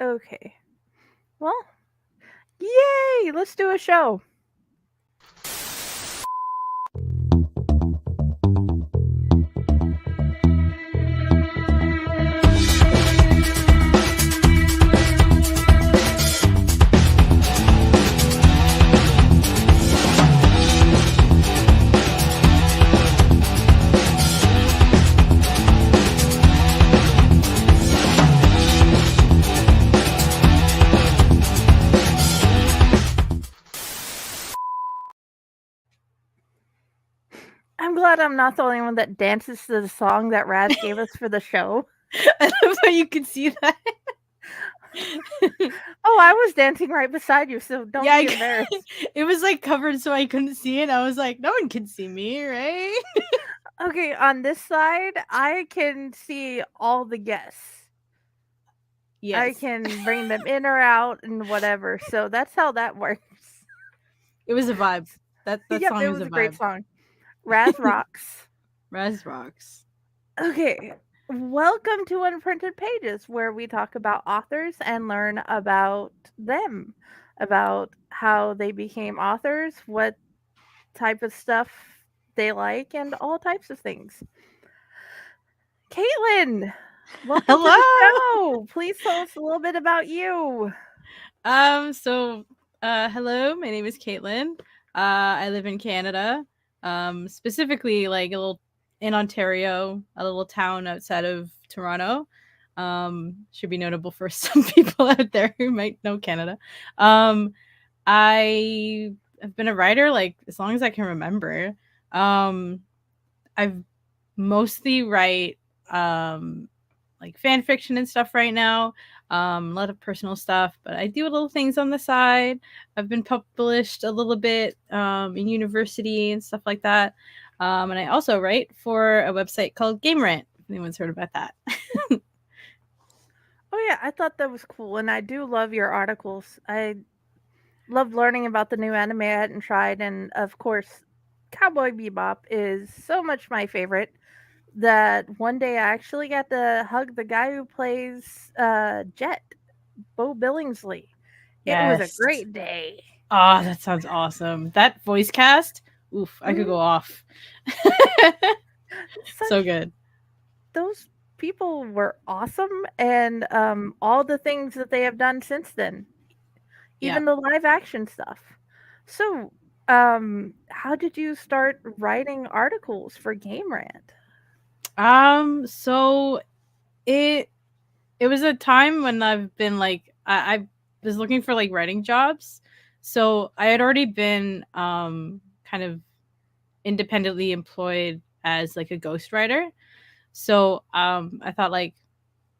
Okay. Well, yay! Let's do a show. I'm glad I'm not the only one that dances to the song that Raz gave us for the show. I love how you can see that. Oh, I was dancing right beside you, so don't Yeah, be embarrassed. it was like covered so I couldn't see it. I was like, no one can see me, right? Okay, on this side, I can see all the guests. I Yes. can bring them in or out and whatever. So that's how that works. It was a vibe. That Yep, song it was was a a great vibe. song. Raz rocks. Raz rocks. Okay, welcome to Unprinted Pages, where we talk about authors and learn about them, about how they became authors, what type of stuff they like, and all types of things. Caitlin, welcome to the Hello. show. Please tell us a little bit about you. So hello, my name is Kaitlin. I live in Canada. Specifically like a little in Ontario, a little town outside of Toronto. Should be notable for some people out there who might know Canada. Um I have been a writer like as long as I can remember. I've mostly write like fan fiction and stuff right now. A lot of personal stuff, but I do little things on the side. I've been published a little bit in university and stuff like that. And I also write for a website called Game Rant. If anyone's heard about that. Oh, yeah, I thought that was cool. And I do love your articles. I love learning about the new anime I hadn't tried. And of course, Cowboy Bebop is so much my favorite that one day I actually got to hug the guy who plays Jet, Bo Billingsley. It was a Yes. great day. Oh, that sounds awesome. That voice cast. Oof, I could Mhm. go off. So Such good. those people were awesome, and all the things that they have done since then, Yeah. even the live action stuff. So, how did you start writing articles for Game Rant? So it it was a time when I've been like I was looking for like writing jobs. So I had already been kind of independently employed as like a ghostwriter. So I thought like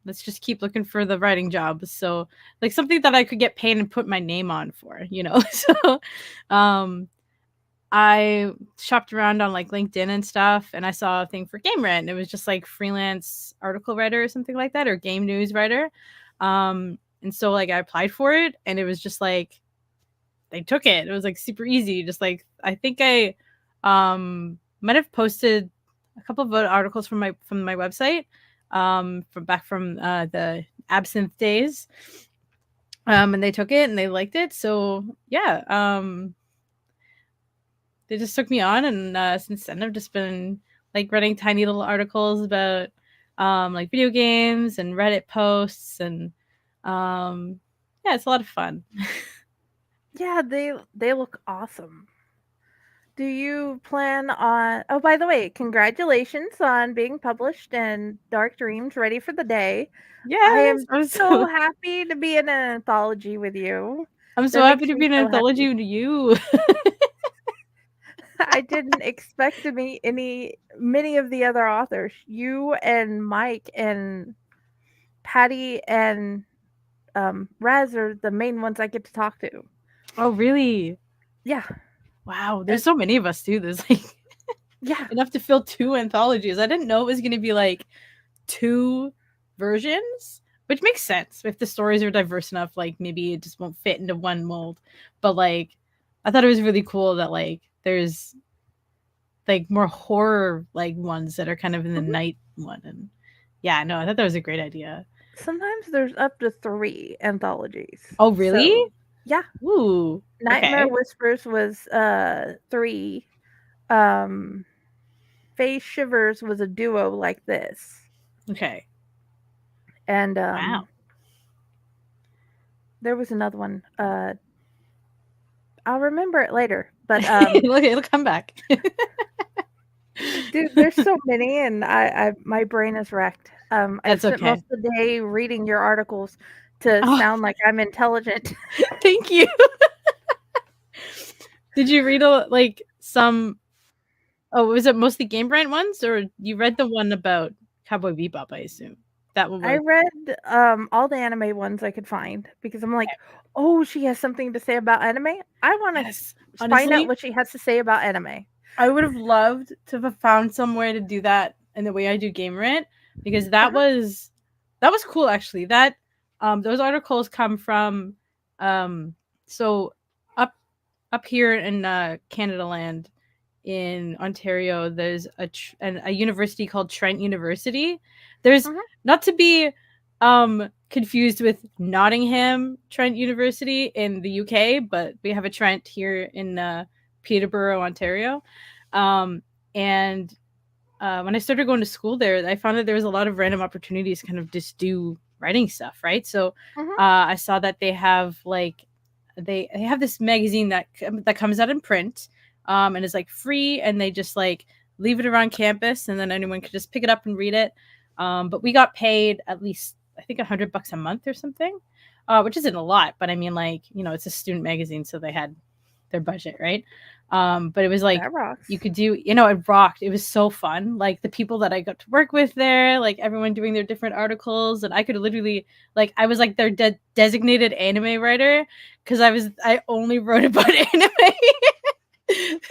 let's just keep looking for the writing jobs. So like something that I could get paid and put my name on for. So um I shopped around on like LinkedIn and stuff, and I saw a thing for Game Rant. And it was just like freelance article writer or something like that, or game news writer. And so like I applied for it, and it was just like they took it. It was like super easy. Just like I think I might have posted a couple of articles from my website from the Absinthe days. And they took it and they liked it. So yeah, they just took me on, and since then I've just been like writing tiny little articles about like video games and Reddit posts, and yeah, it's a lot of fun. Yeah, they look awesome. Do you plan on Oh, by the way, congratulations on being published in Dark Dreams, ready for the day. I Yes, am so happy to be in an anthology with you. I'm so That happy makes to me be an so anthology happy. with you. I didn't expect to meet many of the other authors. You and Mike and Patty and Raz are the main ones I get to talk to. Oh really? Yeah. Wow, And there's so many of us too. There's like yeah. enough to fill two anthologies. I didn't know it was going to be like two versions, which makes sense if the stories are diverse enough. Like maybe it just won't fit into one mold. But like, I thought it was really cool that like there's like more horror like ones that are kind of in the Mhm. night one. And yeah, no, I thought that was a great idea. Sometimes there's up to 3 anthologies. Oh, really? So, yeah, Ooh. Nightmare Okay. Whispers was 3. Um Face Shivers was a duo like this. Okay. And Wow. there was another one. I'll remember it later. But Look, it'll come back. dude, there's so many, and I my brain is wrecked. I've That's spent okay. most of the day reading your articles to Oh, sound like I'm intelligent. thank you. Did you read like some? Oh, was it mostly Game Brand ones, or you read the one about Cowboy Bebop? I assume that one I was. read all the anime ones I could find because I'm like, oh, she has something to say about anime. I want to Yes, find out honestly, what she has to say about anime. I would have loved to have found somewhere to do that in the way I do Game Rant, because Uh that was cool actually. That those articles come from um so up up here in Canada land in Ontario, there's a university called Trent University. There's huh. not to be confused with Nottingham Trent University in the UK, but we have a Trent here in Peterborough, Ontario. Um, and when I started going to school there, I found that there was a lot of random opportunities to kind of just do writing stuff, right? So Uh huh. I saw that they have like they have this magazine that comes out in print, and is like free, and they just like leave it around campus, and then anyone could just pick it up and read it. But we got paid at least I think $100 a month or something, which isn't a lot, but I mean, like, it's a student magazine, so they had their budget, right? But it was like That you rocks. could do, it rocked. It was so fun. Like the people that I got to work with there, like everyone doing their different articles, and I could literally, like, I was like their designated anime writer, because I only wrote about anime.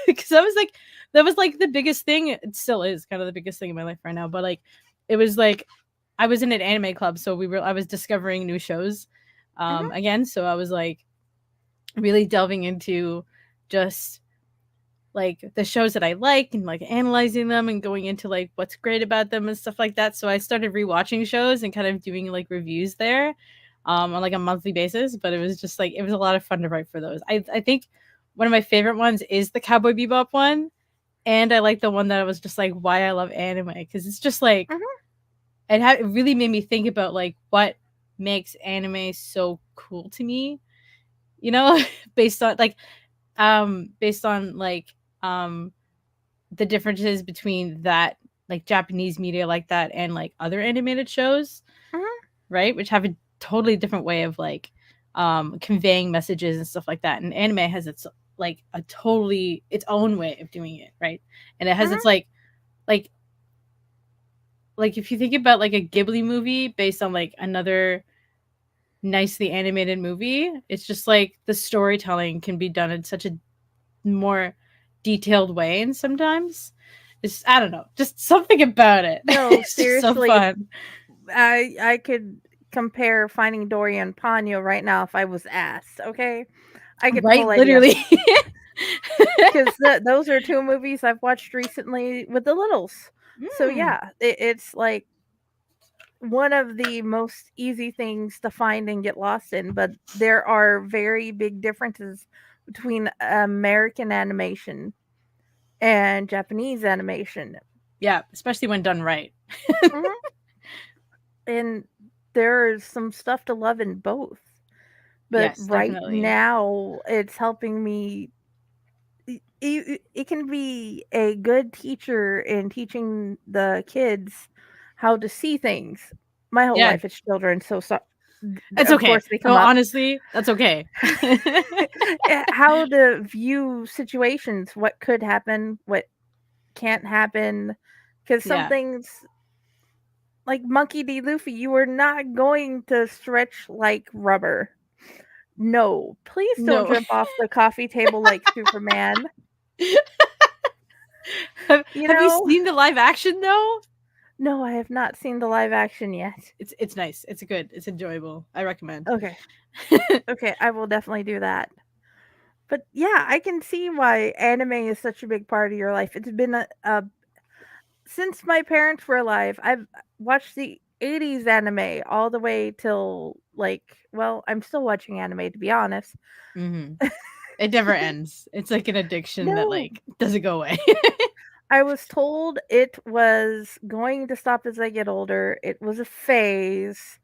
Because that was like the biggest thing. It still is kind of the biggest thing in my life right now. But like, it was like I was in an anime club, so I was discovering new shows, Uh huh. again. So I was like really delving into just like the shows that I like, and like analyzing them and going into like what's great about them and stuff like that. So I started rewatching shows and kind of doing like reviews there, on like a monthly basis. But it was just like it was a lot of fun to write for those. I think one of my favorite ones is the Cowboy Bebop one, and I like the one that was just like why I love anime, because it's just like Uh huh. it really made me think about like what makes anime so cool to me, you know, based on like um the differences between that, like Japanese media like that, and like other animated shows, Uh huh. right? Which have a totally different way of like conveying messages and stuff like that. And anime has its like a totally its own way of doing it, right? And it Uh has its huh. like like if you think about like a Ghibli movie based on like another nicely animated movie, it's just like the storytelling can be done in such a more detailed way, and sometimes it's, I don't know, just something about it. No, It's just so seriously, fun. I could compare Finding Dory and Ponyo right now if I was asked. Okay, I get the Right, whole idea literally. because those are 2 movies I've watched recently with the littles. So Mm, yeah, it's like one of the most easy things to find and get lost in, but there are very big differences between American animation and Japanese animation. yeah, especially when done right. Mhm. And there's some stuff to love in both. But Yes, right definitely. now, it's helping me. It can be a good teacher in teaching the kids how to see things. My whole Yeah, life, it's children, so it's of okay. course they No, come up. honestly, that's okay. How to view situations, what could happen, what can't happen, because some Yeah. things like Monkey D. Luffy, you are not going to stretch like rubber. No, please don't No. jump off the coffee table like Superman. You Have you know? seen the live action though? No, I have not seen the live action yet. It's nice. It's good. It's enjoyable. I recommend. Okay. Okay, I will definitely do that. But yeah, I can see why anime is such a big part of your life. It's been a since my parents were alive, I've watched the 80s anime all the way till like, well, I'm still watching anime to be honest. Mhm. It never ends. It's like an addiction that, No, like, doesn't go away. I was told it was going to stop as I get older. It was a phase.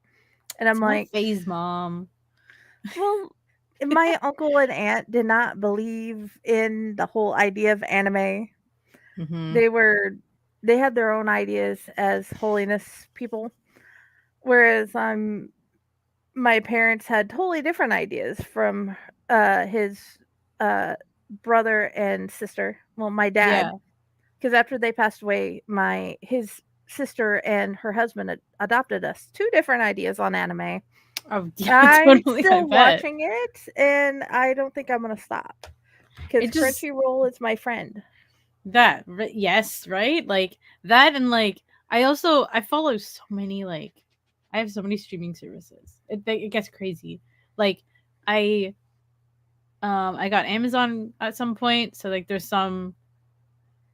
And I'm It's no like, phase, mom. well, my uncle and aunt did not believe in the whole idea of anime. Mhm. They were they had their own ideas as holiness people, whereas my parents had totally different ideas from his uh brother and sister. Well, my dad, Yeah. because after they passed away, my his sister and her husband adopted us. Two different ideas on anime. Oh, yeah, I'm totally, I still bet. watching it, and I don't think I'm gonna stop because It just Crunchyroll is my friend. yes, right? Like, that and, like, I follow so many, like I have so many streaming services. It gets crazy. Like, I, I got Amazon at some point, so, like, there's some,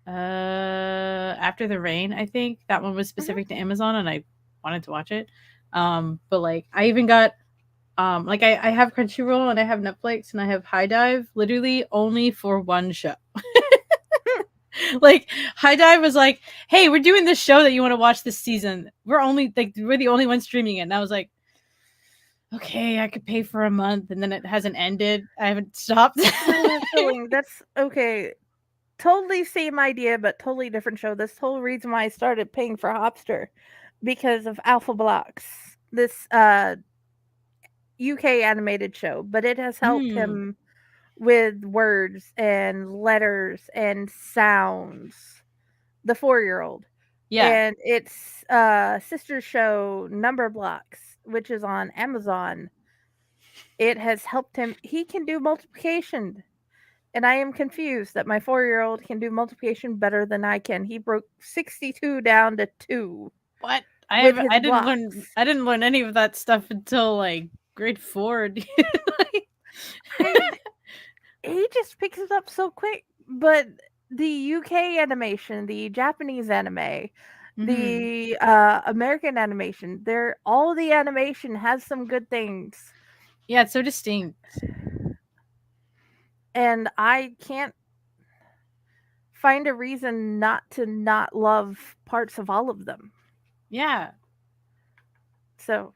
After the Rain, I think. That one was Mhm. specific to Amazon, and I wanted to watch it. But, like, I even got like I have Crunchyroll and I have Netflix and I have High Dive literally only for one show. Like, High Dive was like, "Hey, we're doing this show that you want to watch this season. We're the only ones streaming it." And I was like, "Okay, I could pay for a month." And then it hasn't ended. I haven't stopped. I know that feeling. That's okay. Totally same idea, but totally different show. This whole reason why I started paying for Hopster because of Alpha Blocks, this UK animated show, but it has helped Mm, him with words and letters and sounds. The 4-year-old. yeah. And its sister show Number Blocks, which is on Amazon. It has helped him. He can do multiplication. And I am confused that my 4-year-old can do multiplication better than I can. He broke 62 down to 2 What? with his blocks. I didn't learn any of that stuff until like grade 4. Like, I He just picks it up so quick. But the UK animation, the Japanese anime, mhm. the American animation, they're all the animation has some good things. Yeah, it's so distinct. And I can't find a reason not to not love parts of all of them. Yeah. So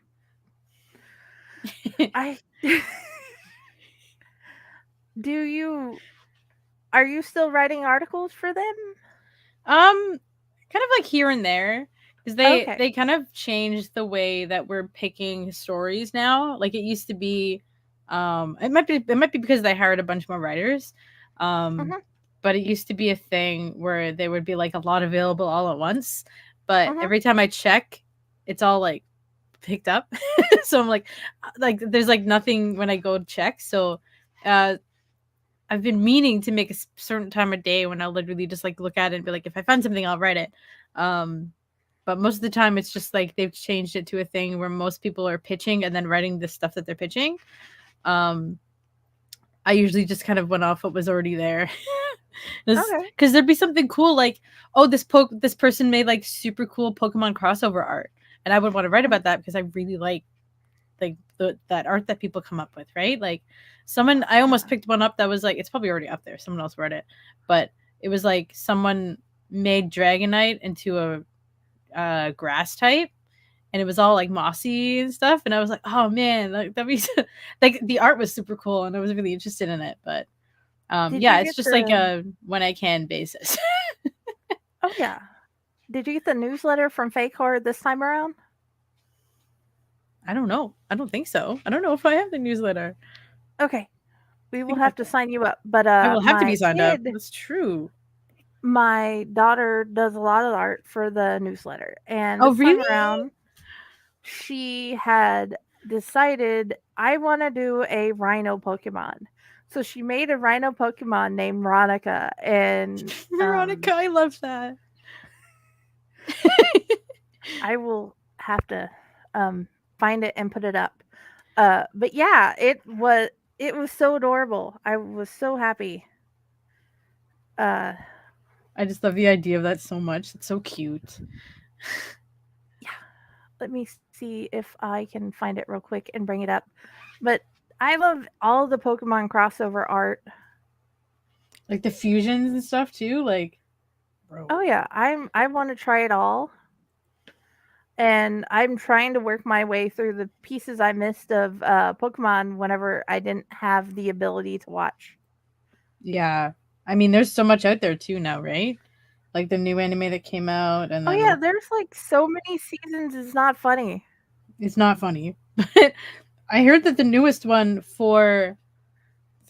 I do you are you still writing articles for them? Kind of like here and there, because Okay. they kind of changed the way that we're picking stories now. Like, it used to be, it might be because they hired a bunch more writers, um, Mhm. but it used to be a thing where there would be like a lot available all at once. But Mhm. every time I check, it's all like picked up. So I'm like there's like nothing when I go check. So, uh, I've been meaning to make a certain time of day when I'll literally just like look at it and be like, if I find something, I'll write it. Um, but most of the time, it's just like they've changed it to a thing where most people are pitching and then writing the stuff that they're pitching. Um, I usually just kind of went off what was already there. Okay. Because there'd be something cool like, oh, this person made like super cool Pokemon crossover art, and I would want to write Mhm. about that because I really like that art that people come up with, right? Like, someone I almost Yeah. picked one up that was like, it's probably already up there. Someone else wrote it, but it was like someone made Dragonite into a grass type, and it was all like mossy and stuff. And I was like, oh man, like that be like the art was super cool, and I was really interested in it. But Did yeah, you it's get just like the a when I can basis. Oh yeah. Did you get the newsletter from Fake Hard this time around? I don't know. I don't think so. I don't know if I have the newsletter. Okay. We I will think I have to do. sign you up. But I will have to be signed up. That's true. my daughter does a lot of art for the newsletter. And Oh, this time really? around, she had decided I want to do a rhino Pokemon. So she made a rhino Pokemon named Ronica, and Veronica, I love that. I will have to find it and put it up. But yeah, it was so adorable. I was so happy. Uh, I just love the idea of that so much. It's so cute. yeah. let me see if I can find it real quick and bring it up. But I love all the Pokemon crossover art. Like the fusions and stuff too. Like, Oh bro. yeah, I want to try it all, and I'm trying to work my way through the pieces I missed of Pokemon whenever I didn't have the ability to watch. Yeah. I mean, there's so much out there too now, right? Like the new anime that came out, and Oh yeah, then there's like so many seasons. It's not funny. it's not funny. But I heard that the newest one for,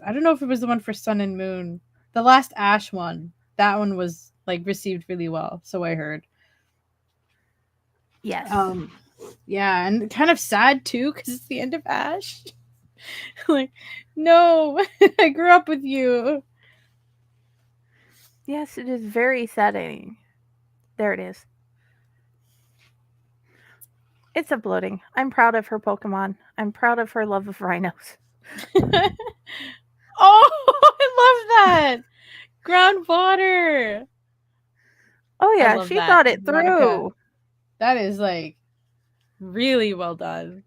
I don't know if it was the one for Sun and Moon, the last Ash one, that one was like received really well. So I heard. Yes. Um, yeah, and kind of sad too because it's the end of Ash. Like, no, I grew up with you. Yes, it is very saddening. There it is. It's uploading. I'm proud of her Pokemon. I'm proud of her love of rhinos. Oh, I love that groundwater. Oh I yeah, love she that, thought it Veronica. through. That is like really well done.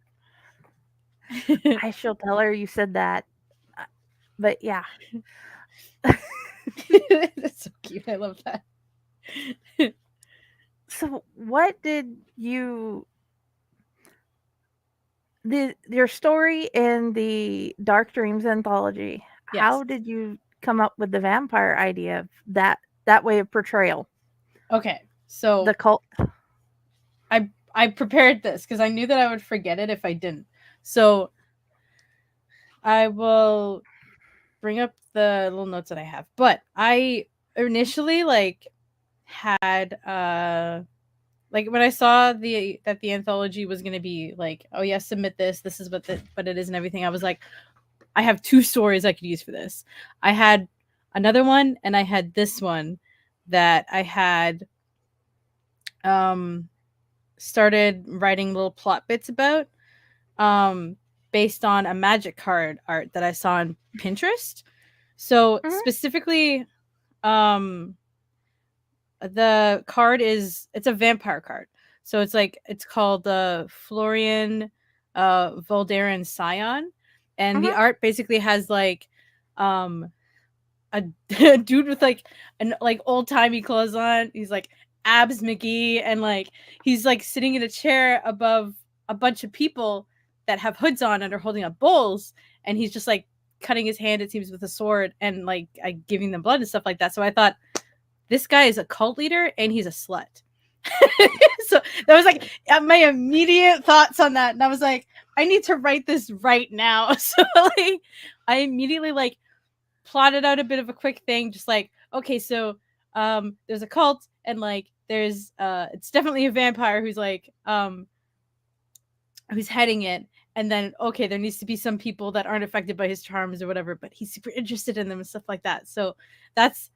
I shall tell her you said that. Uh, But yeah. That's so cute. I love that. So what did you your story in the Dark Dreams anthology? Yes. How did you come up with the vampire idea of that way of portrayal? Okay. The So cult. I prepared this because I knew that I would forget it if I didn't. So I will bring up the little notes that I have. But I initially had like when I saw the that the anthology was gonna be like, oh yeah, submit this. This is what it is and everything. I was like, I have two stories I could use for this. I had another one and I had this one that I had um started writing little plot bits about um based on a magic card art that I saw on Pinterest. So Mhm, specifically um the card is, it's a vampire card. So it's like it's called the Florian Voldaren Scion, and the mhm. art basically has like um a, a dude with like an like old timey clothes on. He's like abs McGee, and like he's like sitting in a chair above a bunch of people that have hoods on and are holding up bowls, and he's just like cutting his hand, it seems, with a sword and like giving them blood and stuff like that. So I thought this guy is a cult leader and he's a slut. So that was like my immediate thoughts on that, and I was like, I need to write this right now. So like I immediately like plotted out a bit of a quick thing, just like, okay, so there's a cult and like there's it's definitely a vampire who's heading it, and then okay, there needs to be some people that aren't affected by his charms or whatever, but he's super interested in them and stuff like that. So that's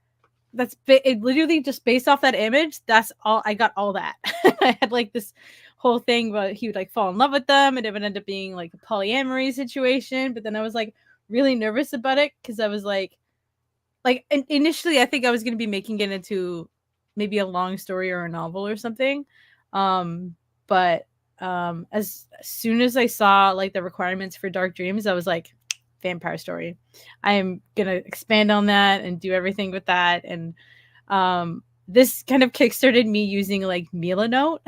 it, literally just based off that image. That's all I got, all that. I had like this whole thing where he would like fall in love with them and it would end up being like a polyamory situation, but then I was like really nervous about it because I was like initially I think I was going to be making it into maybe a long story or a novel or something. But as soon as I saw like the requirements for Dark Dreams, I was like, vampire story. I am going to expand on that and do everything with that. And this kind of kickstarted me using like Milanote,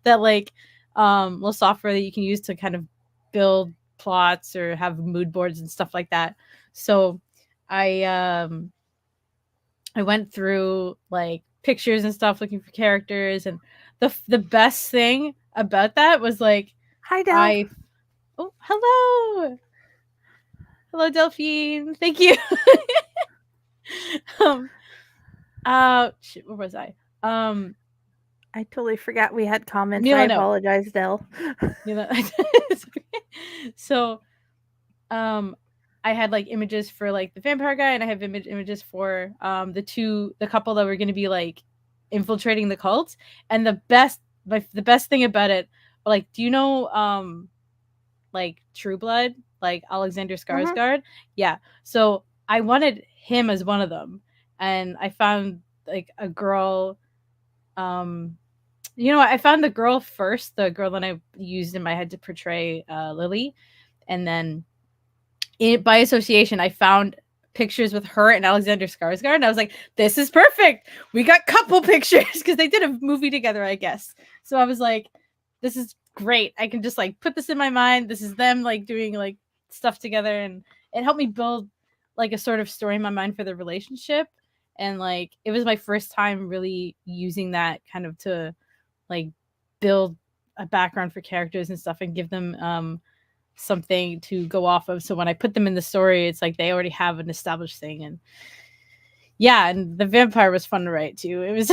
that like little software that you can use to kind of build plots or have mood boards and stuff like that. So I I went through like pictures and stuff looking for characters, and the best thing about that was like Hi, Del. I oh, hello. Hello Delphine. Thank you. um shit, where was I? Um I totally forgot we had comments. I Milano. apologize, Del. You know, so um I had like images for like the vampire guy, and I have images for the couple that were going to be like infiltrating the cult. And the best thing about it, like, do you know like True Blood, like Alexander Mhm. Skarsgård? Yeah. So I wanted him as one of them, and I found like a girl, um You know what? I found the girl first, the girl that I used in my head to portray Lily, and then by association, I found pictures with her and Alexander Skarsgård, and I was like, "This is perfect. We got couple pictures because they did a movie together, I guess." So I was like, "This is great. I can just like put this in my mind. This is them like doing like stuff together, and it helped me build like a sort of story in my mind for the relationship." And like, it was my first time really using that kind of to like build a background for characters and stuff and give them something to go off of. So when I put them in the story, it's like they already have an established thing. And yeah, and the vampire was fun to write too. It was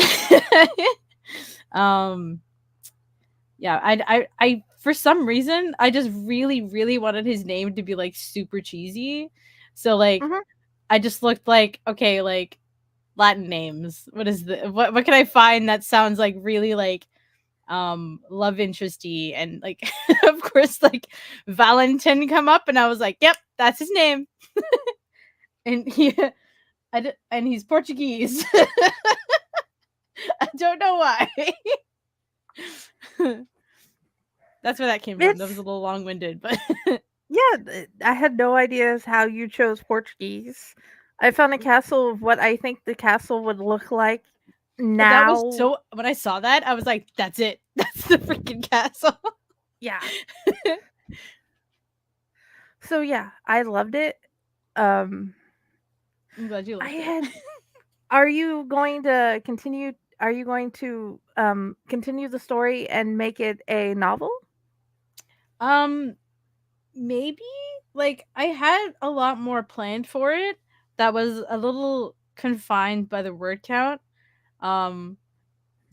um yeah, I for some reason I just really really wanted his name to be like super cheesy. So like Hmm. I just looked like, okay, like Latin names. What is the what can I find that sounds like really like love interesty, and like of course like Valentin come up, and I was like, yep, that's his name. And and he's Portuguese. I don't know why. That's where that came from. That was It's a little long-winded, but yeah. I had no idea as how you chose Portuguese. I found a castle of what I think the castle would look like that was now. so, when I saw that, I was like, that's it. That's the freaking castle. Yeah. So yeah, I loved it. Um, I'm glad you I liked it. had. Are you going to continue? Are you going to continue the story and make it a novel? um Maybe, like, I had a lot more planned for it that was a little confined by the word count. Um,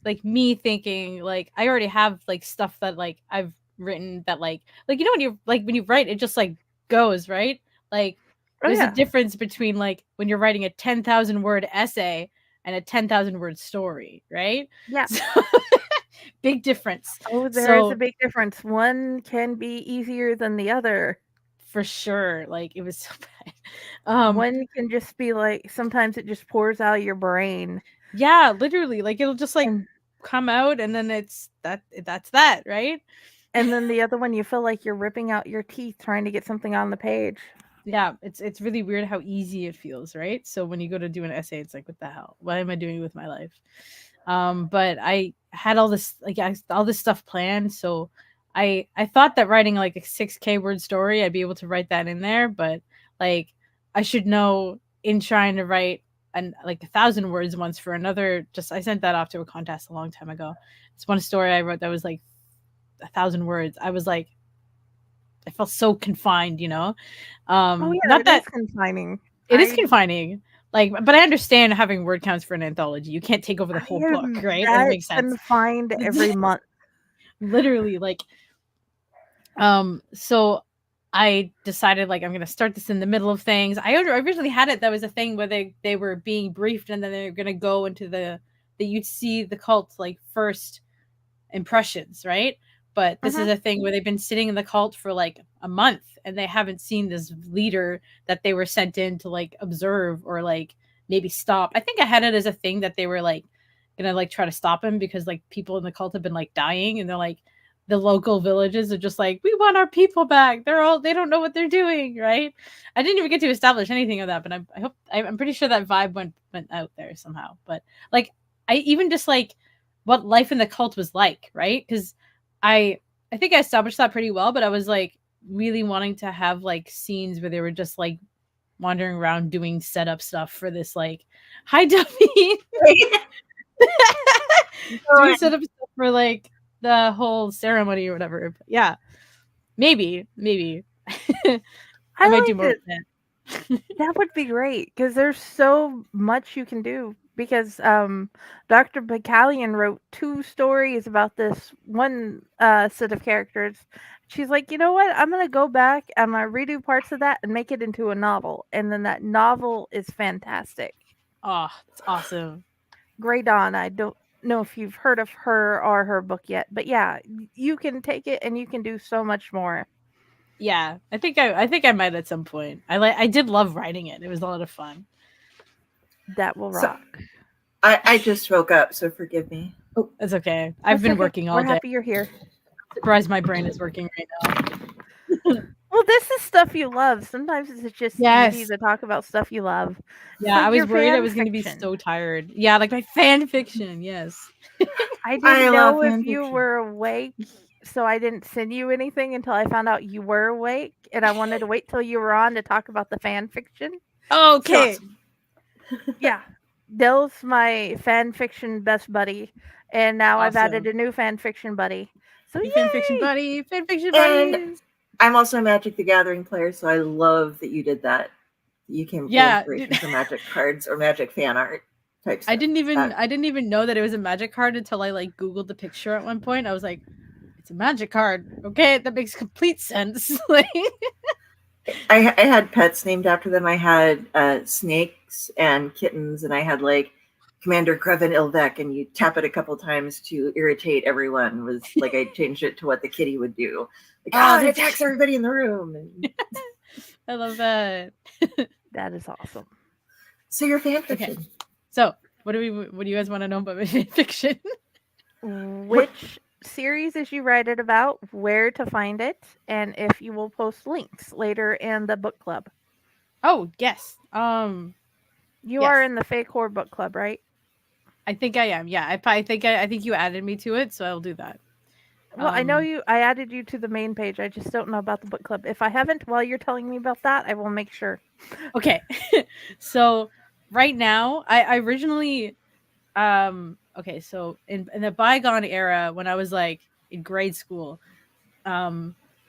like me thinking like I already have like stuff that like I've written that like you know when you write, it just like goes, right? Like Oh there's a yeah, difference between like when you're writing a 10,000 word essay and a 10,000 word story, right? yeah. So big difference. Oh, there is a So big difference. One can be easier than the other. for sure, like it was so bad. One can just be like sometimes it just pours out of your brain, Yeah, literally, like it'll just like and come out, and then that's that, right? then the other one you feel like you're ripping out your teeth trying to get something on the page. Yeah, it's really weird how easy it feels, right? So when you go to do an essay, it's like, what the hell? What am I doing with my life? But I had all this like all this stuff planned, so I thought that writing like a 6K word story, I'd be able to write that in there, but like I should know in trying to write an like 1,000 words once for another. Just I sent that off to a contest a long time ago. It's one story I wrote that was like 1,000 words. I was like, I felt so confined, you know. Oh yeah, Not it is that confining. it is I confining, like, but I understand having word counts for an anthology. You can't take over the I whole book, am right? Like, it that makes sense. confined every month. Literally, like, so I decided like I'm gonna start this in the middle of things. I originally had it that was a thing where they were being briefed, and then they were gonna go into the that you'd see the cult like first impressions, right? But this is Hmm. a thing where they've been sitting in the cult for like a month, and they haven't seen this leader that they were sent in to like observe or like maybe stop. I think I had it as a thing that they were like gonna like try to stop him because like people in the cult have been like dying, and they're like the local villages are just like, we want our people back. They don't know what they're doing, right? I didn't even get to establish anything of that, but I'm pretty sure that vibe went out there somehow. But like I even just like what life in the cult was like, right? Because I I think I established that pretty well, but I was like really wanting to have like scenes where they were just like wandering around doing setup stuff for this like hi Duffy doing setup stuff for like the whole ceremony or whatever. But yeah, maybe I might I do like more of it. that. That would be great because there's so much you can do. Because Dr. Bacallion wrote two stories about this one set of characters. She's like, you know what? I'm gonna go back. I'm gonna redo parts of that and make it into a novel. And then that novel is fantastic. Oh, it's awesome. Grey Dawn. I don't know if you've heard of her or her book yet, but yeah, you can take it and you can do so much more. Yeah, I think I might at some point. I did love writing it. It was a lot of fun. That will So rock. I just woke up, so forgive me. Oh, It's okay. I've That's been okay. working We're all day. happy you're here. Surprised my brain is working right now. Well, this is stuff you love. Sometimes it's just easy Yes. to talk about stuff you love. Yeah, I Like was your worried I fan was gonna be fiction. so tired. Yeah, like my fan fiction. Yes. I I didn't love know if fan you fiction. were awake, so I didn't send you anything until I found out you were awake, and I wanted to wait till you were on to talk about the fan fiction. So, Okay. Awesome. yeah, Dill's my fan fiction best buddy, and now I've added Awesome. a new fan fiction buddy. So, New fan fiction yay! buddy. Fan fiction And buddies. I'm also a Magic the Gathering player, so I love that you did that. You came for Yeah, inspiration for Magic cards or Magic fan art type I stuff. didn't even That I didn't even know that it was a magic card until I like googled the picture at one point. I was like, it's a magic card. Okay, that makes complete sense. Like I had pets named after them. I had snakes and kittens, and I had like Commander Kreven Ilvek, and you tap it a couple times to irritate everyone. Was like I changed it to what the kitty would do, like oh, it that's attacks everybody in the room. And I love that. That is awesome. so your fan Okay. fiction. So, what do you guys want to know about my fan fiction? What Which series is you write it about, where to find it, and if you will post links later in the book club. Oh, yes. You Yes. are in the Fake Horror book club, right? I think I am. Yeah, I think you added me to it, so I'll do that. Well, I know Um you. I added you to the main page. I just don't know about the book club. If I haven't, while you're telling me about that, I will make sure. okay. So, right now, I originally okay, so in the bygone era when I was like in grade school,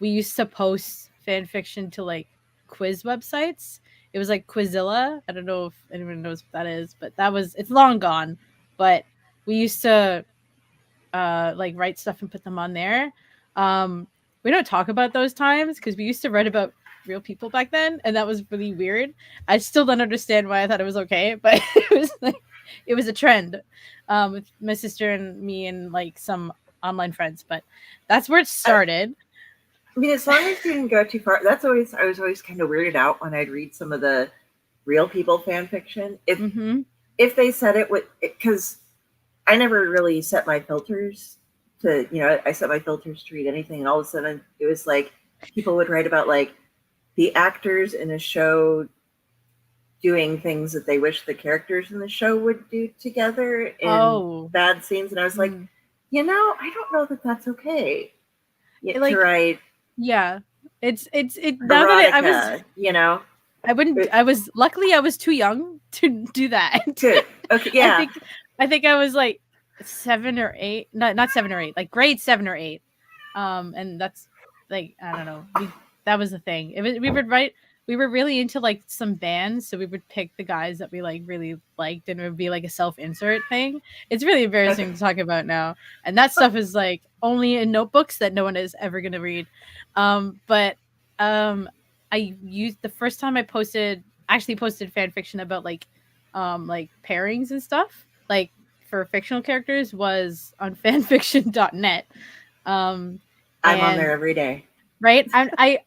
we used to post fan fiction to like quiz websites. It was like Quizilla. I don't know if anyone knows what that is, but it's long gone. But we used to like write stuff and put them on there. We don't talk about those times because we used to write about real people back then, and that was really weird. I still don't understand why I thought it was okay, but it was like it was a trend with my sister and me and like some online friends. But that's where it I, started. I mean, as long as you didn't go too far, that's always I was always kind of weirded out when I'd read some of the real people fan fiction. Mm-hmm. If they said it would, because I never really set my filters to, I set my filters to read anything, and all of a sudden it was like people would write about like the actors in a show doing things that they wish the characters in the show would do together in Oh, bad scenes, and I was like, mm. I don't know that that's okay. To Like write yeah, it. Now that I was erotica, I wouldn't. It- I was luckily I was too young to do that. good. Okay, I yeah. think I think I was like 7 or 8, not 7 or 8, like grade 7 or 8. And that's like I don't know. That was the thing. We would write. We were really into like some bands, so we would pick the guys that we like really liked, and it would be like a self-insert thing. It's really Okay. embarrassing to talk about now, and that stuff is like only in notebooks that no one is ever gonna read. But I used the first time I actually posted fan fiction about like pairings and stuff like for fictional characters was on fanfiction.net. Um I'm on there and every day. right I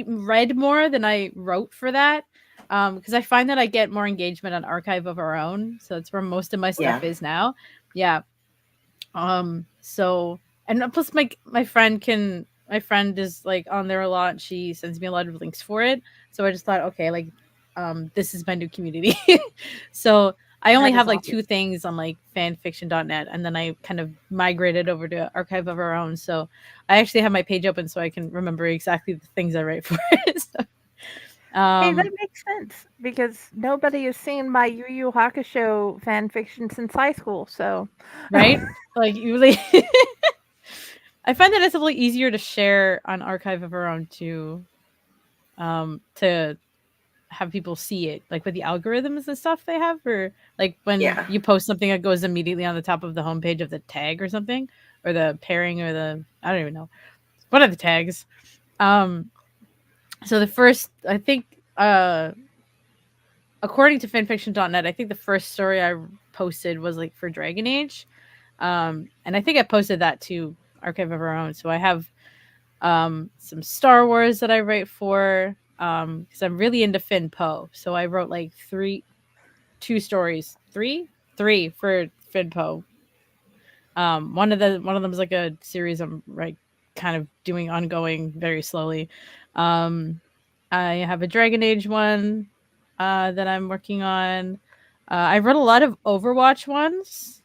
read more than I wrote for that because I find that I get more engagement on Archive of Our Own, so that's where most of my Yeah. stuff is now. Yeah. So and plus my friend is like on there a lot. She sends me a lot of links for it. So I just thought, okay, like this is my new community. So I only That have is like awesome. 2 things on like fanfiction.net, and then I kind of migrated over to Archive of Our Own. So I actually have my page open so I can remember exactly the things I write for it. So, Hey, that makes sense because nobody has seen my Yu Yu Hakusho fan fiction since high school. So, right? Like you really I find that it's a little easier to share on Archive of Our Own to have people see it, like with the algorithms and stuff they have, or like when Yeah. you post something that goes immediately on the top of the homepage of the tag or something, or the pairing, or the I don't even know what are the tags. Um, so the first, I think, according to fanfiction.net, I think the first story I posted was like for Dragon Age, and I think I posted that to Archive of Our Own. So I have some Star Wars that I write for because I'm really into Finn Poe. So I wrote like 2 stories, three for Finn Poe. One of them is like a series I'm kind of doing ongoing very slowly. I have a Dragon Age one that I'm working on. I wrote a lot of Overwatch ones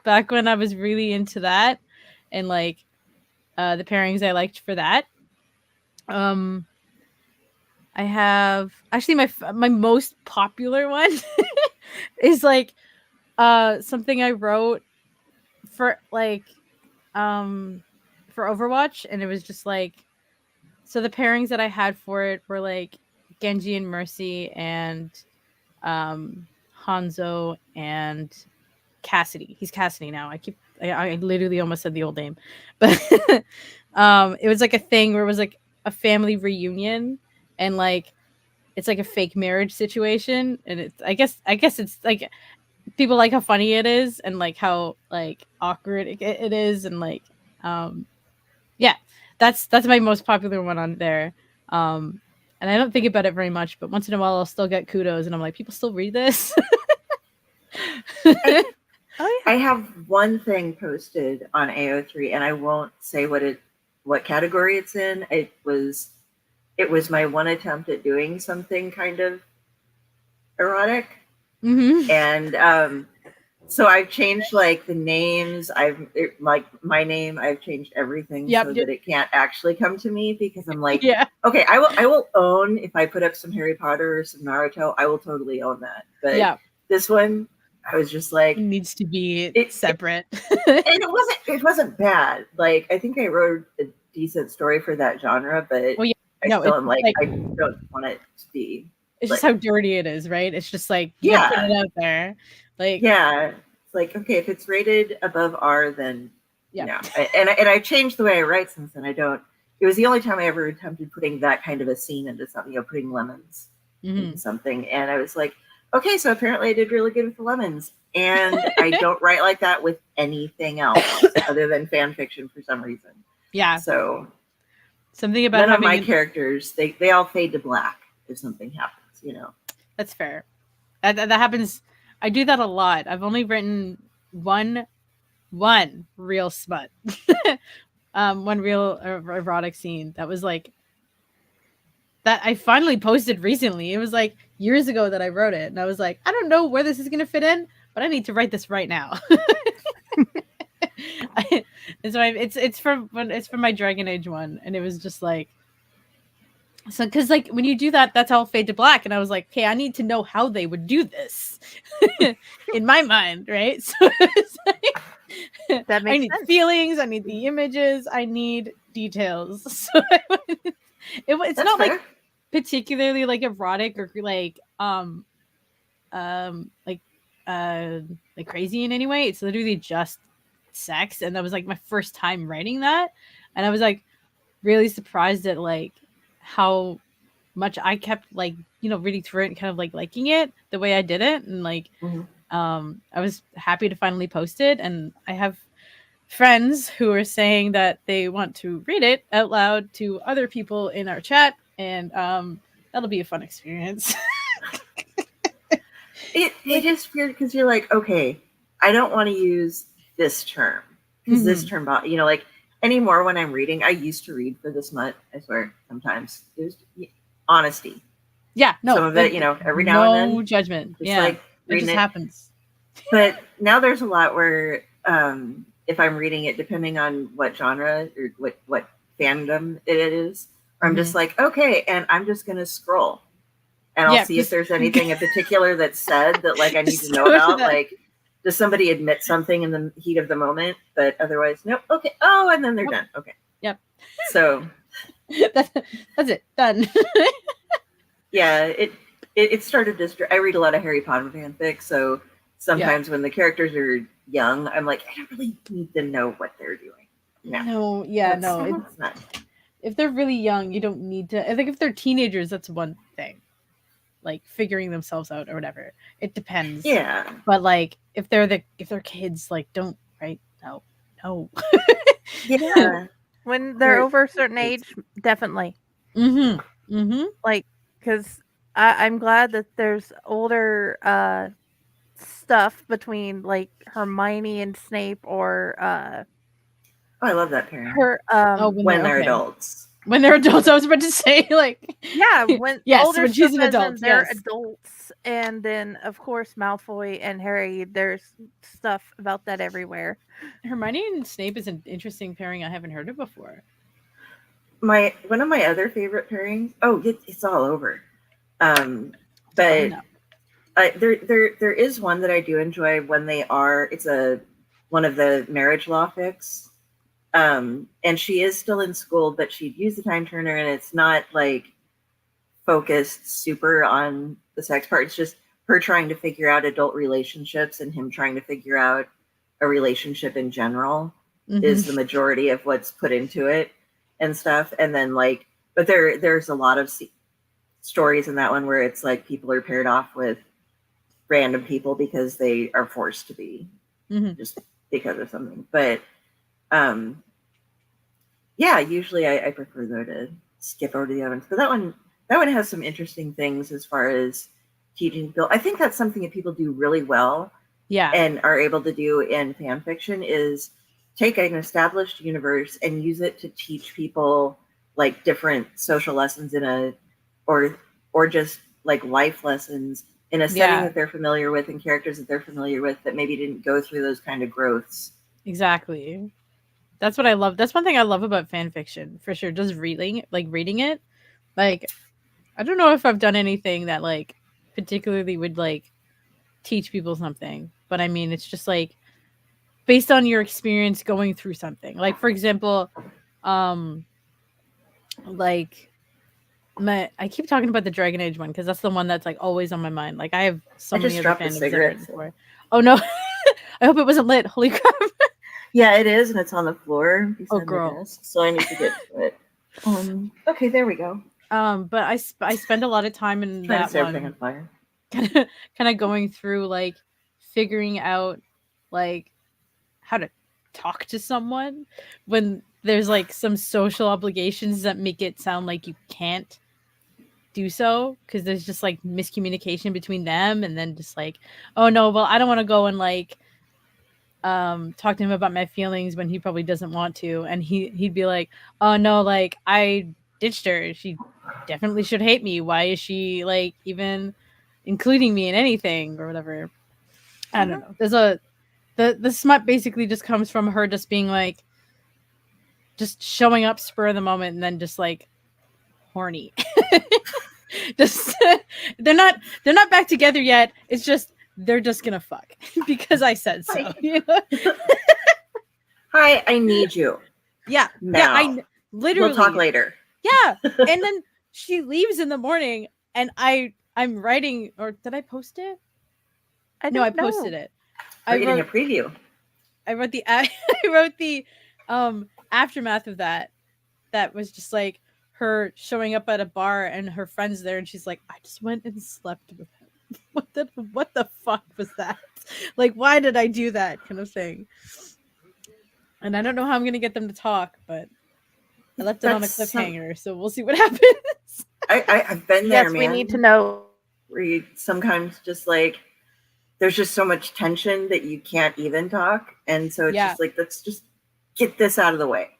back when I was really into that, and like the pairings I liked for that. Um, I have actually my most popular one is like something I wrote for like um for Overwatch, and it was just like, so the pairings that I had for it were like Genji and Mercy and um Hanzo and Cassidy. He's Cassidy now. I literally almost said the old name. But it was like a thing where it was like a family reunion, and like it's like a fake marriage situation, and it's I guess it's like people like how funny it is and like how like awkward it is, and like um yeah, that's my most popular one on there. Um and I don't think about it very much, but once in a while I'll still get kudos and I'm like, people still read this. I, Oh I yeah. have one thing posted on AO3, and I won't say what category it's in. It was my one attempt at doing something kind of erotic, Mm-hmm. and so I've changed like the names. Like my name. I've changed everything Yep. so that it can't actually come to me, because I'm like, Yeah. okay, I will own if I put up some Harry Potter or some Naruto. I will totally own that. But Yeah. this one, I was just like, It needs to be it separate. and it wasn't bad. Like, I think I wrote a decent story for that genre, but Well, yeah. I No, still it's am like, like I don't want it to be it's just like, how dirty it is, right? It's just like you gotta put yeah, it out there. Like, yeah. It's like, okay, if it's rated above R, then yeah. and I changed the way I write since then. I don't. It was the only time I ever attempted putting that kind of a scene into something, putting lemons into Mm-hmm. something, and I was like, okay, so apparently I did really good with the lemons, and I don't write like that with anything else other than fan fiction for some reason. Yeah. So Something about none of my having characters, they all fade to black if something happens. that's fair. That happens. I do that a lot. I've only written one real smut. One real erotic scene that was like that I finally posted recently. It was like years ago that I wrote it, and I was like, I don't know where this is gonna fit in, but I need to write this right now. And so it's from my Dragon Age one, and it was just like, so because like when you do that, that's all fade to black, and I was like, okay, I need to know how they would do this in my mind, right? So it's like, That I makes need sense. feelings, I need the images, I need details. So it's That's not like fair. particularly like erotic or like like crazy in any way. It's literally just sex, and that was like my first time writing that, and I was like really surprised at like how much I kept like reading through it and kind of like liking it the way I did it, and like Mhm. I was happy to finally post it, and I have friends who are saying that they want to read it out loud to other people in our chat, and that'll be a fun experience. It is weird because you're like, okay, I don't want to use this term because this term, like anymore when I'm reading, I used to read for this month. I swear, sometimes it was honesty. Yeah, no, Some of it, every now and no then, judgment. just Yeah, like it reading just it. happens. But now there's a lot where, if I'm reading it, depending on what genre or what fandom it is, I'm just like, okay, and I'm just gonna scroll, and I'll Yeah, see if just there's anything in particular that's said that like I need to just know go to about. that. Like, does somebody admit something in the heat of the moment? But otherwise, nope. Okay. Oh, and then they're done. Okay. Yep. So that's it. Done. yeah, it started to. I read a lot of Harry Potter fanfic, so sometimes when the characters are young, I'm like, I don't really need to know what they're doing. No, yeah, no. It's not. If they're really young, you don't need to. I think if they're teenagers, that's one thing, like figuring themselves out or whatever. It depends. Yeah. But like if they're kids, like don't right? No. Yeah. When they're over a certain age, definitely. Mm-hmm. Mm-hmm. Like, because I'm glad that there's older stuff between like Hermione and Snape, or Oh, I love that pairing. her Oh, When they're okay. adults. When they're adults, I was about to say like yeah, when yes, older when she's stuff an as adult, in they're yes. adults, and then of course Malfoy and Harry. There's stuff about that everywhere. Hermione and Snape is an interesting pairing I haven't heard of before. One of my other favorite pairings. Oh, it's all over. But there is one that I do enjoy when they are. It's one of the marriage law fics. And she is still in school, but she'd use the time turner, and it's not like focused super on the sex part. It's just her trying to figure out adult relationships and him trying to figure out a relationship in general is the majority of what's put into it and stuff. And then like, but there's a lot of stories in that one where it's like people are paired off with random people because they are forced to be just because of something. But yeah, usually I prefer though to skip over to the other ones. But that one has some interesting things as far as teaching people. I think that's something that people do really well. Yeah. And are able to do in fan fiction is take an established universe and use it to teach people like different social lessons or just like life lessons in a setting that they're familiar with and characters that they're familiar with that maybe didn't go through those kind of growths. Exactly. That's what I love. That's one thing I love about fan fiction for sure. Just reading it. Like, I don't know if I've done anything that like particularly would like teach people something, but I mean, it's just like based on your experience going through something. Like, for example, like I keep talking about the Dragon Age one because that's the one that's like always on my mind. Like, I have so many other fandoms I've read before. Oh no, I hope it wasn't lit. Holy crap! Yeah, it is, and it's on the floor beside Oh, girl. my desk, so I need to get to it. Okay, there we go. But I spend a lot of time in Trying that to set everything on fire. kind of going through like figuring out like how to talk to someone when there's like some social obligations that make it sound like you can't do so because there's just like miscommunication between them, and then just like, oh no, well I don't want to go and like talk to him about my feelings when he probably doesn't want to, and he'd be like, oh no, like I ditched her, she definitely should hate me, why is she like even including me in anything or whatever. I don't know. There's the smut basically just comes from her just being like just showing up spur of the moment and then just like horny. Just they're not back together yet. It's just they're just gonna fuck because I said so. Hi, I need you. Yeah. Now. Yeah, I literally. We'll talk later. Yeah. And then she leaves in the morning and I'm writing, or did I post it? I posted it. We're getting a preview. I wrote the aftermath of that. That was just like her showing up at a bar and her friends there, and she's like, I just went and slept with him. What the fuck was that? Like, why did I do that kind of thing? And I don't know how I'm gonna get them to talk, but I left it on a cliffhanger, so we'll see what happens. I've been there, yes, man. We need to know. Where you sometimes just like there's just so much tension that you can't even talk, and so it's just like, let's just get this out of the way.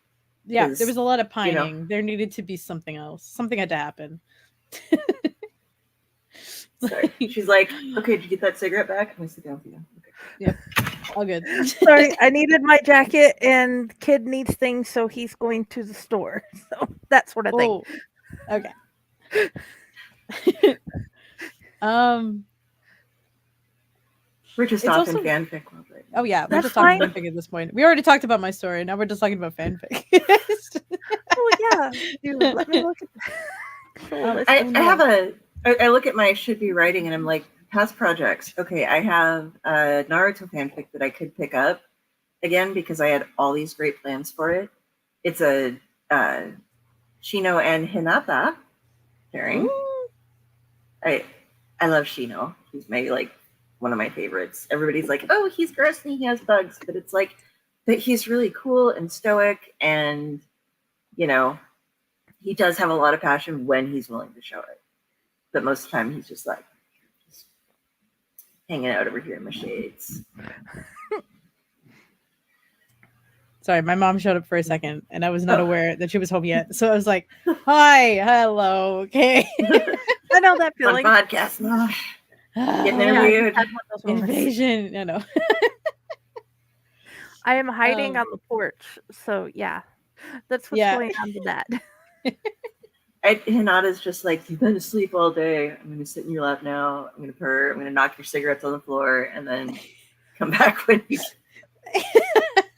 Yeah, there was a lot of pining. There needed to be something else. Something had to happen. Sorry. She's like, okay, did you get that cigarette back? I'm gonna sit down for you. Okay. Yep. All good. Sorry, I needed my jacket, and kid needs things, so he's going to the store. So that sort of thing. Okay. We're just off in fanfic. Right now. Oh yeah, we're just talking fanfic at this point. We already talked about my story. Now we're just talking about fanfic. Oh yeah, dude, let me look at. I look at my should be writing, and I'm like, past projects. Okay, I have a Naruto fanfic that I could pick up again because I had all these great plans for it. It's a Shino and Hinata pairing. I love Shino. He's maybe like one of my favorites. Everybody's like, oh, he's gross and he has bugs, but it's like that he's really cool and stoic, and you know, he does have a lot of passion when he's willing to show it. But most of the time he's just like hanging out over here in my shades. Sorry, my mom showed up for a second, and I was not aware that she was home yet. So I was like, "Hi, hello, okay." I know that On feeling. podcast, no. Getting Yeah, I interviewed. just had one of those moments. Invasion. I know. I am hiding Um, on the porch, so yeah, that's what's yeah. going on with that. Hinata's just like, you've been asleep all day. I'm going to sit in your lap now. I'm going to purr. I'm going to knock your cigarettes on the floor and then come back when you.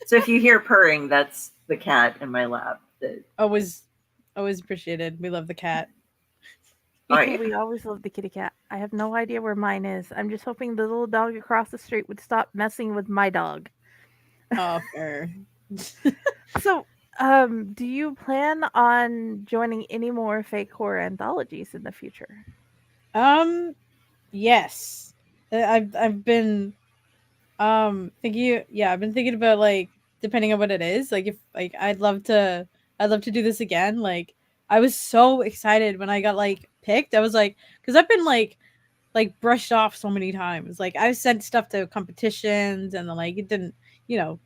So if you hear purring, that's the cat in my lap. That Always appreciated. We love the cat. oh, yeah. We always love the kitty cat. I have no idea where mine is. I'm just hoping the little dog across the street would stop messing with my dog. Oh, fair. So, do you plan on joining any more fake horror anthologies in the future? Yes. I've been thinking. Yeah, I've been thinking about like depending on what it is. Like if like I'd love to do this again. Like I was so excited when I got like picked. I was like, because I've been like brushed off so many times. Like I've sent stuff to competitions and then like it didn't, you know,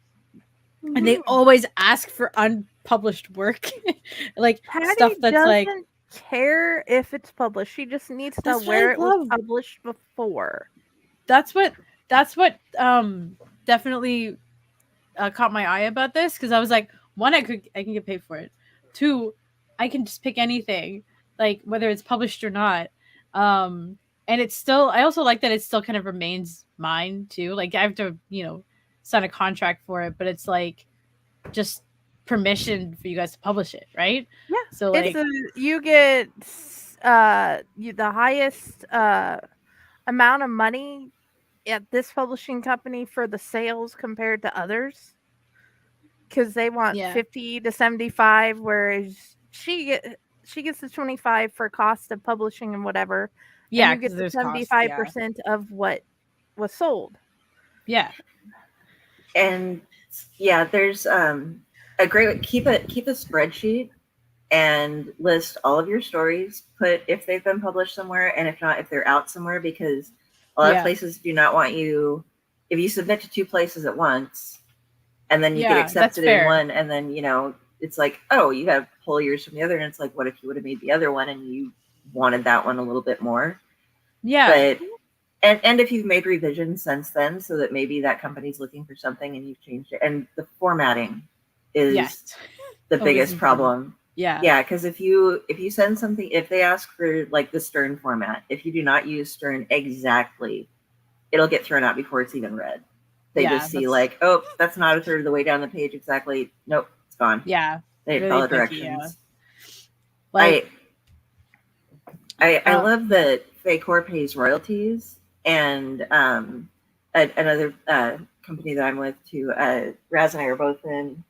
and they always ask for unpublished work, like stuff Patty that's like doesn't care if it's published. She just needs to know that's what I where it was love. published before. That's what definitely caught my eye about this because I was like, one, I can get paid for it. Two, I can just pick anything, like whether it's published or not. And it's still I also like that it still kind of remains mine too. Like I have to, sign a contract for it, but it's like just permission for you guys to publish it, right? Yeah, So it's like you get the highest amount of money at this publishing company for the sales compared to others because they want yeah. 50 to 75, whereas she gets the 25 for cost of publishing and whatever, and Yeah, you because get the there's cost. Yeah. 75% of what was sold. Yeah. And yeah, there's a great keep a spreadsheet and list all of your stories. Put if they've been published somewhere, and if not, if they're out somewhere, because a lot of places do not want you. If you submit to two places at once, and then you get Yeah, that's accepted in fair. one, and then it's like, oh, you got to pull yours from the other, and it's like, what if you would have made the other one and you wanted that one a little bit more? Yeah. But and if you've made revisions since then, so that maybe that company's looking for something and you've changed it, and the formatting is Yes. the Always biggest important. problem. Yeah. Yeah, because if you send something, if they ask for like the Stern format, if you do not use Stern exactly, it'll get thrown out before it's even read. They Yeah, just see like, oh, that's not a third of the way down the page exactly. Nope, it's gone. Yeah. They didn't Really follow picky, directions. yeah. Like I love that Fake Horror pays royalties, and another company that I'm with too. Raz and I are both in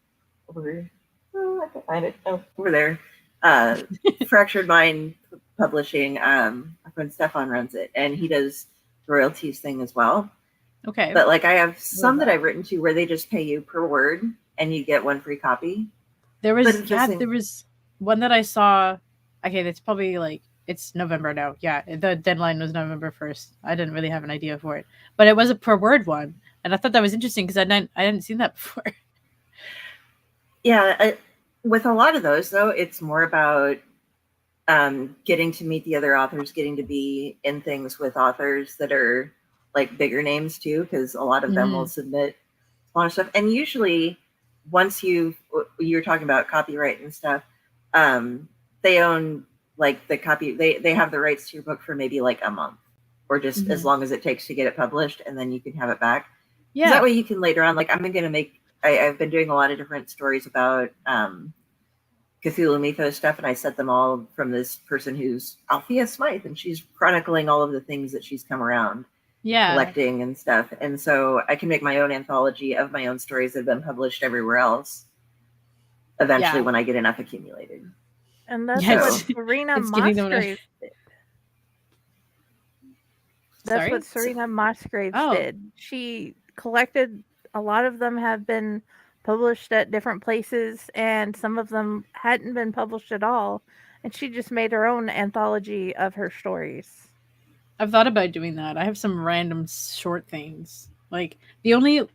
over. Oh, I can find it. Oh, over there. Fractured Mind Publishing. Our friend Stefan runs it, and he does the royalties thing as well. okay. But like I have some that I've written to where they just pay you per word, and you get one free copy. There was But there was one that I saw. Okay, that's probably like it's November now. Yeah, the deadline was November 1st. I didn't really have an idea for it, but it was a per word one, and I thought that was interesting because I hadn't seen that before. Yeah, with a lot of those though, it's more about getting to meet the other authors, getting to be in things with authors that are like bigger names too, because a lot of them will submit a lot of stuff. And usually, once you're talking about copyright and stuff, they own like the copy. They have the rights to your book for maybe like a month, or just as long as it takes to get it published, and then you can have it back. Yeah, that way you can later on. Like I'm gonna make. I've been doing a lot of different stories about Cthulhu Mythos stuff, and I set them all from this person who's Althea Smythe, and she's chronicling all of the things that she's come around collecting and stuff. And so I can make my own anthology of my own stories that have been published everywhere else eventually when I get enough accumulated. And that's what Serena Musgrave did. That's what Serena Musgrave did. She collected, a lot of them have been published at different places, and some of them hadn't been published at all. And she just made her own anthology of her stories. I've thought about doing that. I have some random short things. Like the only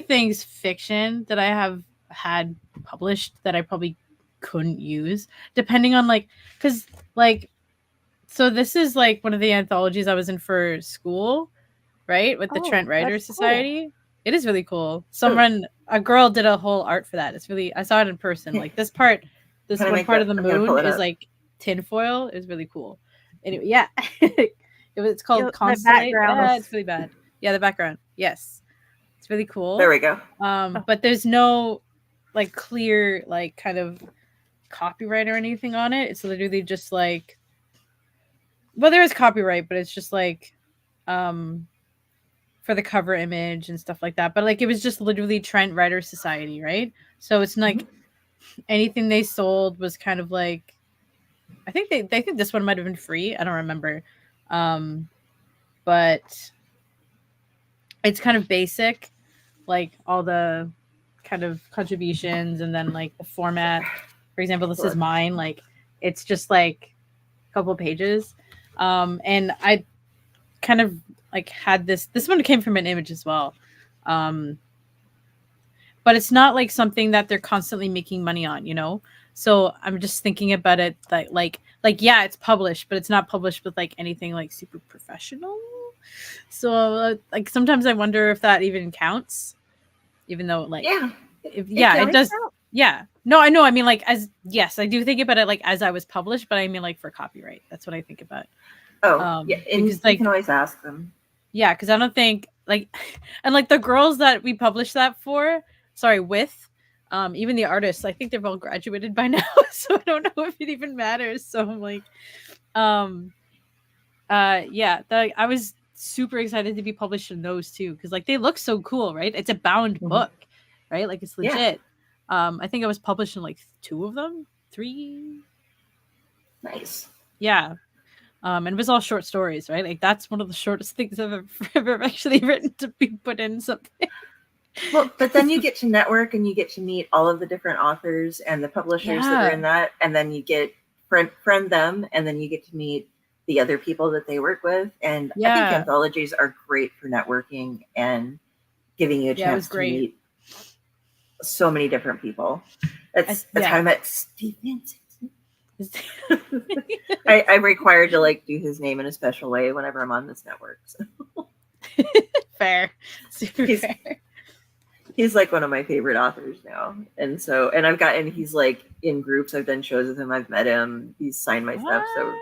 things fiction that I have had published that I probably couldn't use, depending on like, because like, so this is like one of the anthologies I was in for school, right, with the Trent Oh, Writers that's cool. Society. It is really cool. A girl did a whole art for that. It's really, I saw it in person. Like this one part of the moon is like tinfoil. It was really cool. Anyway, yeah. It's called The Constellate. Yeah, it's really bad. Yeah, the background. Yes. It's really cool. There we go. But there's no like clear like kind of copyright or anything on it. It's literally just like, well, there is copyright, but it's just like for the cover image and stuff like that. But like it was just literally Trent Writers Society, right? So it's like anything they sold was kind of like, I think they think this one might have been free. I don't remember. But it's kind of basic, like all the kind of contributions and then like the format. For example, this is mine. Like it's just like a couple pages. And I kind of like had this one came from an image as well. But it's not like something that they're constantly making money on, you know? So I'm just thinking about it like yeah, it's published, but it's not published with like anything like super professional. So like sometimes I wonder if that even counts, even though like it does. Count. Yeah, no, I know. I mean, like yes, I do think about it like as I was published, but I mean like for copyright. That's what I think about. Oh, yeah, and because, like, you can always ask them. Yeah, because I don't think like, and like the girls that we published that with. Even the artists, I think they've all graduated by now, so I don't know if it even matters. So I'm like, I was super excited to be published in those too, because like they look so cool, right? It's a bound book, right? Like it's legit. Yeah. I think I was published in like 2 of them, 3. Nice. Yeah. And it was all short stories, right? Like that's one of the shortest things I've ever actually written to be put in something. Well, but then you get to network and you get to meet all of the different authors and the publishers that are in that, and then you get friend them, and then you get to meet the other people that they work with. And I think anthologies are great for networking and giving you a chance to meet so many different people. That's how I met Stephen. I'm required to like do his name in a special way whenever I'm on this network. So. Fair. Super fair. He's like one of my favorite authors now. And he's like in groups. I've done shows with him. I've met him. He's signed my stuff. So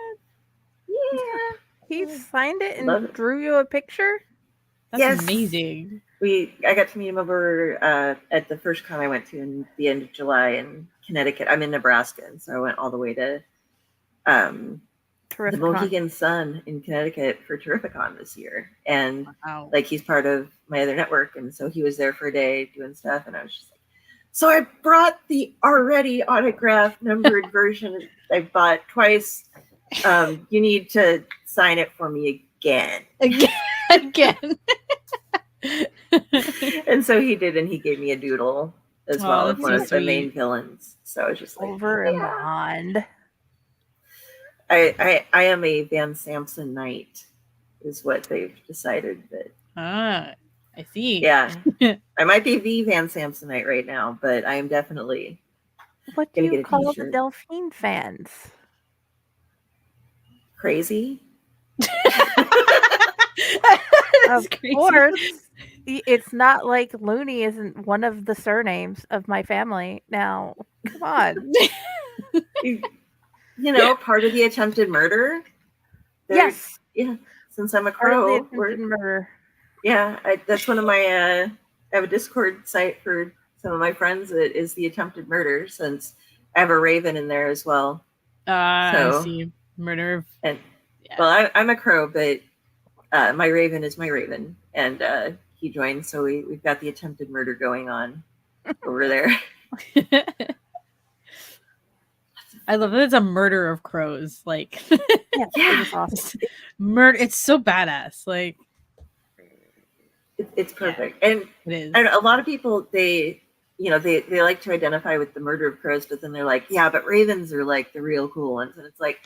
yeah. He signed it and drew you a picture? That's amazing. I got to meet him over at the first con I went to in the end of July in Connecticut. I'm in Nebraska, and so I went all the way to the Mohegan Sun in Connecticut for Terrificon this year. And like he's part of my other network, and so he was there for a day doing stuff, and I was just like, so I brought the already autographed numbered version I bought twice. You need to sign it for me again. And so he did, and he gave me a doodle as well of one of the main villains. So I was just like, over and beyond. I am a Van Samson knight, is what they've decided. That I see. Yeah, I might be the Van Samsonite right now, but I am definitely. What do you call the Delphine fans? Crazy. Of course, it's not like Looney isn't one of the surnames of my family. Now, come on. You know, part of the attempted murder. Yes. Yeah. Since I'm a crow. Murder. Yeah. That's one of my, I have a Discord site for some of my friends that is the attempted murder, since I have a raven in there as well. I see. Murder. And, well, I'm a crow, but my raven is my raven. And he joined, so we've got the attempted murder going on over there. I love that it's a murder of crows. Like, it's awesome. Murder. It's so badass. Like, it's perfect. And it is. And a lot of people, they like to identify with the murder of crows, but then they're like, yeah, but ravens are like the real cool ones. And it's like,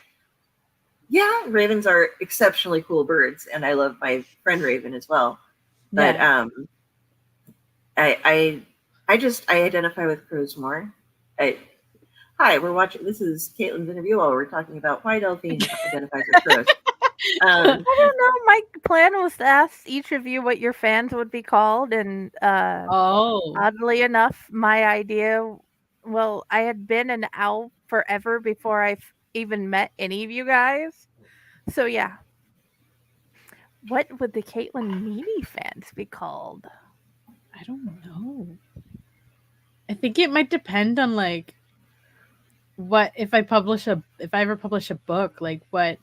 Yeah, ravens are exceptionally cool birds, and I love my friend Raven as well. But Yeah. I I identify with crows more. I, hi, we're watching. This is Caitlin's interview while we're talking about why Delphine identifies with crows. Um, I don't know. My plan was to ask each of you what your fans would be called, and Oh. oddly enough, my idea. Well, I had been an owl forever before even met any of you guys. So yeah, what would the Kaitlin Meaney fans be called? I don't know. I think it might depend on like what if I ever publish a book, like what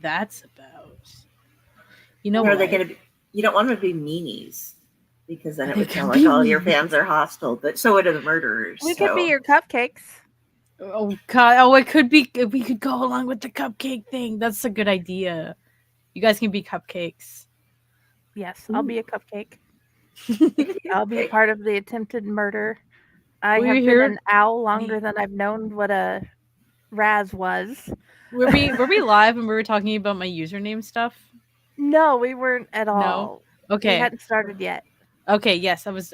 that's about. You know what are they what? going to be? You don't want them to be meanies because then it They would sound could like be all your fans mean. are hostile. But so would the murderers. We could be So your cupcakes. Oh god! Oh, it could be. We could go along with the cupcake thing. That's a good idea. You guys can be cupcakes. Yes, I'll ooh, be a cupcake. it could be I'll be okay. part of the attempted murder. I We're have been here. an owl longer than I've known what a Raz was. Were we live and we were talking about my username stuff? No, we weren't at No. all. We Okay. hadn't started yet. Okay. Yes, I was.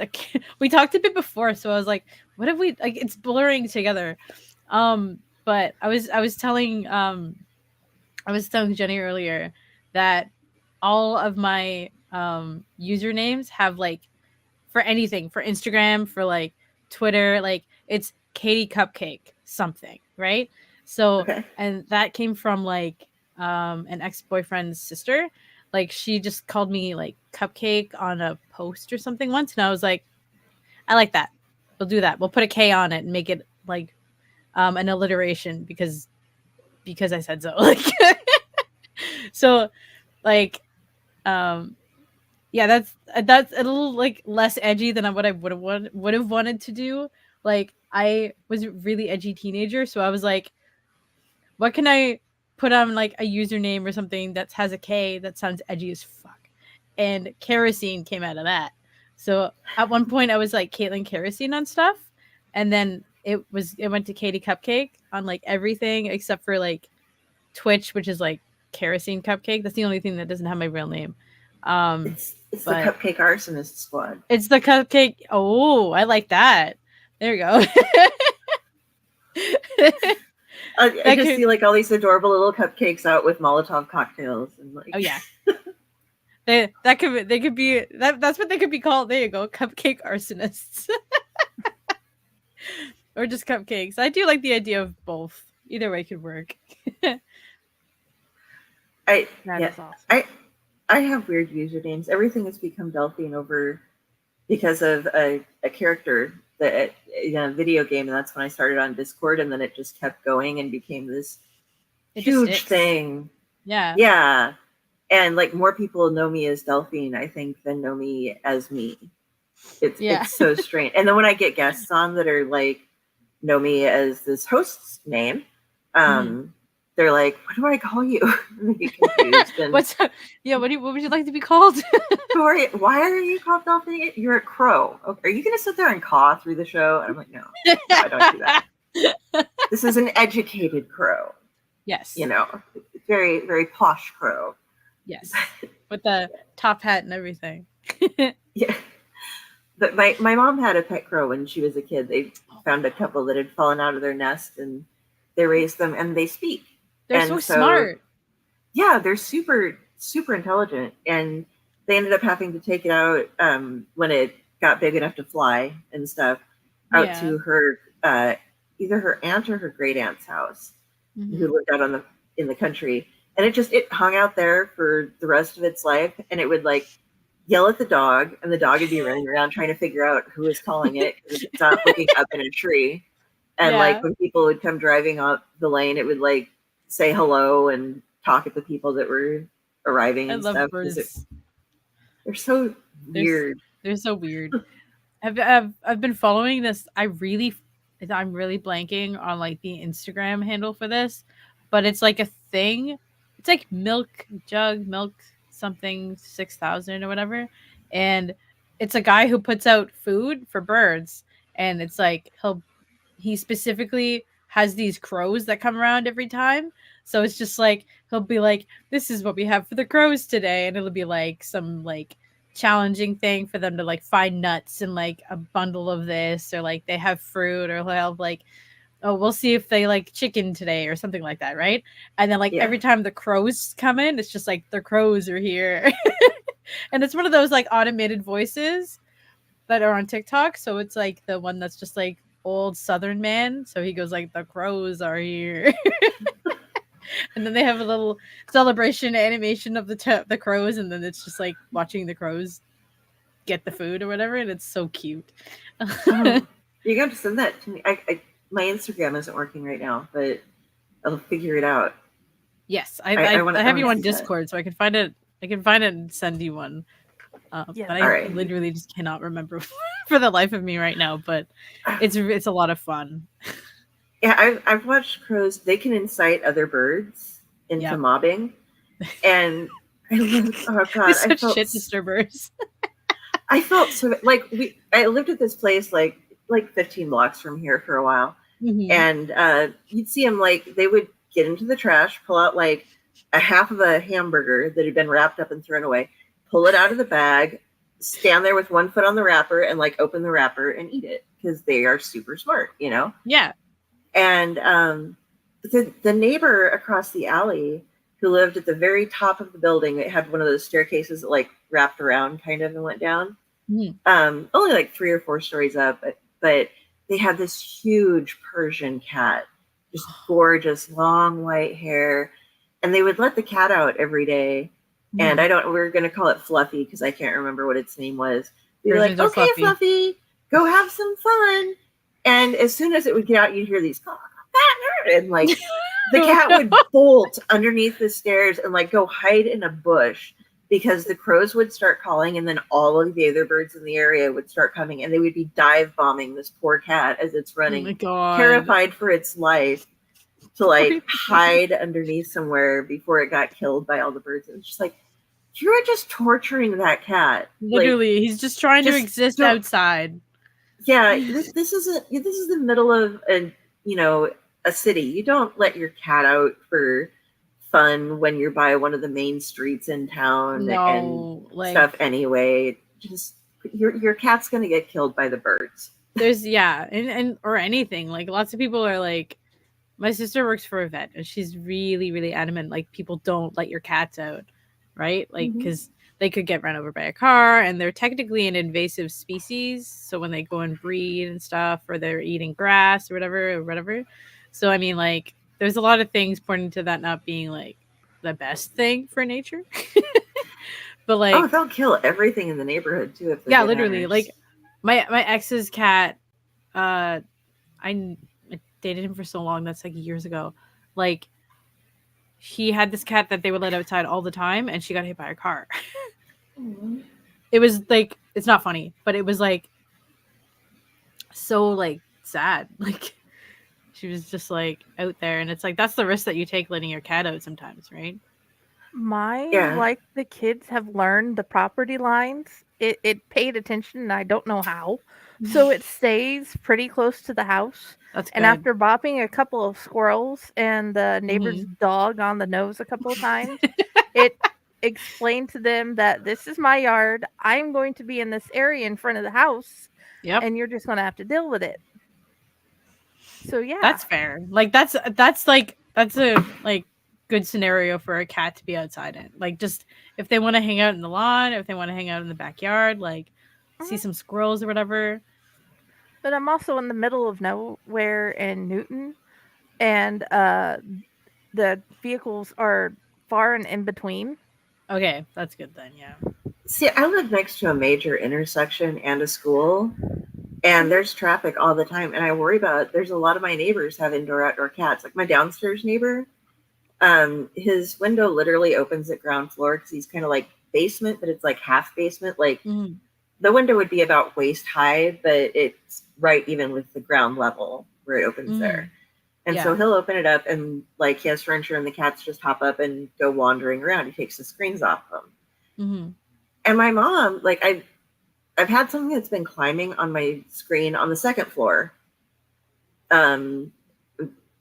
We talked a bit before, so I was like, "What have we?" Like, it's blurring together. But I was telling Jenny earlier that all of my usernames have like for anything, for Instagram, for like Twitter, like it's Katie Cupcake something, right? So Okay. and that came from like an ex-boyfriend's sister. Like she just called me like Cupcake on a post or something once, and I was like, I like that. We'll do that. We'll put a K on it and make it like an alliteration because I said so. Like so like um yeah, that's a little like less edgy than what I would have wanted to do. Like I was a really edgy teenager, so I was like, what can I put on like a username or something that has a K that sounds edgy as fuck? And kerosene came out of that. So at one point I was like Caitlin Kerosene on stuff, and then it went to Katie Cupcake on like everything except for like Twitch, which is like Kerosene Cupcake. That's the only thing that doesn't have my real name. It's the But Cupcake Arsonist Squad. it's the cupcake. Oh, I like that. There you go. I That just could. see like all these adorable little cupcakes out with Molotov cocktails and like. Oh yeah. They could be that's what they could be called. There you go, cupcake arsonists, or just cupcakes. I do like the idea of both. Either way could work. I That yeah is awesome. I have weird usernames. Everything has become Delphine over because of a character that in a video game, and that's when I started on Discord, and then it just kept going and became this It just huge sticks. thing. Yeah. Yeah, and like more people know me as Delphine, I think, than know me as me. Yeah. It's so strange. And then when I get guests on that are like know me as this host's name, they're like, "What do I call you?" And they get confused. And What's yeah? What would you like to be called? why are you called Delphine? You're a crow. Okay, are you going to sit there and caw through the show? And I'm like, no, I don't do that. This is an educated crow. Yes. You know, very, very posh crow. Yes. With the top hat and everything. Yeah. But my mom had a pet crow when she was a kid. They found a couple that had fallen out of their nest and they raised them and they speak. They're And so smart. Yeah, they're super, super intelligent. And they ended up having to take it out when it got big enough to fly and stuff out to her either her aunt or her great aunt's house, who lived out in the country. And it hung out there for the rest of its life, and it would like yell at the dog, and the dog would be running around trying to figure out who was calling it because it's not looking up in a tree. And like when people would come driving up the lane, it would like say hello and talk at the people that were arriving and stuff. Birds. They're so weird. They're so weird. I've been following this. I'm really blanking on like the Instagram handle for this, but it's like a thing. It's like milk something 6,000 or whatever, and it's a guy who puts out food for birds, and it's like he specifically has these crows that come around every time So it's just like he'll be like, "This is what we have for the crows today," and it'll be like some like challenging thing for them to like find nuts and like a bundle of this, or like they have fruit, or they'll have like, oh, we'll see if they like chicken today or something like that, right? And then like Yeah. every time the crows come in, it's just like the crows are here. And it's one of those like automated voices that are on TikTok. So it's like the one that's just like old Southern man. So he goes like, the crows are here. And then they have a little celebration animation of the crows, and then it's just like watching the crows get the food or whatever, and it's so cute. You got to send that to me. My Instagram isn't working right now, but I'll figure it out. Yes, I have you on Discord, so I can find it. I can find it and send you one. Yeah. But I literally just cannot remember for the life of me right now. But it's a lot of fun. Yeah, I've watched crows. They can incite other birds into mobbing, and I lived. Oh god, They're such shit disturbers. I felt so like I lived at this place like 15 blocks from here for a while, and you'd see them like they would get into the trash, pull out like a half of a hamburger that had been wrapped up and thrown away, pull it out of the bag, stand there with one foot on the wrapper, and like open the wrapper and eat it because they are super smart, you know? Yeah. And the neighbor across the alley who lived at the very top of the building, it had one of those staircases that like wrapped around kind of and went down. Only like 3 or 4 stories up, but they had this huge Persian cat, just gorgeous, long white hair. And they would let the cat out every day. And we're going to call it Fluffy because I can't remember what its name was. We were like, okay, Fluffy, go have some fun. And as soon as it would get out, you'd hear these, and like the cat would bolt underneath the stairs and like go hide in a bush because the crows would start calling, and then all of the other birds in the area would start coming, and they would be dive bombing this poor cat as it's running, terrified for its life, to like hide underneath somewhere before it got killed by all the birds. And it's just like, you're just torturing that cat. Literally, like, he's just trying to exist outside. Yeah, this is the middle of a city. You don't let your cat out for fun when you're by one of the main streets in town and stuff anyway. Just your cat's gonna get killed by the birds. There's and or anything. Like lots of people are like, my sister works for a vet and she's really, really adamant like people don't let your cats out, right? Like because they could get run over by a car, and they're technically an invasive species. So when they go and breed and stuff, or they're eating grass or whatever. So I mean, like, there's a lot of things pointing to that not being like the best thing for nature. But like, they'll kill everything in the neighborhood too. If literally, like my ex's cat. I dated him for so long. That's like years ago. Like, he had this cat that they would let outside all the time, and she got hit by a car. It was like, it's not funny, but it was like so like sad. Like she was just like out there, and it's like that's the risk that you take letting your cat out sometimes, right? Mine, like the kids, have learned the property lines. It paid attention, and I don't know how. So it stays pretty close to the house. That's good. And after bopping a couple of squirrels and the neighbor's dog on the nose a couple of times, it explained to them that this is my yard. I'm going to be in this area in front of the house. Yep. And you're just going to have to deal with it. So yeah. That's fair. Like that's a like good scenario for a cat to be outside in. Like, just if they want to hang out in the lawn, if they want to hang out in the backyard, like see some squirrels or whatever. But I'm also in the middle of nowhere in Newton, and the vehicles are far and in between. Okay, that's good then, yeah. See, I live next to a major intersection and a school, and there's traffic all the time, and I worry about, there's a lot of my neighbors have indoor-outdoor cats. Like my downstairs neighbor, his window literally opens at ground floor because he's kind of like basement, but it's like half basement. Like the window would be about waist high, but it's right even with the ground level where it opens there. And so he'll open it up, and like he has furniture, and the cats just hop up and go wandering around. He takes the screens off them. And my mom, like I've had something that's been climbing on my screen on the second floor.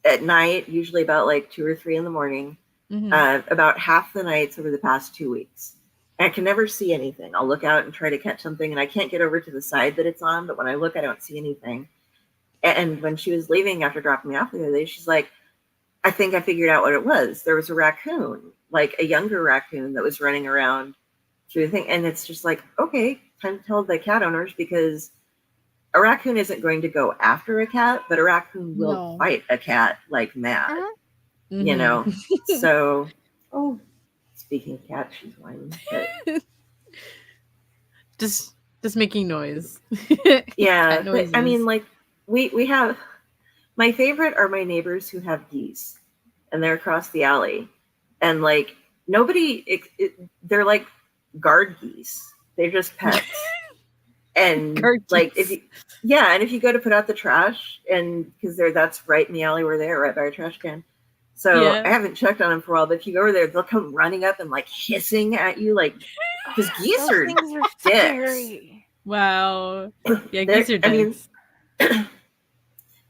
at night, usually about like 2 or 3 in the morning, about half the nights over the past 2 weeks. And I can never see anything. I'll look out and try to catch something, and I can't get over to the side that it's on, but when I look, I don't see anything. And when she was leaving after dropping me off the other day, she's like, I think I figured out what it was. There was a raccoon, like a younger raccoon that was running around through the thing. And it's just like, okay, time to tell the cat owners, because a raccoon isn't going to go after a cat, but a raccoon will fight a cat like mad, you know? So, speaking of cats, she's whining. Just making noise. Yeah. But, I mean, like, we have, my favorite are my neighbors who have geese, and they're across the alley. And like, they're like guard geese. They're just pets. And like, if you go to put out the trash, and because that's right in the alley where they're right by our trash can. So I haven't checked on them for a while, but if you go over there, they'll come running up and like hissing at you, like, because geese are scary. Wow. Yeah, geese are dicks. I mean,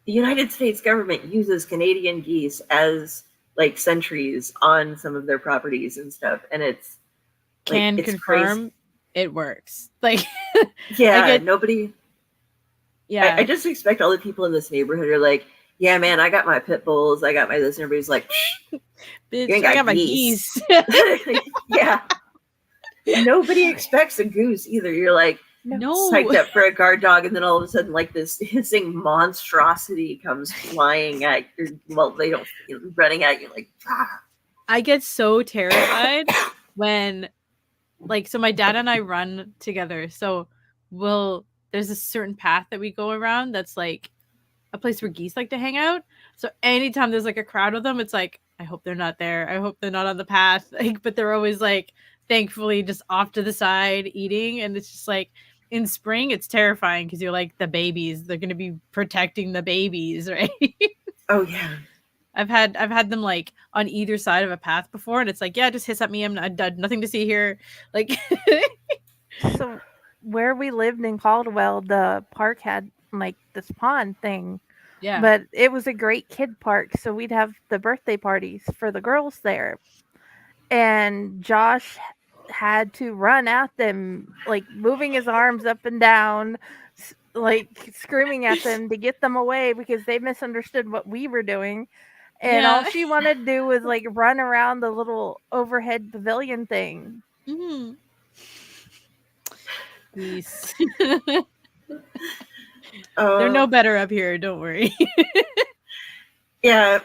the United States government uses Canadian geese as like sentries on some of their properties and stuff, and it's can confirm crazy. It works. Like, nobody. Yeah, I just expect all the people in this neighborhood are like, yeah, man, I got my pit bulls, I got my this, and everybody's like, bitch, I got my geese. Yeah. Nobody expects a goose either. You're like, psyched up for a guard dog, and then all of a sudden, like, this hissing monstrosity comes flying at you. Well, they don't running at you like. I get so terrified when, like, so my dad and I run together. So there's a certain path that we go around that's like a place where geese like to hang out. So anytime there's like a crowd of them, it's like, I hope they're not there. I hope they're not on the path. Like, but they're always like, thankfully, just off to the side eating. And it's just like, in spring, it's terrifying because you're like, the babies, they're going to be protecting the babies, right? Oh yeah. I've had them like on either side of a path before, and it's like, yeah, just hiss at me. I'm nothing to see here. Like, so where we lived in Caldwell, the park had like this pond thing. Yeah. But it was a great kid park, so we'd have the birthday parties for the girls there. And Josh had to run at them, like moving his arms up and down, like screaming at them to get them away because they misunderstood what we were doing. And all she wanted to do was like run around the little overhead pavilion thing. Mm-hmm. Yes. They're no better up here, don't worry. Yeah,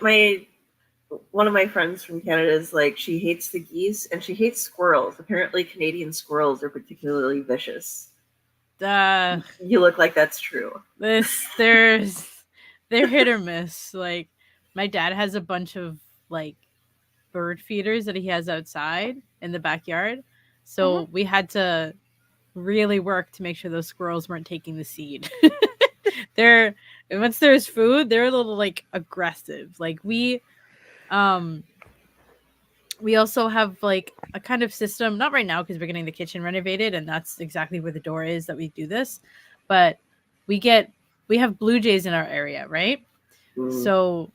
one of my friends from Canada is like, she hates the geese and she hates squirrels. Apparently Canadian squirrels are particularly vicious. You look like that's true. They're hit or miss. Like, my dad has a bunch of like bird feeders that he has outside in the backyard. So we had to really work to make sure those squirrels weren't taking the seed. Once there's food, they're a little like aggressive. Like, we also have like a kind of system, not right now because we're getting the kitchen renovated, and that's exactly where the door is that we do this. But we have blue jays in our area, right? So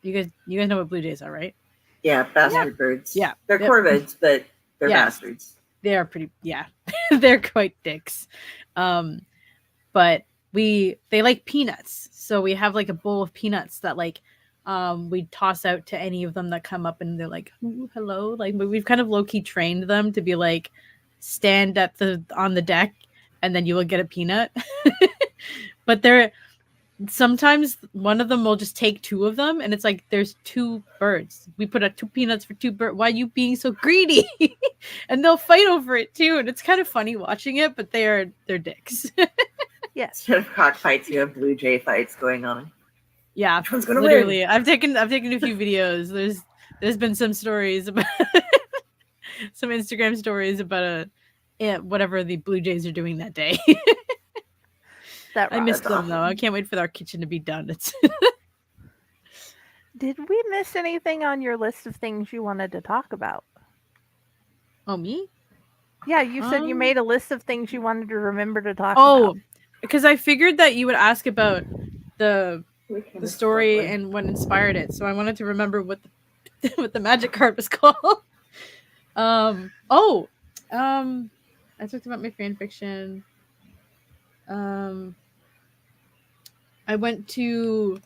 you guys know what blue jays are, right? Yeah, bastard birds. Yeah, they're corvids, but they're bastards. They are pretty. Yeah, they're quite dicks. But they like peanuts, so we have like a bowl of peanuts that like we toss out to any of them that come up, and they're like, ooh, hello. Like, we've kind of low-key trained them to be like, stand on the deck and then you will get a peanut. But sometimes one of them will just take two of them, and it's like, there's two birds. We put out 2 peanuts for 2 birds. Why are you being so greedy? And they'll fight over it too, and it's kind of funny watching it, but they're dicks. Yes. Instead of cockfights, you have blue jay fights going on. Yeah, which one's gonna literally win? I've taken a few videos. There's been some stories about some Instagram stories about whatever the Blue Jays are doing that day. I missed them though. I can't wait for our kitchen to be done. Did we miss anything on your list of things you wanted to talk about? Oh, me? Yeah, you said you made a list of things you wanted to remember to talk about. Oh, because I figured that you would ask about the the story and what inspired it. So I wanted to remember what the what the magic card was called. Oh, I talked about my fan fiction. Um, I went to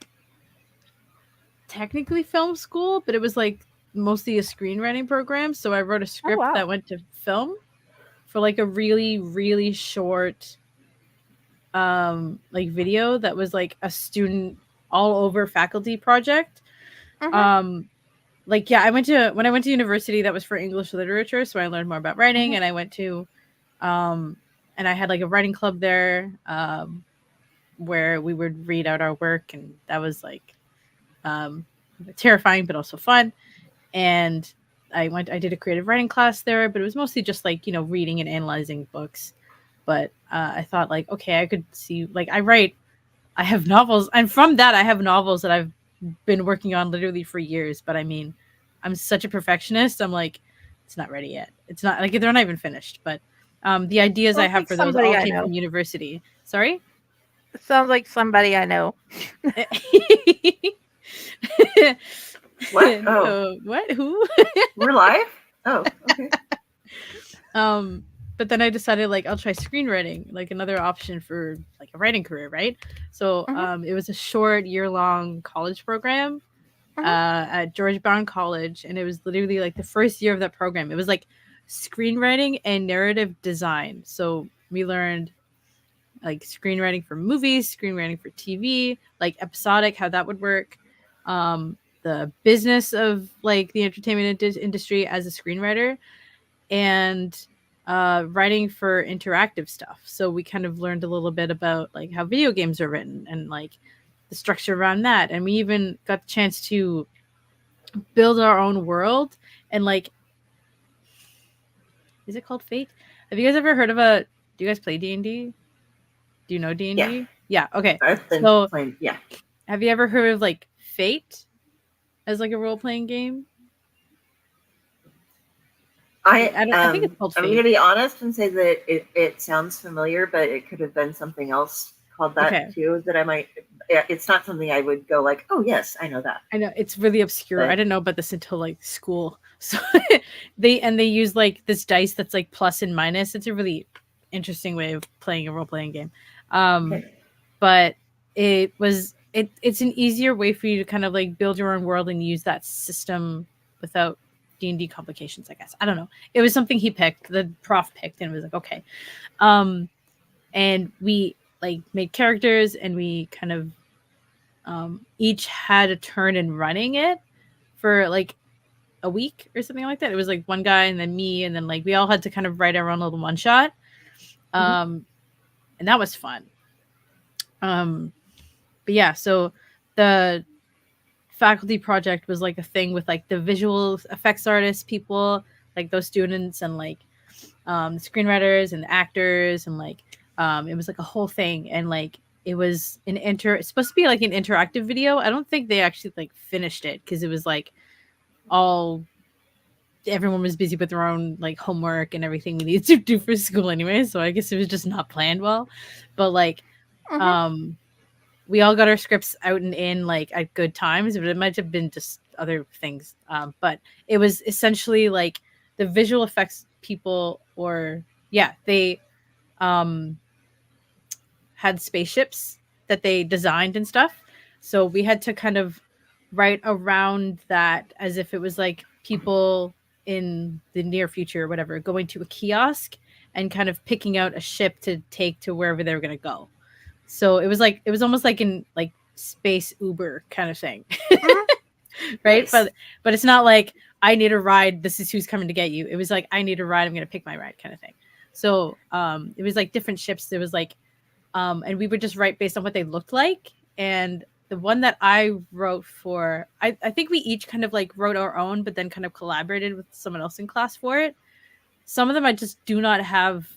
technically film school, but it was like mostly a screenwriting program. So I wrote a script wow. that went to film for like a really, really short like video that was like a student all over faculty project. Mhm. Like yeah, when I went to university, that was for English literature, so I learned more about writing. Mhm. And I went to and I had like a writing club there, where we would read out our work, and that was like um terrifying but also fun. And I did a creative writing class there, but it was mostly just like, you know, reading and analyzing books. But I thought like, okay, I could see, like, I have novels, and from that I have novels that I've been working on literally for years. But I mean, I'm such a perfectionist. I'm like, it's not ready yet. It's not like they're not even finished. But the ideas I Sounds have like for those somebody all I came know. from university. Sorry. Sounds like somebody I know. What? Oh, What? Who? we're live? Oh, okay. um, but then I decided like I'll try screenwriting, like another option for like a writing career, right? So Mhm. it was a short year-long college program Mhm. at George Brown College, and it was literally like the first year of that program. It was like screenwriting and narrative design. So we learned like screenwriting for movies, screenwriting for TV, like episodic, how that would work, the business of like the entertainment industry as a screenwriter, and writing for interactive stuff. So we kind of learned a little bit about like how video games are written and like the structure around that. And we even got the chance to build our own world. And like, is it called Fate? Have you guys ever heard of a? Do you guys play D&D? Do you know Yeah, D&D? Yeah. Okay. I've been So playing. Yeah, have you ever heard of like Fate as like a role playing game? I don't. I think it's called I'm going to Fate. be honest and say that it sounds familiar, but it could have been something else called that Okay. too. That I might. It's not something I would go like, oh yes, I know that. I know it's really obscure. I But didn't know about this until like school. So they use like this dice that's like plus and minus. It's a really interesting way of playing a role playing game. Um, okay. but it's an easier way for you to kind of like build your own world and use that system without D&D complications, I guess. I don't know. It was something he picked, the prof picked, and it was like, okay. And we like made characters, and we kind of each had a turn in running it for like a week or something like that. It was like one guy and then me, and then like we all had to kind of write our own little one shot. And that was fun. But yeah, so the faculty project was like a thing with like the visual effects artists people, like those students, and like the screenwriters and the actors, and like it was like a whole thing. And like it was it's supposed to be like an interactive video. I don't think they actually like finished it because it was like all everyone was busy with their own like homework and everything we needed to do for school anyway, so I guess it was just not planned well. But like Mhm. we all got our scripts out and in like at good times, but it might have been just other things. But it was essentially like the visual effects people, or yeah, they um had spaceships that they designed and stuff. So we had to kind of write around that as if it was like people in the near future or whatever going to a kiosk and kind of picking out a ship to take to wherever they were going to go. So it was almost like in like space Uber kind of thing. Mhm. Right? Nice. But it's not like I need a ride, this is who's coming to get you. It was like I need a ride, I'm going to pick my ride kind of thing. So it was like different ships. There was like and we would just write based on what they looked like. And the one that I wrote for, I think we each kind of like wrote our own, but then kind of collaborated with someone else in class for it. Some of them I just do not have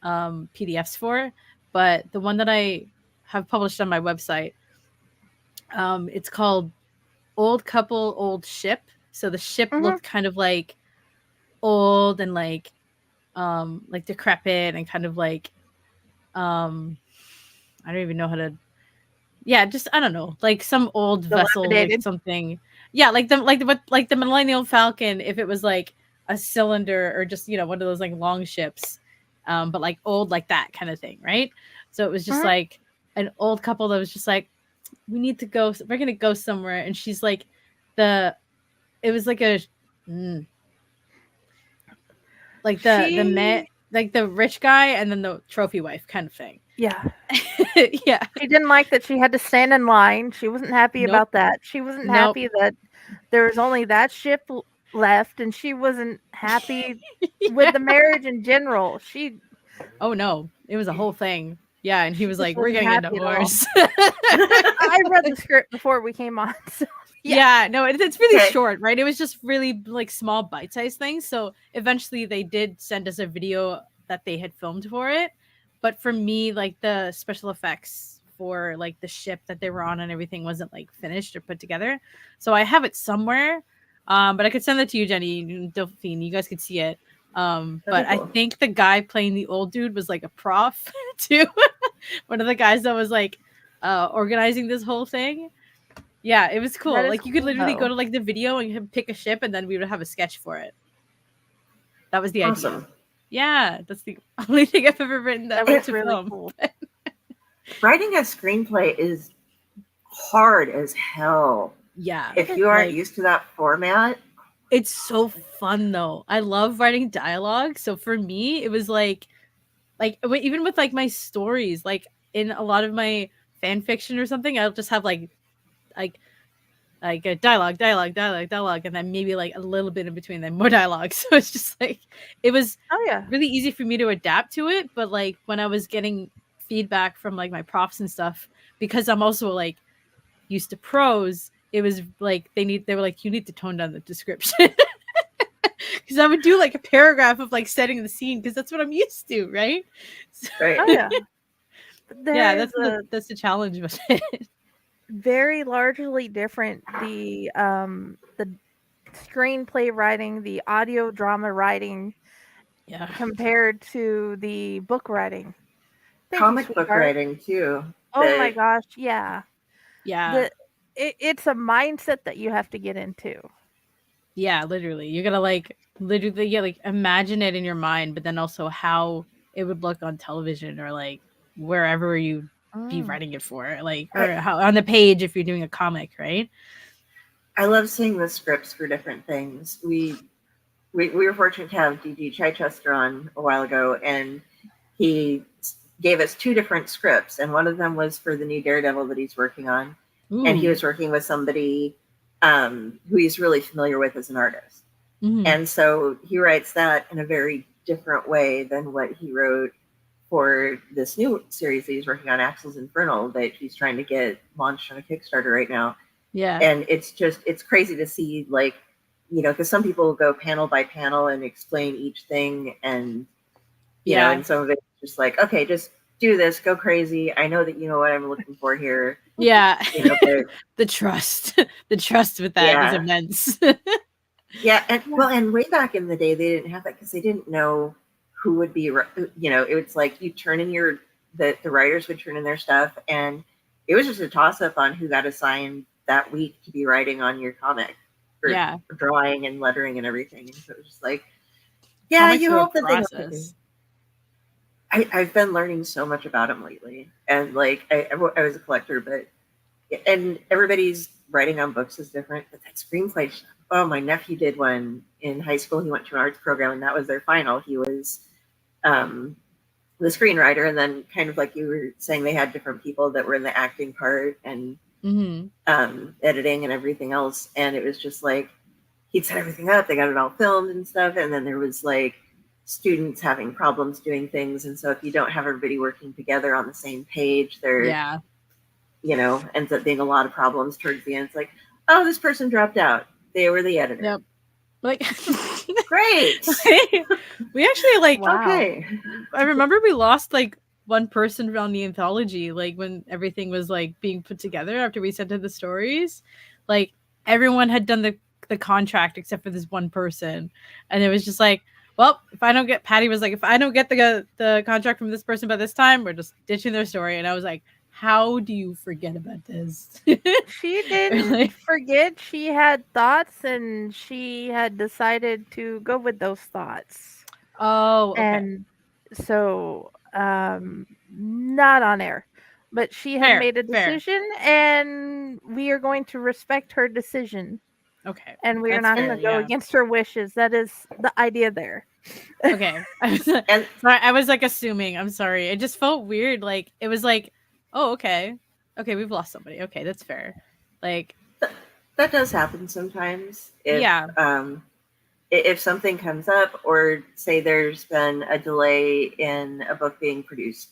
PDFs for, but the one that I have published on my website, it's called Old Couple, Old Ship. So the ship Mhm. looked kind of like old and like decrepit and kind of like I don't even know how to Yeah, just I don't know, like some old vessel with Dilapidated. something. Yeah, like the Millennium Falcon, if it was like a cylinder or just one of those like long ships, but like old like that kind of thing, right? So it was just Mhm. like an old couple that was just like, we need to go. We're gonna go somewhere, and she's like, the it was like a mm, like the man, She, like the rich guy, and then the trophy wife kind of thing. yeah, Yeah. she didn't like that she had to stand in line. She wasn't happy Nope. about that. She wasn't Nope. happy that there was only that ship left, and she wasn't happy with Yeah. the marriage in general. She Oh no, it was a whole thing. Yeah, and he she was just like, "We're wasn't getting a happy at all. divorce." I read the script before we came on, so yeah. Yeah, no, it's really Okay. short, right? It was just really like small bite-sized things. So eventually they did send us a video that they had filmed for it. But for me, like the special effects for like the ship that they were on and everything wasn't like finished or put together. So I have it somewhere. But I could send that to you, Jenny and Delphine. You guys could see it. That'd But be I cool. think the guy playing the old dude was like a prof too. One of the guys that was like organizing this whole thing. Yeah, it was That cool. is Like you could cool literally go though. to like the video and pick a ship, and then we would have a sketch for it. That was the idea. Awesome. Yeah, that's the only thing I've ever written that That went was to really film. cool. Writing a screenplay is hard as hell. Yeah, If you aren't like used to that format, it's so fun though. I love writing dialogue. So for me, it was even with like my stories, like in a lot of my fan fiction or something, I'll just have like like a dialogue, and then maybe like a little bit in between, then more dialogue. So it's just like it was Oh yeah. really easy for me to adapt to it. But like when I was getting feedback from like my profs and stuff, because I'm also like used to prose, it was like they were like, you need to tone down the description. Because I would do like a paragraph of like setting the scene because that's what I'm used to, right? So, right? Oh yeah. yeah, There is a that's the challenge with it. very largely different the screenplay writing, the audio drama writing Yeah. compared to the book writing. Thank you, Comic book sweetheart. writing too. Oh my That gosh, yeah. Yeah. The it's a mindset that you have to get into. Yeah, literally. You're gonna like literally yeah, like imagine it in your mind, but then also how it would look on television or like wherever you be Mm. writing it for, like or I, how on the page if you're doing a comic, right? I love seeing the scripts for different things. We were fortunate to have DG Chichester on a while ago, and he gave us two different scripts, and one of them was for the new Daredevil that he's working on, and he Ooh. was working with somebody who he's really familiar with as an artist, Mm-hmm. and so he writes that in a very different way than what he wrote for this new series that he's working on, Axel's Infernal, that he's trying to get launched on a Kickstarter right now. Yeah. And it's crazy to see, like, because some people go panel by panel and explain each thing, and Yeah. and some of it's just like, okay, just do this, go crazy. I know that you know what I'm looking for here. Yeah. But The trust. The trust with that is yeah, immense. yeah, and Yeah. well, and way back in the day, they didn't have that because they didn't know who would be. It was like you turn in the writers would turn in their stuff, and it was just a toss up on who got assigned that week to be writing on your comic or Yeah. drawing and lettering and everything. And so it was just like, yeah, Comics you are a hope that they know what they're doing. process. I've been learning so much about them lately, and like I was a collector, but and everybody's writing on books is different. But that screenplay stuff, oh, my nephew did one in high school. He went to an arts program, and that was their final. He was um, the screenwriter, and then kind of like you were saying, they had different people that were in the acting part and Mm-hmm. editing and everything else. And it was just like he'd set everything up. They got it all filmed and stuff, and then there was like students having problems doing things, and so if you don't have everybody working together on the same page, there Yeah. ends up being a lot of problems towards the end. It's like, oh, this person dropped out. They were the editor. Yep. Like Great. we actually like Wow. Okay. I remember we lost like one person around the anthology, like when everything was like being put together after we sent in the stories. Like everyone had done the contract except for this one person. And it was just like, well, if I don't get Patty was like, if I don't get the contract from this person by this time, we're just ditching their story. And I was like, how do you forget about this? She Or didn't like, forget, she had thoughts and she had decided to go with those thoughts. oh, okay. And so, not on air, but she had Fair, made a fair. decision and we are going to respect her decision Okay. and we are That's not fair, going to go yeah. against her wishes. That is the idea there. Okay. I was And sorry, I was like assuming. I'm sorry. It just felt weird. Like it was like, oh, okay. Okay, we've lost somebody. Okay, that's fair. Like, that does happen sometimes yeah. if something comes up, or say there's been a delay in a book being produced.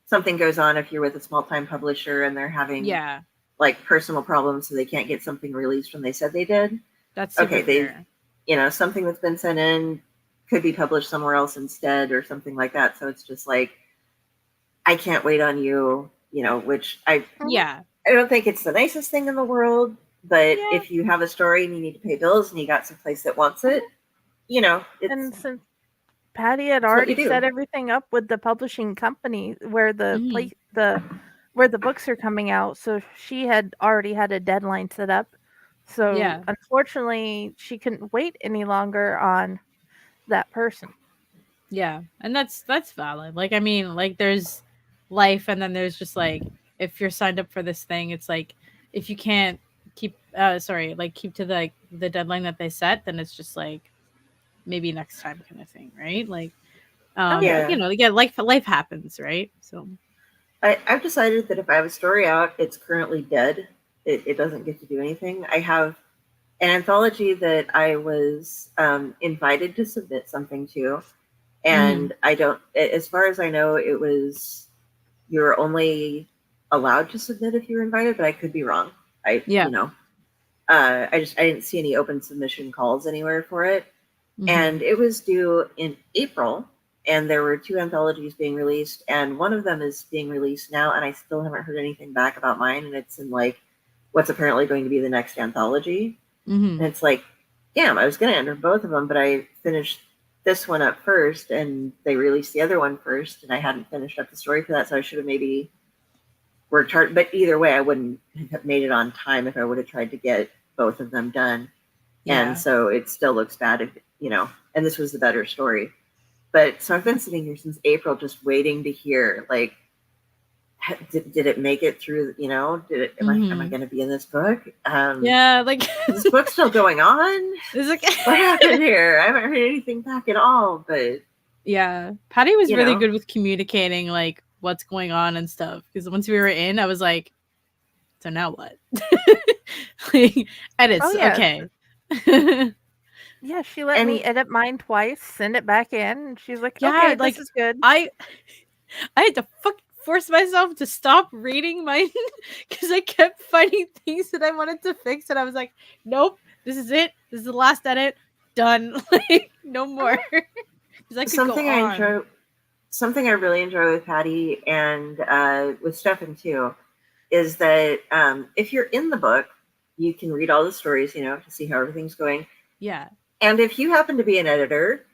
Something goes on if you're with a small time publisher and they're having Yeah. like personal problems, so they can't get something released when they said they did. That's super Okay, they, fair. something that's been sent in could be published somewhere else instead, or something like that. So it's just like, I can't wait on you, which Mhm. Yeah. I don't think it's the nicest thing in the world, but Yeah. if you have a story and you need to pay bills and you got some place that wants it, And since Patty had it's what you already do. set everything up with the publishing company where the Mhm. place where the books are coming out, so she had already had a deadline set up. So Yeah. unfortunately, she couldn't wait any longer on that person. Yeah. And that's valid. Like I mean, like there's life and then there's just like if you're signed up for this thing, it's like if you can't keep sorry, like keep to the deadline that they set, then it's just like maybe next time kind of thing, right? Like Oh yeah. you Yeah. know, yeah, life happens, right? So I've decided that if I have a story out, it's currently dead. It doesn't get to do anything. I have an anthology that I was invited to submit something to, mhm. and I don't. As far as I know, it was, you're only allowed to submit if you're invited, but I could be wrong. I Yeah. you know I didn't see any open submission calls anywhere for it, Mhm. and it was due in April. And there were two anthologies being released, and one of them is being released now, and I still haven't heard anything back about mine. And it's in like what's apparently going to be the next anthology. And Mhm. it's like, damn, I was going to enter both of them, but I finished this one up first, and they released the other one first, and I hadn't finished up the story for that, so I should have maybe worked hard. But either way, I wouldn't have made it on time if I would have tried to get both of them done. And Yeah. so it still looks bad if, and this was the better story. But so I've been sitting here since April just waiting to hear, like, did it make it through, did it, am I Mhm. going to be in this book? Yeah, like Is this book still going on? it's like What happened here? I haven't heard anything back at all, but yeah. Patty was you really know, good with communicating like what's going on and stuff because once we were in, I was like, so now what? Like Oh edits, yeah. okay. Yeah, she let me and edit mine twice, send it back in, and she's like, Yeah, "Okay, this like is good." I I had to fucking force myself to stop reading mine because I kept finding things that I wanted to fix, and I was like, "Nope, this is it. This is the last edit. Done. Like, no more." Mhm. Because I could go something I on. enjoy, something I really enjoy with Patty and with Stefan too, is that if you're in the book, you can read all the stories, to see how everything's going. Yeah, And if you happen to be an editor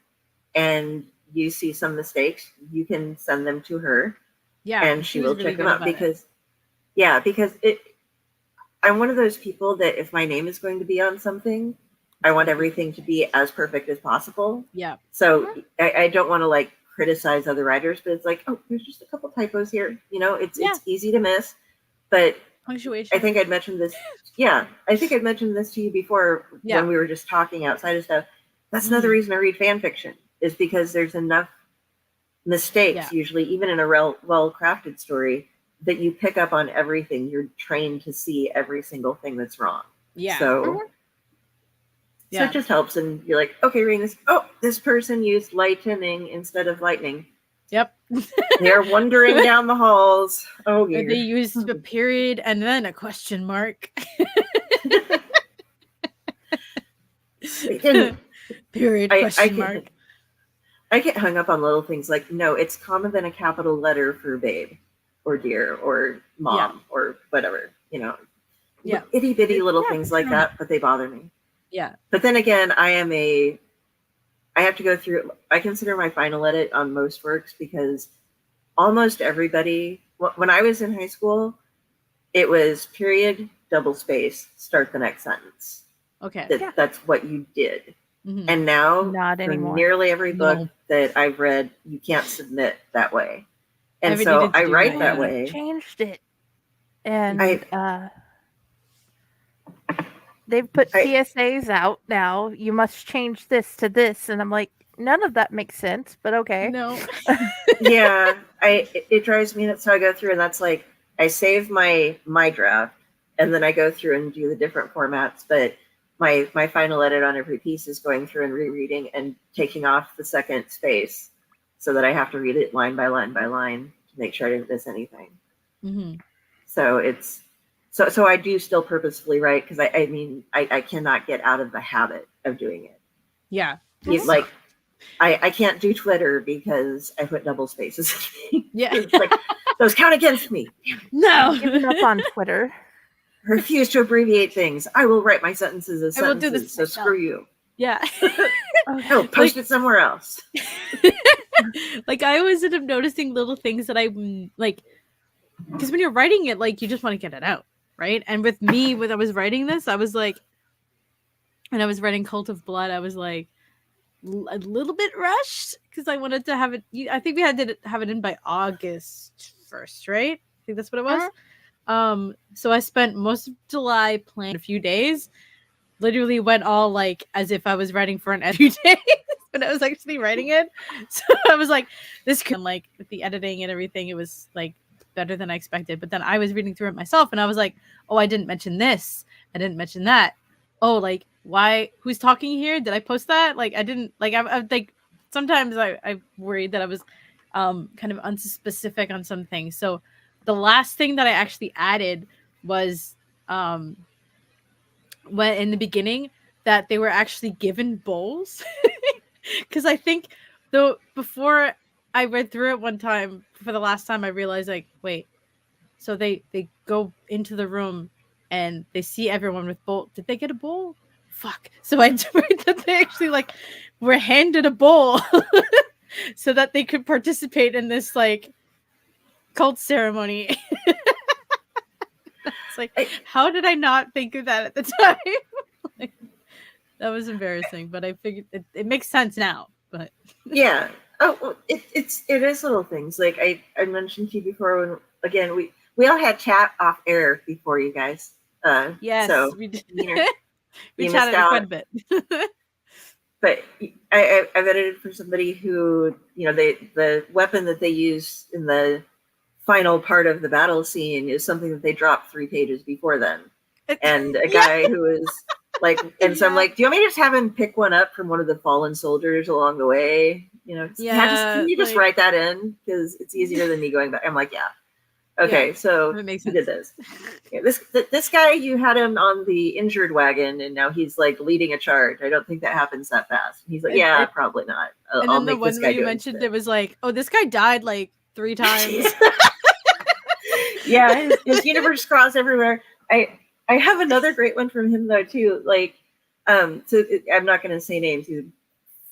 and you see some mistakes, you can send them to her yeah. and She she was will really check them good out. about it. Because I'm one of those people that if my name is going to be on something, I It's want gotta be everything to be as perfect as possible. Yeah, So Mhm. I don't want to like criticize other writers, but it's like, oh, there's just a couple typos here. yeah. It's easy to miss. But I Punctuation. think I'd mentioned this. Yeah, I think I'd mentioned this to you before Yeah. when we were just talking outside of stuff. That's another Mhm. reason I read fan fiction, is because there's enough Yeah, mistakes, usually even in a well crafted story, that you pick up on everything. You're trained to see every single thing that's wrong. yeah, So Mhm. so it yeah. just helps, and you're like, okay, reading this. Oh, this person used lightning instead of lightning. Yep. They're wandering down the halls. Oh Or they dear. used a period and then a question mark. And Period I, I question get mark. I get hung up on little things like, no, it's comma than a capital letter for babe or dear or Yeah, mom or whatever, yeah, itty bitty it, little Yeah. things I like don't know. that, but they bother me. Yeah. But then again, I have to go through, I consider my final edit on most works because almost everybody when I was in high school, it was period, double space, start the next sentence. Okay. That's what you did. Mhm. And now, Not for anymore. nearly every book No. that I've read, you can't submit that way. And I've so needed to I do write that, that yeah. way. Changed it, and I- they've put PSAs out now. You must change this to this, and I'm like, none of that makes sense, but okay. No. Yeah, it drives me nuts. So I go through, and that's like I save my draft, and then I go through and do the different formats. But my final edit on every piece is going through and rereading and taking off the second space, so that I have to read it line by line by line to make sure I didn't miss anything. Mm-hmm. So it's so I do still purposefully write, because I mean I cannot get out of the habit of doing it. Yeah. Like I can't do Twitter because I put double spaces. Yeah. It's like, those count against me. No. Giving up on Twitter. Refuse to abbreviate things. I will write my sentences as I will sentences, do this so myself. screw you. Yeah. I will post it somewhere else. Like, I always end up noticing little things that I like, because when you're writing it, like, you just want to get it out, right? And with me, when I was writing this, I was like, when I was writing Cult of Blood, I was like a little bit rushed because I wanted to have it. I think we had to have it in by August 1st, right? I think that's what it was. So I spent most of July playing a few days. Literally went all like as if I was writing for an few days when I was actually writing it. So I was like, this could, like, with the editing and everything, it was like better than I expected. But then I was reading through it myself, and I was like, oh, I didn't mention this. I didn't mention that. Oh, like, why? Who's talking here? Did I post that? Like, I didn't. Like, I like sometimes I worried that I was kind of unspecific on some things. So the last thing that I actually added was when in the beginning that they were actually given bowls, because I think though before I read through it one time for the last time, I realized, like, wait, so they go into the room and they see everyone with bowl. Did they get a bowl? Fuck. So I read that they actually like were handed a bowl so that they could participate in this like cult ceremony. It's like, how did I not think of that at the time? Like, that was embarrassing, but I figured it makes sense now. But yeah, well, it is little things. Like I mentioned to you before, when again we all had chat off air before, you guys. yes, so we did. You know, We you chatted missed quite a out. bit. But I've edited for somebody who, you know, the weapon that they use in the final part of the battle scene is something that they dropped 3 pages before then. And a guy who is like, and so I'm like, do you want me to just have him pick one up from one of the fallen soldiers along the way? You know, can you just write that in? Because it's easier than me going back. I'm like, yeah. Okay, so it makes he sense. did this. Yeah, this guy, you had him on the injured wagon, and now he's like leading a charge. I don't think that happens that fast. And he's like, yeah, probably not. And I'll then the make one this where guy you do mentioned instead. it was like, oh, this guy died like 3 times. Yeah, his universe cross everywhere. I have another great one from him though too. Like, so I'm not going to say names. He's a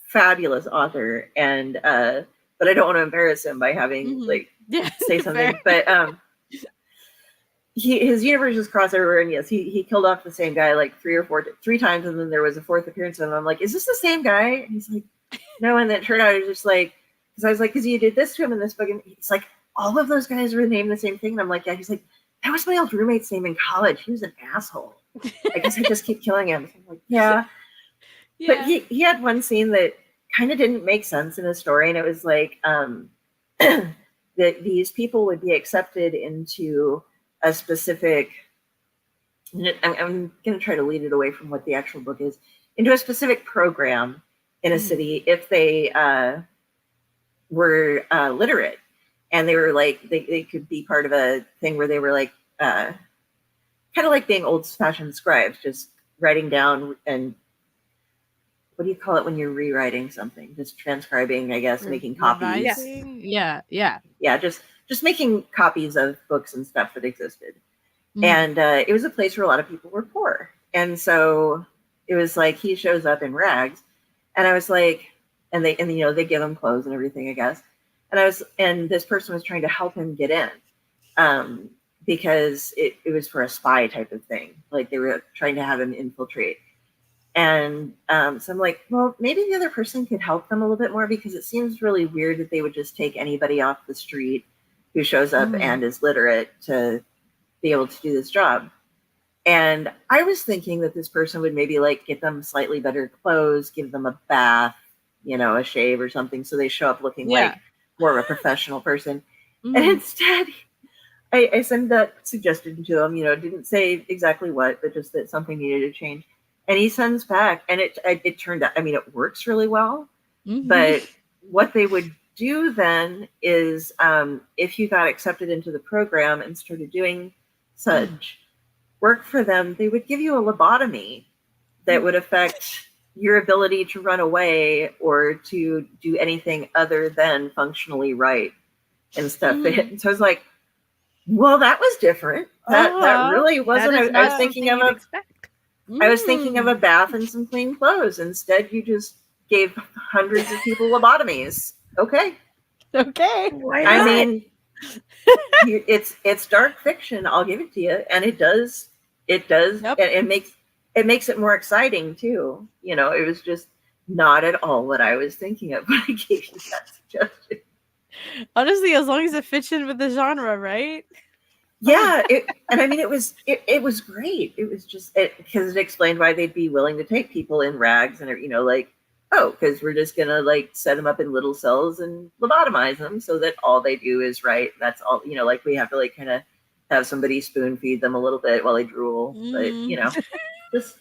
fabulous author, and but I don't want to embarrass him by having like say something. Fair. But his universe is cross everywhere, and yes, he killed off the same guy like 3 times, and then there was a 4th appearance of him. I'm like, is this the same guy? And he's like, no. And then it turned out it was just like, because I was like, because you did this to him in this book, and he's like, all of those guys were named the same thing. And I'm like, yeah. He's like, that was my old roommate's name in college. He was an asshole. I guess I just keep killing him. So I'm like, yeah. But he had one scene that kind of didn't make sense in his story, and it was like that these people would be accepted into a specific, I'm going to try to lead it away from what the actual book is, into a specific program in a city if they were literate. And they were like, they could be part of a thing where they were like, kind of like being old-fashioned scribes, just writing down, and what do you call it when you're rewriting something? Just transcribing, I guess, making copies. Yeah. Yeah, just making copies of books and stuff that existed. And it was a place where a lot of people were poor. And so it was like he shows up in rags, and I was like, and you know, they give him clothes and everything, I guess. And this person was trying to help him get in. because it was for a spy type of thing. Like they were trying to have him infiltrate. And so I'm like, well, maybe the other person could help them a little bit more, because it seems really weird that they would just take anybody off the street who shows up and is literate to be able to do this job. And I was thinking that this person would maybe like get them slightly better clothes, give them a bath, a shave or something, so they show up looking like more of a professional person. And instead, I sent that suggestion to him, didn't say exactly what, but just that something needed to change. And he sends back, and it turned out, it works really well. But what they would do then is, if you got accepted into the program and started doing such work for them, they would give you a lobotomy that would affect your ability to run away or to do anything other than functionally right and stuff. So I was like, well, that was different. That really wasn't. I was thinking of I was thinking of a bath and some clean clothes. Instead, you just gave hundreds of people lobotomies. Okay. I mean, it's dark fiction. I'll give it to you, and it does. Yep. And it makes it more exciting too. It was just not at all what I was thinking of when I gave you that suggestion. Honestly, as long as it fits in with the genre, right? Yeah, it was great. It was just because it explained why they'd be willing to take people in rags and because we're just gonna like set them up in little cells and lobotomize them so that all they do is right. That's all. Like we have to like kind of have somebody spoon feed them a little bit while they drool, but just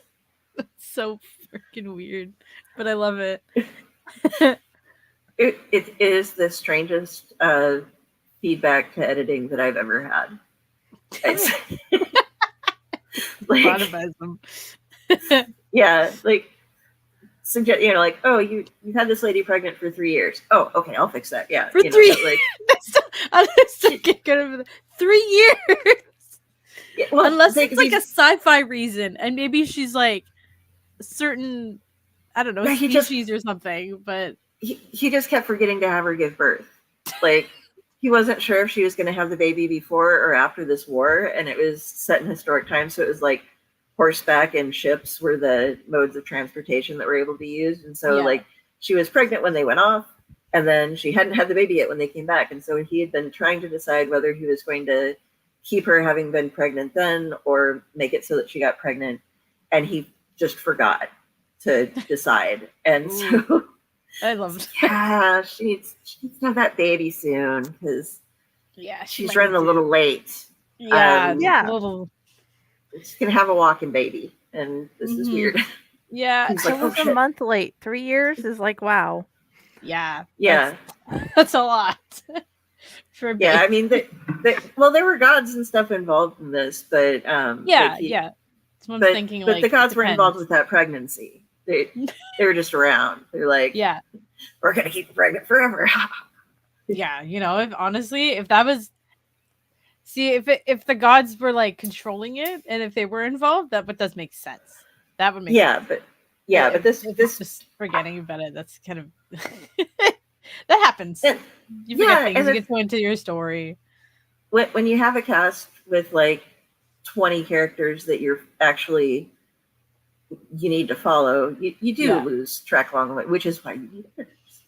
that's so freaking weird, but I love it. It is the strangest feedback to editing that I've ever had. Yeah, like suggest like, oh, you had this lady pregnant for 3 years. Oh, okay, I'll fix that. Yeah, for 3 years. I still get good of 3 years. Yeah, well, unless it's like a sci-fi reason, and maybe she's like a certain, I don't know, species or something. But he just kept forgetting to have her give birth. Like he wasn't sure if she was going to have the baby before or after this war, and it was set in historic times, so it was like horseback and ships were the modes of transportation that were able to be used, and so like she was pregnant when they went off, and then she hadn't had the baby yet when they came back, and so he had been trying to decide whether he was going to keep her having been pregnant then or make it so that she got pregnant, and he just forgot to decide. And so I love it. Yeah, she needs to have that baby soon, because she's running a little late. She's gonna have a walking baby, and this is weird. Yeah, it's like, a month late. 3 years is like, wow. Yeah, that's a lot. For I mean, well, there were gods and stuff involved in this, but Someone's thinking, but the gods were involved with that pregnancy. They were just around. They're like, we're gonna keep you pregnant forever. If that was, if the gods were like controlling it, and if they were involved, that does make sense. That would make sense. But this just forgetting about it. That's kind of that happens. You forget things. You get to go into your story. When you have a cast with like 20 characters that you need to follow, you do lose track along the way, which is why you need editors,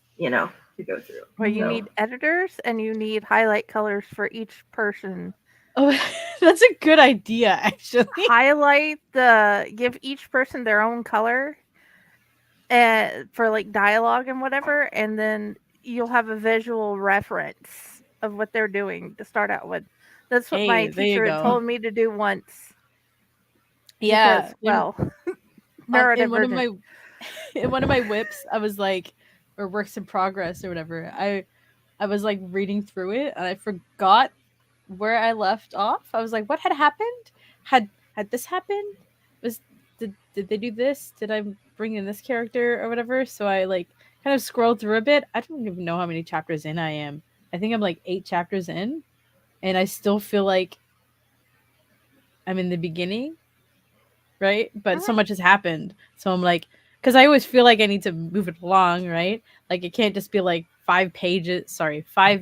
to go through. Well, you need editors, and you need highlight colors for each person. Oh, that's a good idea, actually. Give each person their own color for like dialogue and whatever, and then you'll have a visual reference of what they're doing to start out with. That's what my teacher had told me to do once. Yeah. Because, in one of my whips, I was like, or works in progress or whatever, I was like reading through it, and I forgot where I left off. I was like, what had happened? Had this happened? Did they do this? Did I bring in this character or whatever? So I like kind of scrolled through a bit. I don't even know how many chapters in I am. I think I'm like 8 chapters in, and I still feel like I'm in the beginning, right? But so much has happened. So I'm like, because I always feel like I need to move it along, right? Like it can't just be like 5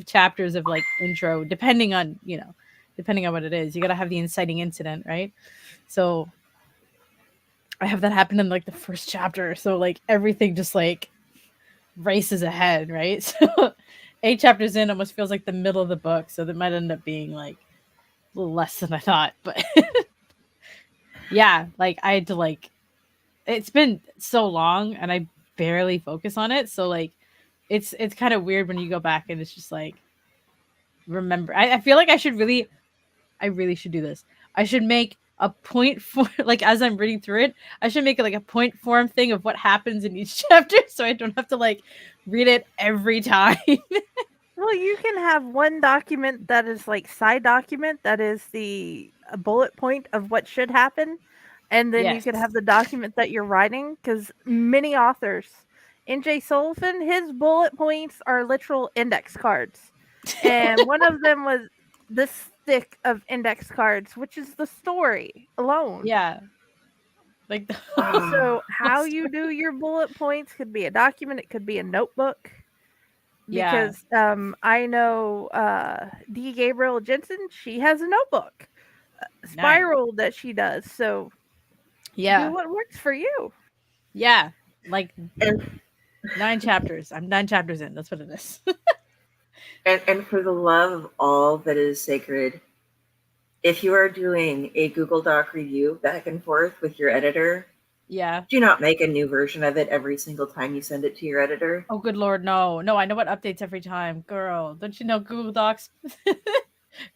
chapters of like intro, depending on, depending on what it is. You gotta have the inciting incident, right? So I have that happen in like the first chapter. So like everything just like races ahead, right? So 8 chapters in almost feels like the middle of the book. So that might end up being like a little less than I thought. But yeah, like I had to like it's been so long and I barely focus on it. So like it's kind of weird when you go back and it's just like remember I feel like I really should do this. I should make a point for like as I'm reading through it, I should make like a point form thing of what happens in each chapter so I don't have to like read it every time. Well, you can have one document that is like side document that is the bullet point of what should happen, and then you could Yes. have the document that you're writing. Because many authors, N.J. Sullivan, his bullet points are literal index cards, and one of them was this thick of index cards, which is the story alone. Yeah. Like the So how you do your bullet points could be a document, it could be a notebook. yeah. Because I know D. Gabriel Jensen, she has a notebook, Nice. spiral that she does. So do Yeah. what works for you. Yeah. Like And 9 chapters. I'm 9 chapters in. That's what it is. and for the love of all that is sacred, if you are doing a Google Doc review back and forth with your editor, Yeah. do not make a new version of it every single time you send it to your editor. Oh, good Lord, no. No, I know what updates every time. Girl, don't you know Google Docs?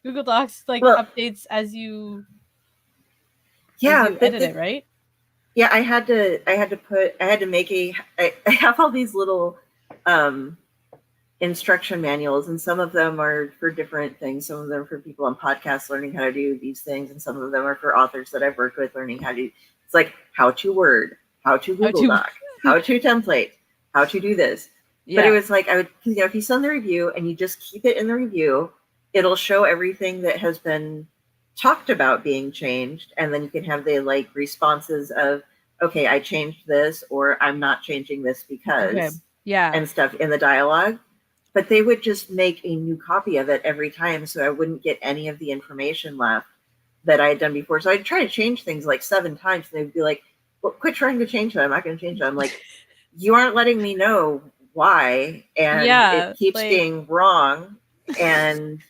Google Docs, like, Well, updates as you yeah, edit it, right? yeah, I had to make I have all these little instruction manuals, and some of them are for different things. Some of them are for people on podcasts learning how to do these things, and some of them are for authors that I've worked with learning how to do. It's like how to Word, how to Google Doc, how to template, how to do this. Yeah. But it was like I would, if you send the review and you just keep it in the review, it'll show everything that has been talked about being changed, and then you can have the like responses of, okay, I changed this, or I'm not changing this because, and stuff in the dialogue. But they would just make a new copy of it every time, so I wouldn't get any of the information left that I had done before. So I'd try to change things like 7 times, and they'd be like, well, quit trying to change that. I'm not going to change that. I'm like, you aren't letting me know why, and it keeps being wrong, and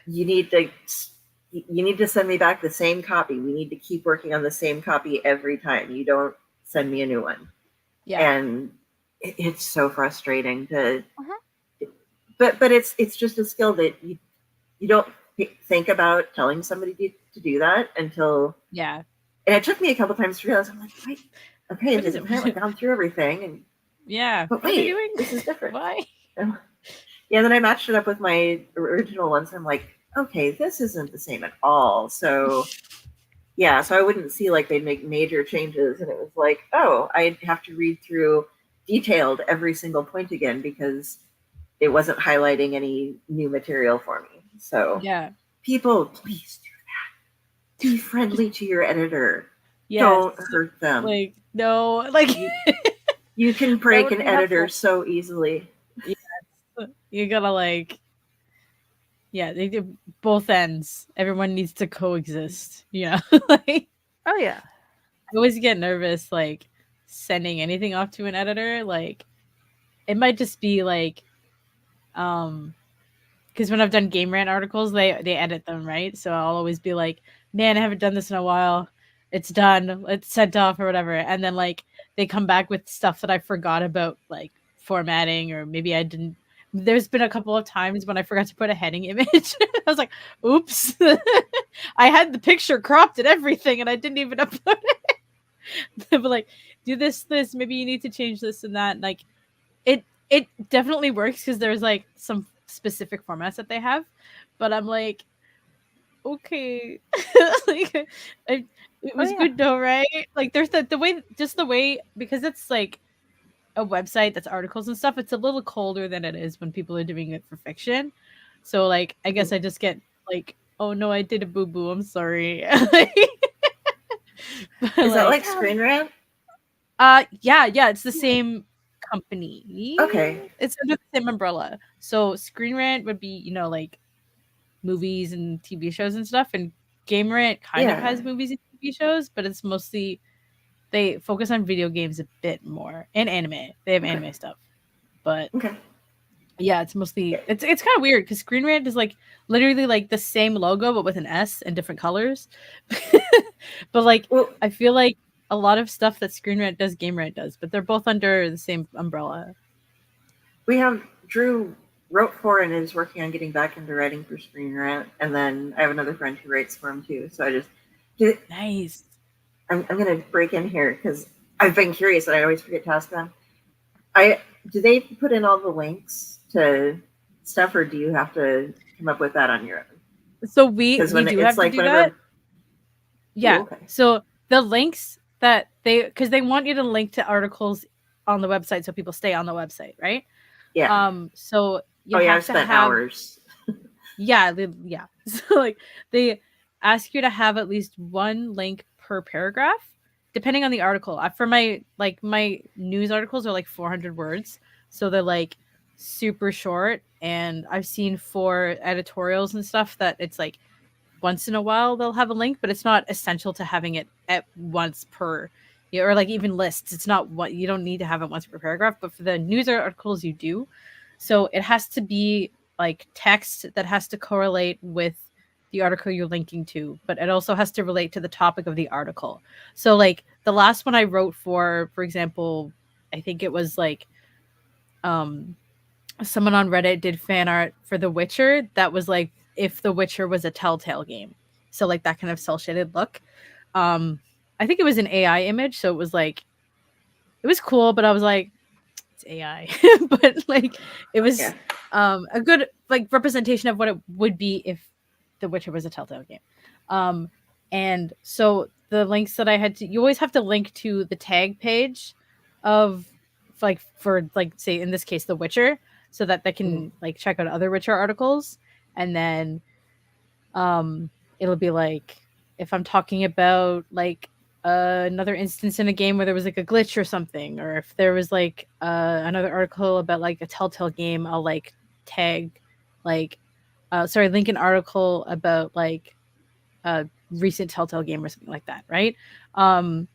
you need to send me back the same copy. We need to keep working on the same copy every time. You don't send me a new one. Yeah. And it's so frustrating to but it's just a skill that you don't think about telling somebody to do that until and it took me a couple times to realize, I'm like, wait, okay, this apparently gone through everything, and but wait, this is different. Why? Yeah, then I matched it up with my original ones. I'm like, okay, this isn't the same at all. So yeah, so I wouldn't see like they'd make major changes, and it was like, oh, I'd have to read through detailed every single point again because it wasn't highlighting any new material for me. So people, please do that. Be friendly to your editor. Don't hurt them. Like, no, like you can break an editor so easily. You gotta like, they do both ends. Everyone needs to coexist, like, oh yeah. I always get nervous like sending anything off to an editor. Like, it might just be like, because when I've done Game Rant articles, they edit them, right? So I'll always be like, man, I haven't done this in a while. It's done. It's sent off or whatever. And then like they come back with stuff that I forgot about, like formatting, or maybe I didn't. There's been a couple of times when I forgot to put a heading image. I was like, oops. I had the picture cropped and everything, and I didn't even upload it. But like, do this. Maybe you need to change this and that. Like, it definitely works because there's like some specific formats that they have, but I'm like, okay, like it was good though, right? Like, there's the way, because it's like a website that's articles and stuff. It's a little colder than it is when people are doing it for fiction. So like, I guess I just get like, oh no, I did a boo boo. I'm sorry. Is that like Screen Rant? Yeah, it's the same company. Okay. It's under the same umbrella. So Screen Rant would be, like movies and TV shows and stuff. And Game Rant kind of Yeah. has movies and TV shows, but it's mostly they focus on video games a bit more and anime. They have Okay. anime stuff, but Okay. yeah, it's mostly it's kind of weird because Screen Rant is like literally like the same logo but with an S and different colors. But like Well, I feel like a lot of stuff that Screen Rant does, Game Rant does, but they're both under the same umbrella. we have Drew wrote for and is working on getting back into writing for Screen Rant, and then I have another friend who writes for him too. So I just, Nice. I'm gonna break in here because I've been curious and I always forget to ask them. Do they put in all the links to stuff, or do you have to come up with that on your own? So we Because we when do it's have to like do whenever, that. Yeah. ooh, okay, So the links that because they want you to link to articles on the website so people stay on the website, right? yeah, So you oh yeah, have I've to spent have hours. yeah, yeah. So like they ask you to have at least one link per paragraph, depending on the article. For my news articles are like 400 words, so they're like super short. And I've seen for editorials and stuff that it's like once in a while they'll have a link, but it's not essential to having it at once per. Or like even lists, it's not what you don't need to have it once per paragraph. But for the news articles, you do. So it has to be like text that has to correlate with the article you're linking to, but it also has to relate to the topic of the article. So like the last one I wrote for example, I think it was like um someone on Reddit did fan art for The Witcher that was like if The Witcher was a Telltale game. So like that kind of cel shaded look. Um I think it was an AI image, so it was like it was cool, but I was like it's AI. But like it was Yeah, a good like representation of what it would be if The Witcher was a Telltale game. Um and so the links that I had to you always have to link to the tag page of like for like say in this case The Witcher so that they mm, can like check out other Witcher articles. And then it'll be like if I'm talking about like another instance in a game where there was like a glitch or something, or if there was like another article about like a Telltale game, I'll like tag like link an article about like a recent Telltale game or something like that, right? um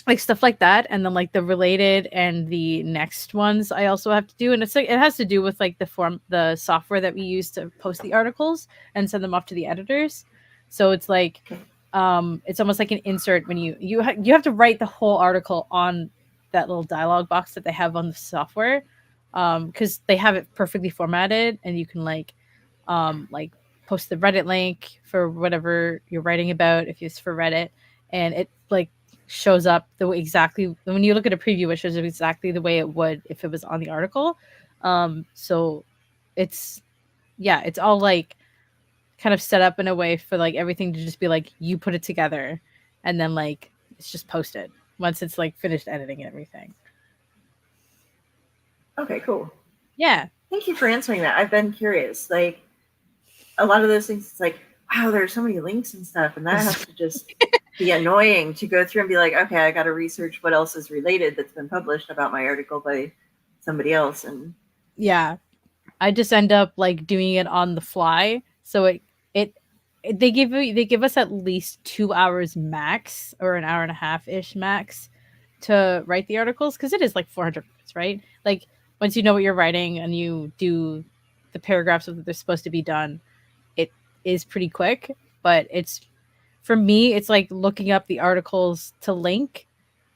like stuff like that. And then like the related and the next ones I also have to do, and it's like it has to do with like the software that we use to post the articles and send them off to the editors. So it's like okay, it's almost like an insert when you have to write the whole article on that little dialogue box that they have on the software, because they have it perfectly formatted, and you can like post the Reddit link for whatever you're writing about if it's for Reddit, and it like shows up the way exactly when you look at a preview, it shows up exactly the way it would if it was on the article. So it's yeah, it's all like kind of set up in a way for like everything to just be like you put it together, and then like it's just posted once it's like finished editing and everything. okay, cool. Yeah. Thank you for answering that. I've been curious. Like a lot of those things, it's like, wow, there's so many links and stuff, and that has to just be annoying to go through and be like, okay, I got to research what else is related that's been published about my article by somebody else. And Yeah. I just end up like doing it on the fly. So it they give us at least 2 hours max, or an hour and a half ish max, to write the articles, because it is like 400 words, right? Like once you know what you're writing and you do the paragraphs that they're supposed to be done, it is pretty quick. But it's for me, it's like looking up the articles to link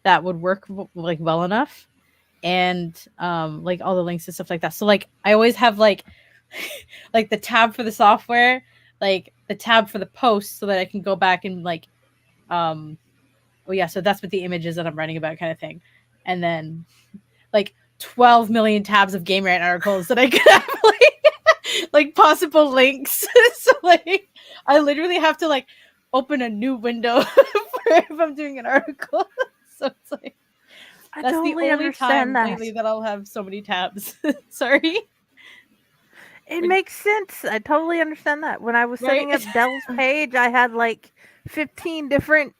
that would work like well enough, and like all the links and stuff like that. So like I always have like like the tab for the software, like the tab for the post, so that I can go back and like oh yeah, so that's what the image is that I'm writing about, kind of thing. And then like 12 million tabs of Game Rant articles that I could have like possible links. So like I literally have to like open a new window for if I'm doing an article. So it's like I that's the totally only time understand that. lately that I'll have so many tabs. Sorry. It makes sense. I totally understand that. When I was setting Right? up Dell's page, I had like 15 different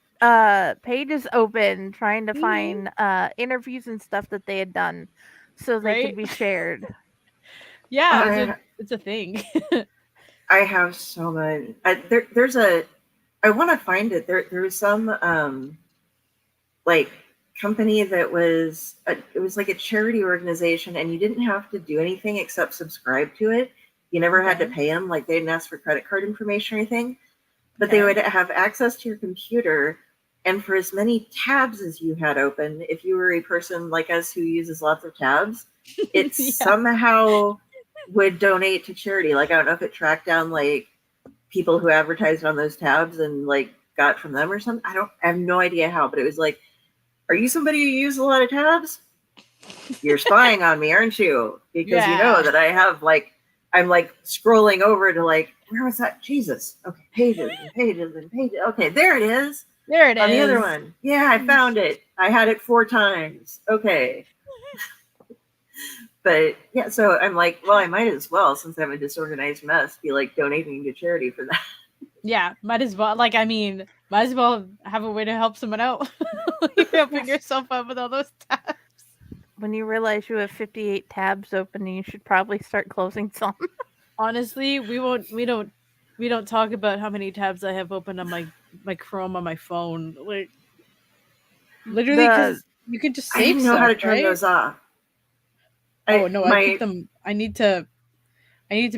pages open trying to Mhm. find interviews and stuff that they had done so they could Right? be shared. Yeah, I, it's a thing. I have so many. There's a. I want to find it. There was some like company that was it was like a charity organization, and you didn't have to do anything except subscribe to it. You never had to pay them. Like they didn't ask for credit card information or anything, but they would have access to your computer. And for as many tabs as you had open, if you were a person like us who uses lots of tabs, it somehow would donate to charity. Like I don't know if it tracked down like people who advertised on those tabs and like got from them or something. I have no idea how, but it was like, are you somebody who uses a lot of tabs? You're spying on me, aren't you? Because you know that I have like, I'm like scrolling over to like, where was that? Jesus. Okay, pages and pages and pages. Okay, there it is. There it on is. The other one. Yeah, I found it. I had it 4 times. Okay. But yeah, so I'm like, well, I might as well, since I'm a disorganized mess, be like donating to charity for that. Yeah, might as well. Like, I mean, might as well have a way to help someone out. You're helping yourself out with all those tabs. When you realize you have 58 tabs open, you should probably start closing some. Honestly, we don't talk about how many tabs I have open on my Chrome on my phone. Like, literally, because you can just save I didn't know how to turn right? those off. I put them. I need to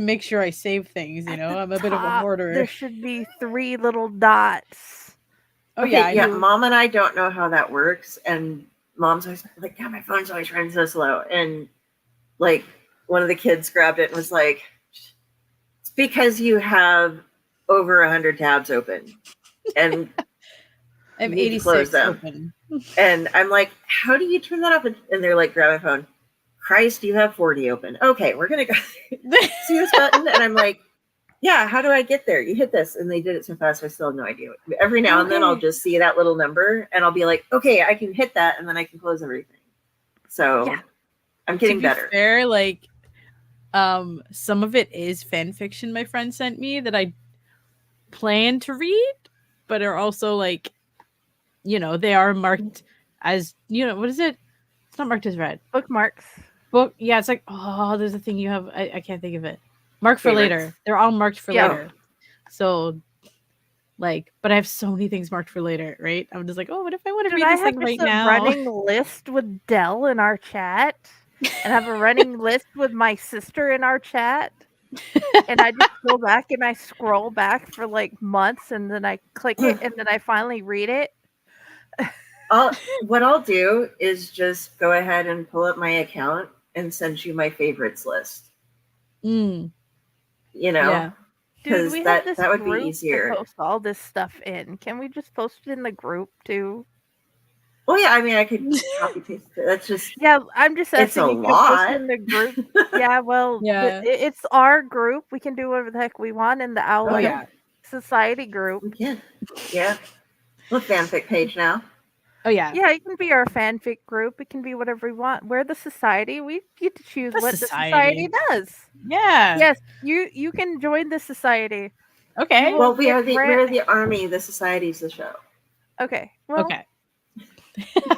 make sure I save things. You know, I'm a bit of a hoarder. There should be 3 little dots. Oh okay, yeah. Mom and I don't know how that works, and Mom's always like, "Yeah, my phone's always running so slow." And like one of the kids grabbed it and was like, "It's because you have over 100 tabs open, and I have 86 open." And I'm like, "How do you turn that off?" And they're like, "Grab my phone." Christ, you have 40 open. Okay, we're gonna go see this button, and I'm like, yeah, how do I get there? You hit this, and they did it so fast I still have no idea. Every now and then I'll just see that little number and I'll be like, okay, I can hit that, and then I can close everything. So I'm getting better. Fair, like some of it is fan fiction my friend sent me that I plan to read, but are also like, you know, they are marked as, you know, what is it? It's not marked as read. Bookmarks. Yeah, it's like, oh, there's a thing you have. I can't think of it. Marked for later. They're all marked for later. So, like, but I have so many things marked for later, right? I'm just like, oh, what if I want to read this thing right now? I have a running list with Dell in our chat, and I have a running list with my sister in our chat. And I just go back and I scroll back for like months, and then I click it, and then I finally read it. What I'll do is just go ahead and pull up my account and send you my favorites list. You know, because that would be easier. To post all this stuff in. Can we just post it in the group too? Well, yeah, I mean, I could copy paste it. That's just I'm just asking. It's a lot. Post in the group. Yeah, well, it's our group. We can do whatever the heck we want in the Owl Society group. Yeah. Look, fanfic page now. Oh yeah. Yeah, it can be our fanfic group. It can be whatever we want. We're the society. We get to choose what the society does. Yeah. Yes, you can join the society. Okay. Well, we're the army. The society's the show. Okay. Well, okay.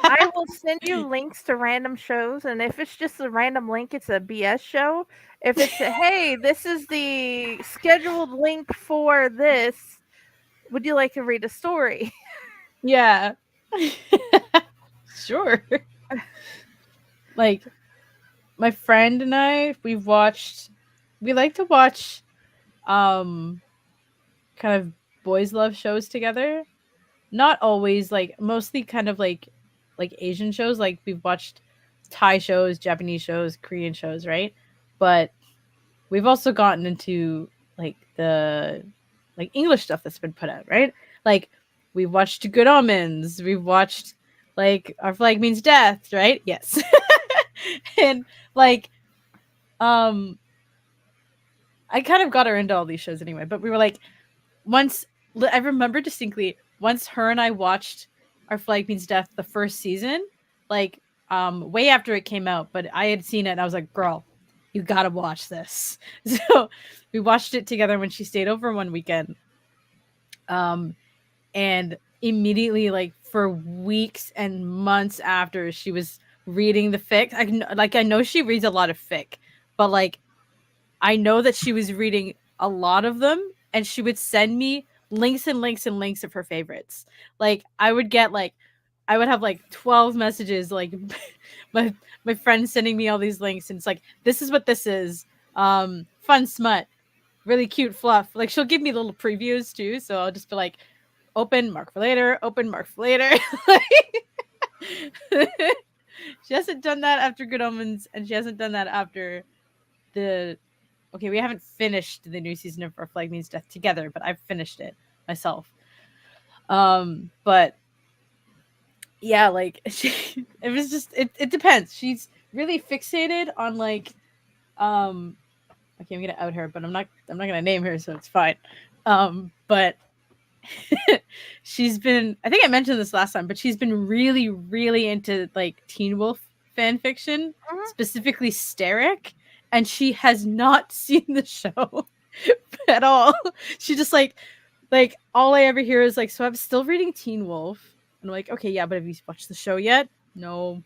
I will send you links to random shows, and if it's just a random link, it's a BS show. If it's hey, this is the scheduled link for this, would you like to read a story? Yeah. Sure. Like my friend and I, we like to watch kind of boys love shows together. Not always, like mostly kind of like Asian shows. Like we've watched Thai shows, Japanese shows, Korean shows, right? But we've also gotten into like the like English stuff that's been put out, right? Like we've watched Good Omens. We've watched like Our Flag Means Death, right? Yes. And like, I kind of got her into all these shows anyway, but we were like, I remember distinctly, once her and I watched Our Flag Means Death, the first season, like, way after it came out, but I had seen it and I was like, girl, you gotta watch this. So we watched it together when she stayed over one weekend. And immediately, like for weeks and months after, she was reading the fic. I know she reads a lot of fic, but like I know that she was reading a lot of them, and she would send me links and links and links of her favorites. Like I would get like I would have like 12 messages like my my friends sending me all these links, and it's like, this is what this is. Fun smut, really cute fluff. Like she'll give me little previews too, so I'll just be like, open, mark for later, open, mark for later. She hasn't done that after Good Omens, and she hasn't done that after the okay, we haven't finished the new season of Our Flag Means Death together, but I've finished it myself. But yeah, like it was just it depends. She's really fixated on like okay, I'm gonna out her, but I'm not gonna name her, so it's fine. But she's been, I think I mentioned this last time, but she's been really, really into like Teen Wolf fan fiction, specifically Steric, and she has not seen the show at all. She just like all I ever hear is like, so I'm still reading Teen Wolf. And I'm like, okay, yeah, but have you watched the show yet? No.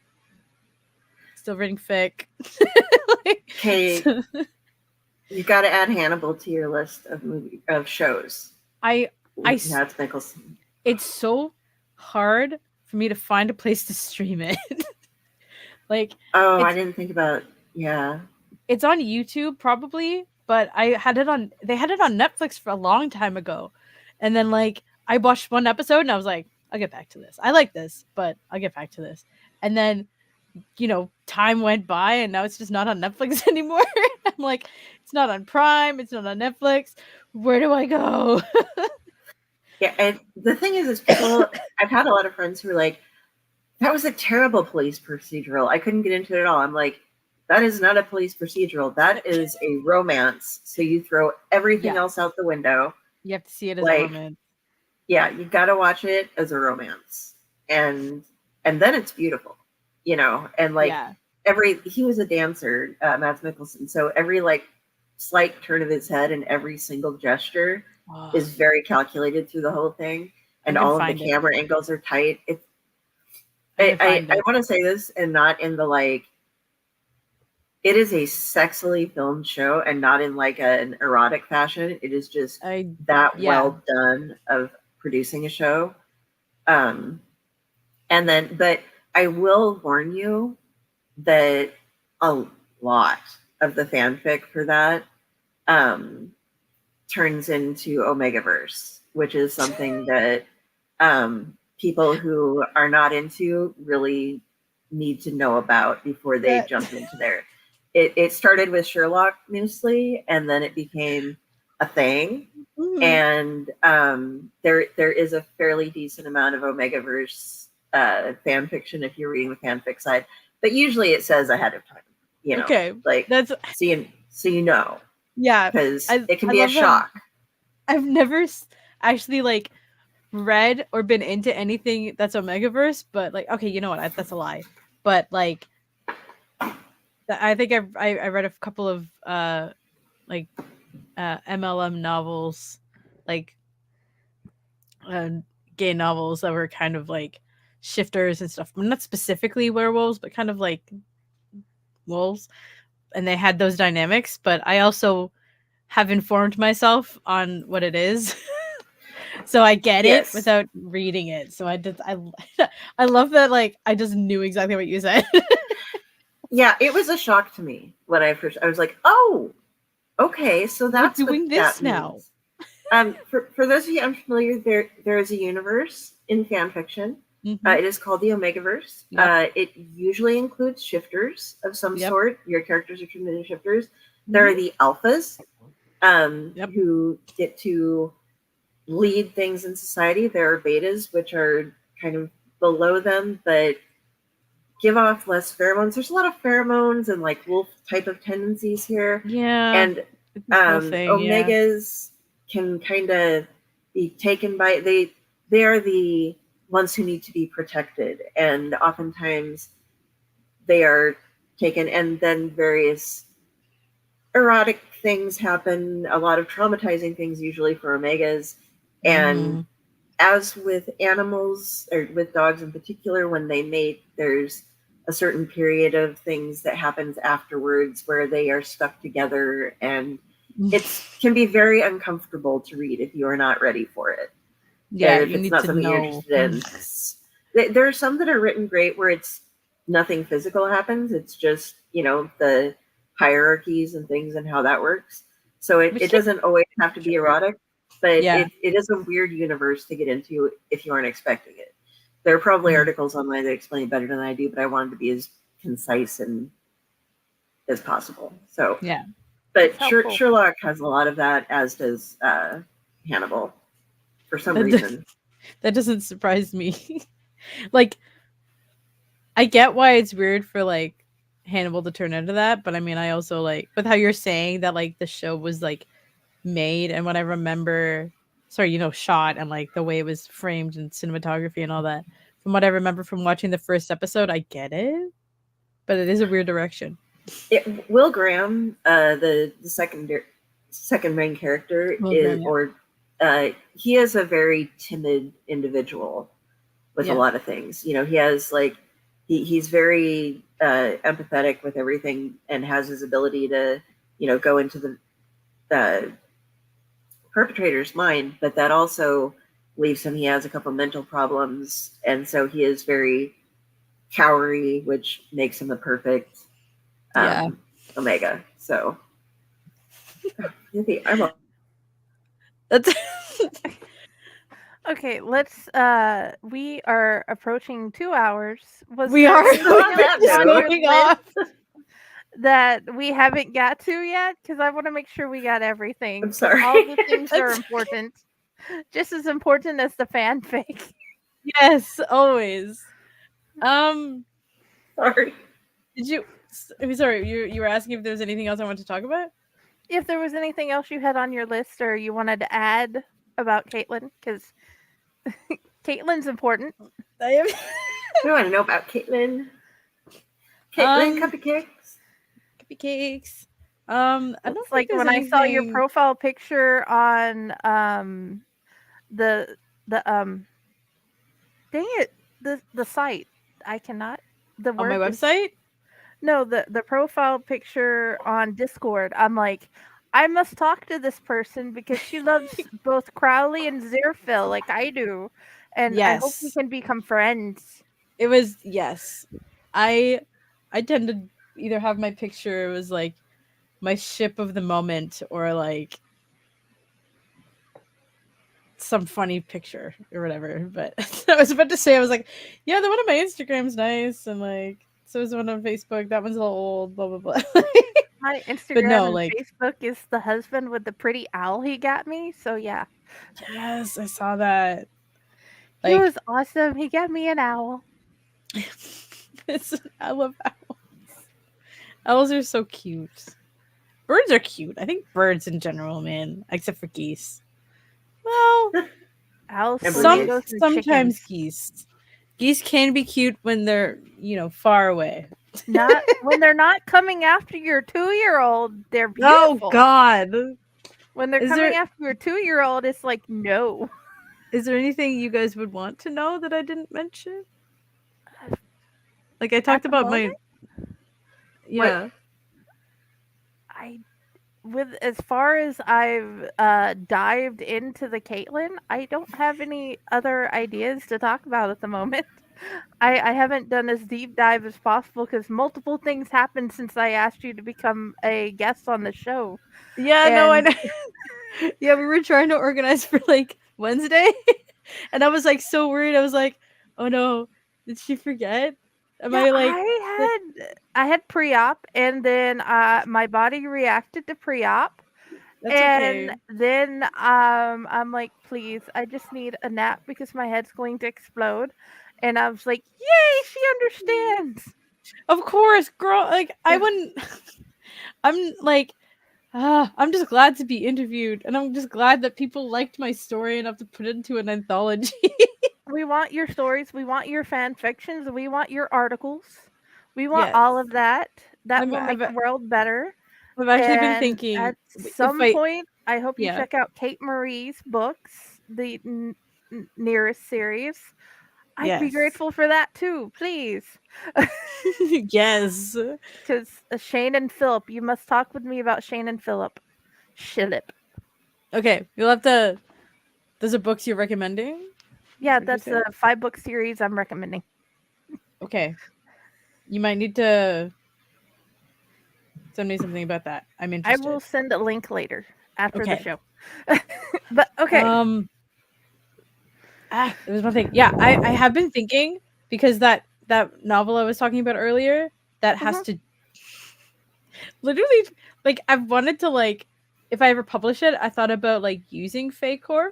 Still reading fic. Okay. So, you got to add Hannibal to your list of shows. Mads Mikkelsen. It's so hard for me to find a place to stream it. Like, oh, I didn't think about, yeah. It's on YouTube probably, but they had it on Netflix for a long time ago. And then like I watched one episode and I was like, I'll get back to this. I like this, but I'll get back to this. And then, you know, time went by and now it's just not on Netflix anymore. I'm like, it's not on Prime, it's not on Netflix. Where do I go? Yeah, and the thing is people, I've had a lot of friends who are like, that was a terrible police procedural. I couldn't get into it at all. I'm like, that is not a police procedural. That is a romance. So you throw everything else out the window. You have to see it as a romance. Yeah, you got to watch it as a romance. And then it's beautiful, you know? And like he was a dancer, Mads Mikkelsen. So every like slight turn of his head and every single gesture is very calculated through the whole thing. And all of the camera angles are tight. I want to say this and not in the like, it is a sexily filmed show and not in like an erotic fashion. It is just well done of producing a show. And then, but I will warn you that a lot of the fanfic for that turns into Omegaverse, which is something that people who are not into really need to know about before they jump into there. It started with Sherlock mostly, and then it became a thing. And there is a fairly decent amount of Omegaverse fan fiction if you're reading the fanfic side, but usually it says ahead of time. You know, okay, like that's so you know, because it can be a shock. I've never actually like read or been into anything that's Omegaverse, but like, okay, you know what? That's a lie. But like, I think I read a couple of MLM novels, like gay novels that were kind of like shifters and stuff. Not specifically werewolves, but kind of like wolves, and they had those dynamics. But I also have informed myself on what it is. So I get it without reading it. So I love that. Like I just knew exactly what you said. Yeah, it was a shock to me when I was like, oh, okay, so that's we're doing this now. For those of you unfamiliar, there is a universe in fan fiction. Mm-hmm. It is called the Omegaverse. Yep. It usually includes shifters of some sort. Your characters are turned into shifters. Mm-hmm. There are the alphas who get to lead things in society. There are betas, which are kind of below them, but give off less pheromones. There's a lot of pheromones and like wolf type of tendencies here. Yeah. And Omegas can kind of be taken by, they are the ones who need to be protected. And oftentimes they are taken, and then various erotic things happen, a lot of traumatizing things usually for Omegas. And as with animals, or with dogs in particular, when they mate, there's a certain period of things that happens afterwards where they are stuck together and It's can be very uncomfortable to read if you are not ready for it. Yeah, If you it's need not to something you're know. interested in. There are some that are written great where it's nothing physical happens. It's just, the hierarchies and things and how that works. So But it she, doesn't always have to be erotic, but yeah, it is a weird universe to get into if you aren't expecting it. There are probably Mhm. articles online that explain it better than I do, but I wanted to be as concise and as possible. So, Yeah. That's but helpful. Sherlock has a lot of that, as does Hannibal, for some That, reason. that doesn't surprise me. Like, I get why it's weird for like Hannibal to turn into that, but I mean, I also like with how you're saying that like the show was like made and what I remember, sorry, shot and like the way it was framed and cinematography and all that. From what I remember from watching the first episode, I get it, but it is a weird direction. Will Graham, the second main character, Well, is Graham, yeah. or he is a very timid individual with a Yeah. lot of things. He has like he's very empathetic with everything and has his ability to go into the uh, perpetrator's mind, but that also leaves him. He has a couple mental problems, and so he is very cowery, which makes him a perfect Yeah. Omega. So I'm a That's Okay, let's we are approaching 2 hours. Was we there are so on anything else that just on note. your going list off. that we haven't got to yet? Because I want to make sure we got everything. I'm 'Cause sorry. all the things are That's- important, just as important as the fanfic. yes, always. Um, Sorry. did you? I'm sorry, you were asking if there was anything else I wanted to talk about. If there was anything else you had on your list or you wanted to add about Caitlin, because Caitlin's important. I am. We want to know about Caitlin. Caitlin um, Cupcakes. cupcakes. I don't It's think like there's when I saw your anything. profile picture on the dang it, the site. I cannot the On my word is website. no, the profile picture on Discord. I'm like, I must talk to this person because she loves both Crowley and Zerfil like I do. And I hope we Yes, can become friends. it was. Yes, I I tend to either have my picture. It was like my ship of the moment, or like some funny picture or whatever. But I was about to say, I was like, yeah, the one on my Instagram's nice, and like so is the one on Facebook. That one's a little old. Blah blah blah. My But Instagram no, and like Facebook is the husband with the pretty owl he got me. So yeah. yes, I saw that. He Like was awesome. He got me an owl. I love owls. Owls are so cute. Birds are cute. I think birds in general, man, except for geese. Well, Owls, And some flamingos, breeze. and chickens. sometimes geese. Geese can be cute when they're, far away. Not when they're not coming after your 2-year-old, they're Oh beautiful. God. When they're Is coming there after your 2-year-old, it's like no. is there anything you guys would want to know that I didn't mention? Like I At talked the about my moment, What? yeah. I with as far as I've dived into the Caitlyn, I don't have any other ideas to talk about at the moment. I haven't done as deep dive as possible because multiple things happened since I asked you to become a guest on the show. Yeah, no, I And know. Yeah, we were trying to organize for like Wednesday. And I was like so worried. I was like, "Oh no, did she forget? Am yeah, I like I had pre-op, and then my body reacted to pre-op, that's and okay." then I'm like, please, I just need a nap because my head's going to explode. And I was like, yay, she understands. Of course, girl. Like I wouldn't. I'm like, I'm just glad to be interviewed, and I'm just glad that people liked my story enough to put it into an anthology. We want your stories, we want your fan fictions, we want your articles. We want Yes, all of that. That I'm. will make I've, the world better. I've actually been And thinking at if some I, point, I hope you yeah, check out Kate Marie's books, the nearest series. I'd be yes, grateful for that too, please. yes. Because Shane and Philip, you must talk with me about Shane and Philip. Shillip. Okay, you'll have to. Those are books you're recommending? Yeah, What'd you that's say? a 5-book series I'm recommending. Okay. You might need to send me something about that. I'm I interested. will send a link later after the Okay. show. But okay. It was one thing. Yeah, I have been thinking because that novel I was talking about earlier that has Mhm. to literally like I've wanted to like if I ever publish it, I thought about like using Faycore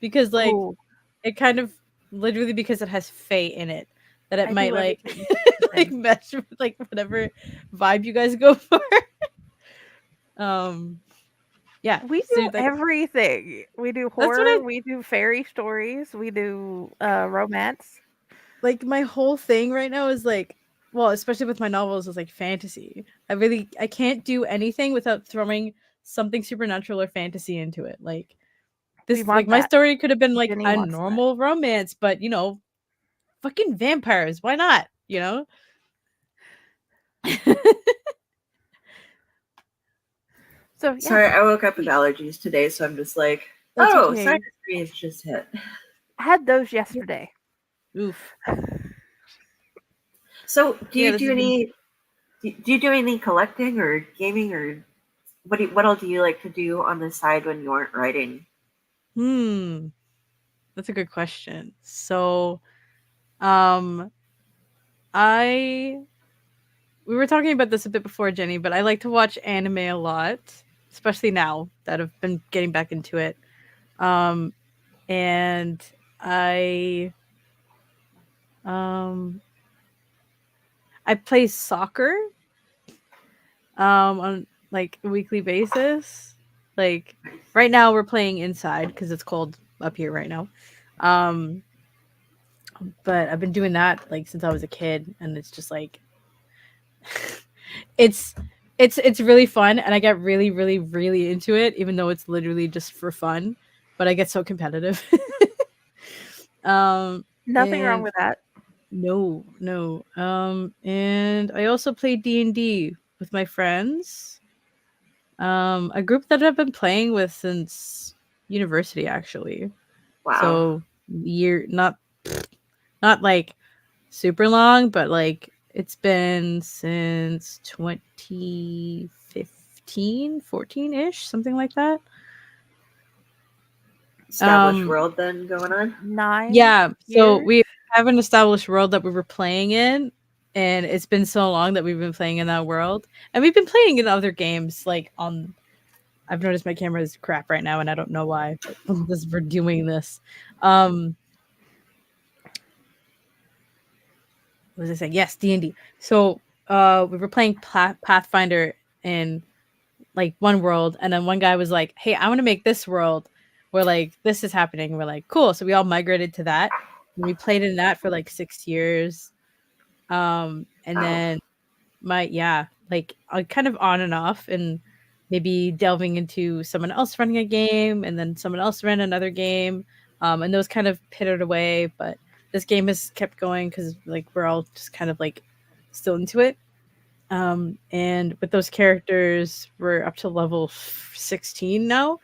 because like Ooh, it kind of literally because it has Fae in it that it I might do like everything. like Then. mesh with like whatever vibe you guys go for. Um yeah, We so do like everything. We do that's what horror, we do fairy stories, we do romance. like my whole thing right now is like well especially with my novels is like fantasy. I can't do anything without throwing something supernatural or fantasy into it. Like We this like want my that. story could have been like Jenny a wants that. normal romance but you know fucking vampires, why not, you know? So yeah, Sorry, I woke up with allergies today, so I'm just like, That's oh, okay. sinus freeze just hit. I had those yesterday. Oof. So, do Yeah, you this do has been any? Do you do any collecting or gaming or what all do you like to do on the side when you aren't writing? hmm that's a good question. So um I we were talking about this a bit before, Jenny, but I like to watch anime a lot, especially now that I've been getting back into it. Um, and um, I play soccer on like a weekly basis. Like right now, we're playing inside because it's cold up here right now. Um, but I've been doing that like since I was a kid, and it's just like it's it's really fun and I get really really really into it even though it's literally just for fun, but I get so competitive. um Nothing wrong and with that. and I also play D&D with my friends, a group that I've been playing with since university actually. Wow, So year not like super long, but like it's been since 2015, 14-ish, something like that. established Um world then going on. 9 yeah, so years. we have an established world that we were playing in and it's been so long that we've been playing in that world. And we've been playing in other games like on I've noticed my camera is crap right now and I don't know why, but this we're doing this. Um what was I saying? Yes, D&D. So we were playing Pathfinder in like one world, and then one guy was like, "Hey, I want to make this world where like this is happening." We're like, "Cool!" So we all migrated to that, and we played in that for like 6 years. And Wow, then like kind of on and off, and maybe delving into someone else running a game, and then someone else ran another game, and those kind of pittered away. But this game has kept going because like we're all just kind of like still into it. And with those characters, we're up to level 16 now.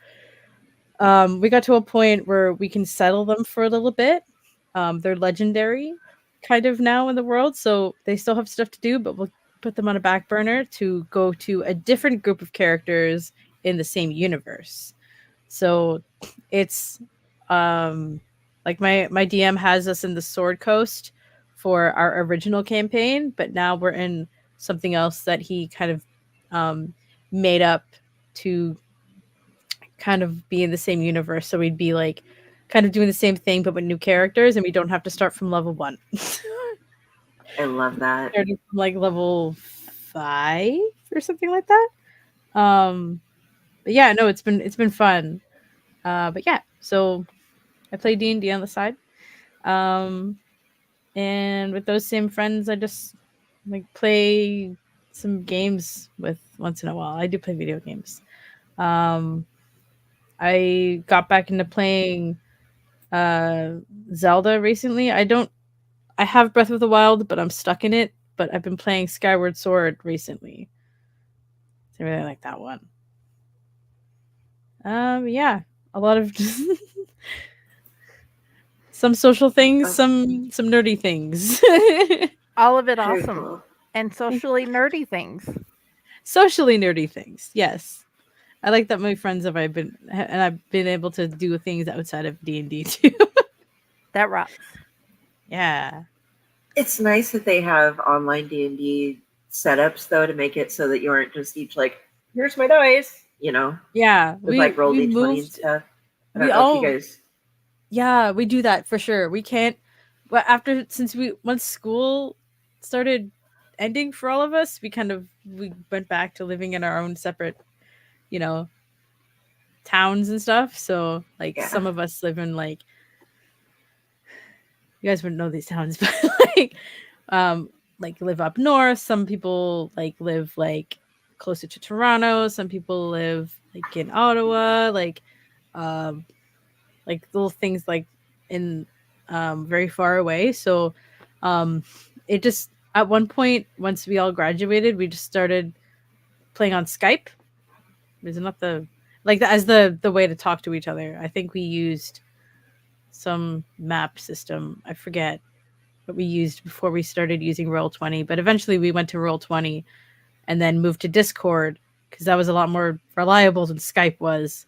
We got to a point where we can settle them for a little bit. They're legendary kind of now in the world, so they still have stuff to do, but we'll put them on a back burner to go to a different group of characters in the same universe. So it's like my DM has us in the Sword Coast for our original campaign, but now we're in something else that he kind of um made up to kind of be in the same universe. So we'd be like kind of doing the same thing but with new characters and we don't have to start from level 1. I love that. Starting from like level 5 or something like that. But yeah, no, it's been fun. But yeah, so I play D&D on the side. Um, and with those same friends, I just like play some games with once in a while. I do play video games. Um, I got back into playing uh Zelda recently. I have Breath of the Wild, but I'm stuck in it. But I've been playing Skyward Sword recently. I really like that one. Yeah, a lot of some social things, Oh, some nerdy things. All of it very awesome. cool. And socially nerdy things. Socially nerdy things. Yes. I like that my friends and I've been able to do things outside of D&D too. That rocks. Yeah. It's nice that they have online D&D setups though to make it so that you aren't just each like, here's my dice, Yeah, with like roll we d20 and moved stuff. I we don't know if you all guys. yeah, we do that for sure. We can't but after since we once school started ending for all of us, we went back to living in our own separate, you know, towns and stuff. So like Yeah. some of us live in like you guys wouldn't know these towns, but um like live up north. Some people like live like closer to Toronto. Some people live like in Ottawa, um like little things like in very far away. So it just at one point once we all graduated, we just started playing on Skype. Is not the like that as the way to talk to each other. I think we used some map system. I forget what we used before we started using Roll20, but eventually we went to Roll20 and then moved to Discord because that was a lot more reliable than Skype was.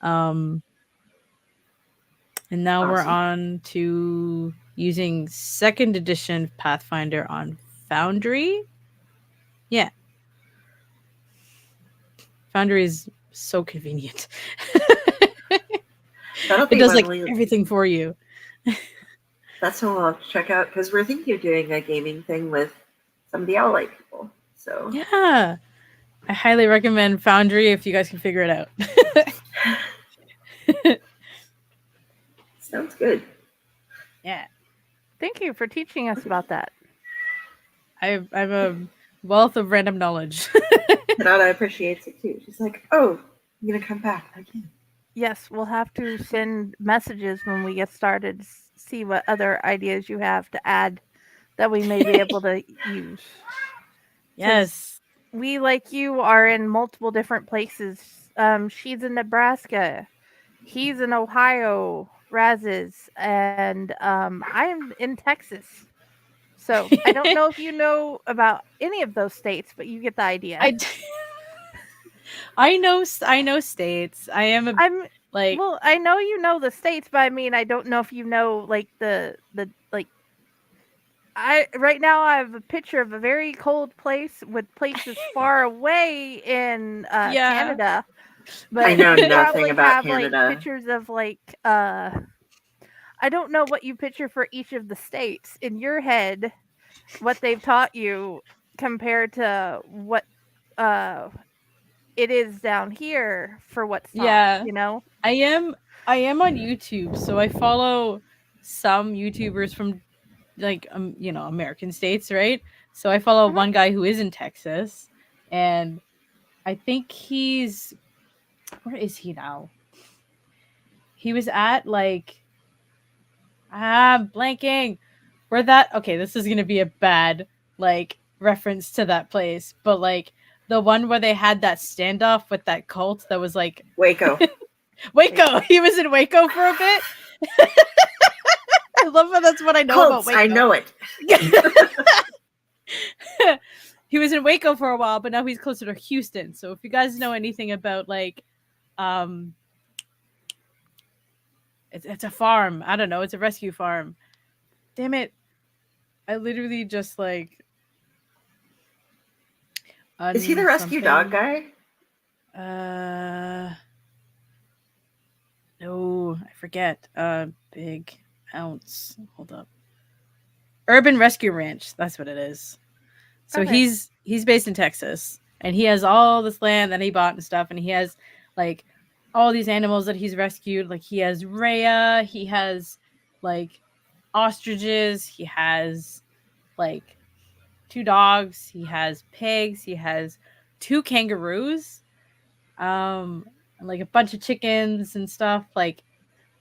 Um, and now we're Awesome. on to using second edition Pathfinder on Foundry. Yeah, Foundry is so convenient. That'll It be does one like we. everything for you. That's what we'll have to check out because we're thinking of doing a gaming thing with some of the Owlite people. So Yeah, I highly recommend Foundry if you guys can figure it out. sounds good. Yeah, Thank you for teaching us about that. I'm a wealth of random knowledge. Kanata appreciates it too. She's like, "Oh, I'm gonna come back again." Yes, we'll have to send messages when we get started, see what other ideas you have to add that we may be able to use. Because Yes. we, like you, are in multiple different places. She's in Nebraska, he's in Ohio, Raz is, and I'm in Texas. So I don't know if you know about any of those states, but you get the idea. I d- I know states. I am a I'm like well, I know you know the states, but I mean, I don't know if you know like the like I right now I have a picture of a very cold place with places far away in yeah. Canada, I but know you nothing probably about have like Canada. pictures of like I don't know what you picture for each of the states in your head, what they've taught you compared to what uh it is down here for what's taught, Yeah. you know? I am I am on YouTube, so I follow some YouTubers from you know, American states, right? So I follow Mhm. one guy who is in Texas and I think he's where is he now? He was at like blanking. Where that okay, this is gonna be a bad like reference to that place, but like the one where they had that standoff with that cult that was like Waco. Waco. He was in Waco for a bit. I love how that's what I know about Cults, I Waco. know it. He was in Waco for a while, but now he's closer to Houston. So if you guys know anything about like um it's a farm. I don't know, it's a rescue farm. Damn it. I literally just like Is he the rescue dog something. guy? Uh, no, I forget. Big ounce. Hold up. Urban Rescue Ranch. That's what it is. So Okay. he's based in Texas, and he has all this land that he bought and stuff, and he has like all these animals that he's rescued. Like he has Rhea, he has like ostriches, he has like two dogs, he has pigs, he has two kangaroos, and like a bunch of chickens and stuff. Like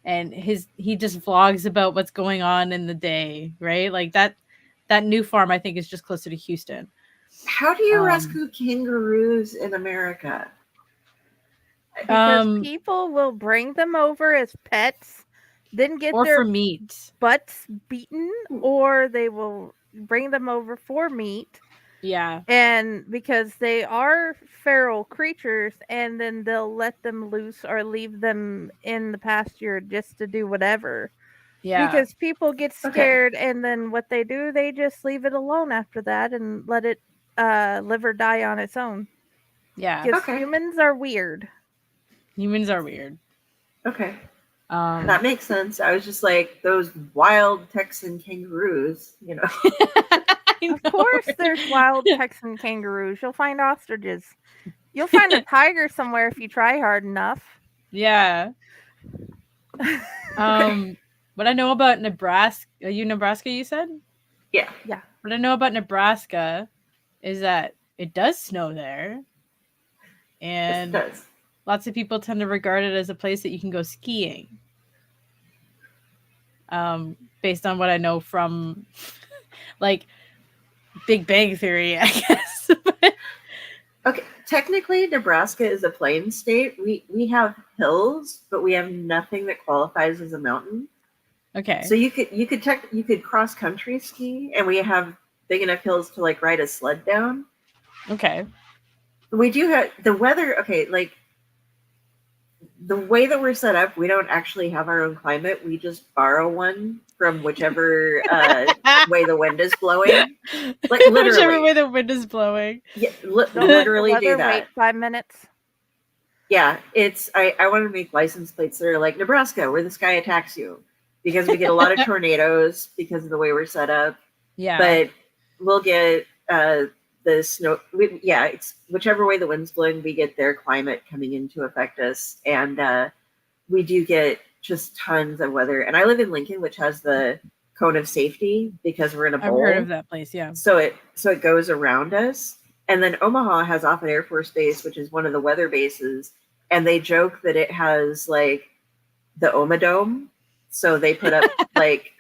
and he just vlogs about what's going on in the day, right? Like that new farm I think is just closer to Houston. How do you Um rescue kangaroos in America? because Um, people will bring them over as pets, then get or their for meat. butts beaten, or they will bring them over for meat. Yeah. And because they are feral creatures, and then they'll let them loose or leave them in the pasture just to do whatever. Yeah. Because people get Okay. scared, and then what they do, they just leave it alone after that and let it live or die on its own. Yeah. Because Okay. humans are weird. Humans are weird. Okay. Um, That makes sense. I was just like, those wild Texan kangaroos, you know. I Of know. course, there's wild Texan kangaroos. You'll find ostriches. You'll find a tiger somewhere if you try hard enough. Yeah. Okay. What I know about Nebraska, Nebraska, you said? Yeah. Yeah. What I know about Nebraska is that it does snow there, Yes, it and does. lots of people tend to regard it as a place that you can go skiing. Based on what I know from like Big Bang Theory, I guess. Okay. Technically, Nebraska is a plain state. We have hills, but we have nothing that qualifies as a mountain. Okay. So you could cross country ski, and we have big enough hills to like ride a sled down. Okay. We do have the weather. Okay, like the way that we're set up, we don't actually have our own climate. We just borrow one from whichever way the wind is blowing. Like Whichever way literally, the wind is blowing. yeah, Don't let the literally do weather that. wait 5 minutes. Yeah, it's I want to make license plates that are like Nebraska, where the sky attacks you, because we get a lot of tornadoes because of the way we're set up. Yeah. But we'll get the snow. Yeah, it's whichever way the wind's blowing, we get their climate coming in to affect us, and we do get just tons of weather. And I live in Lincoln, which has the cone of safety because we're in a I've heard bowl. of that place, yeah. So it goes around us. And then Omaha has Offutt Air Force Base, which is one of the weather bases, and they joke that it has like the Omadome. So they put up like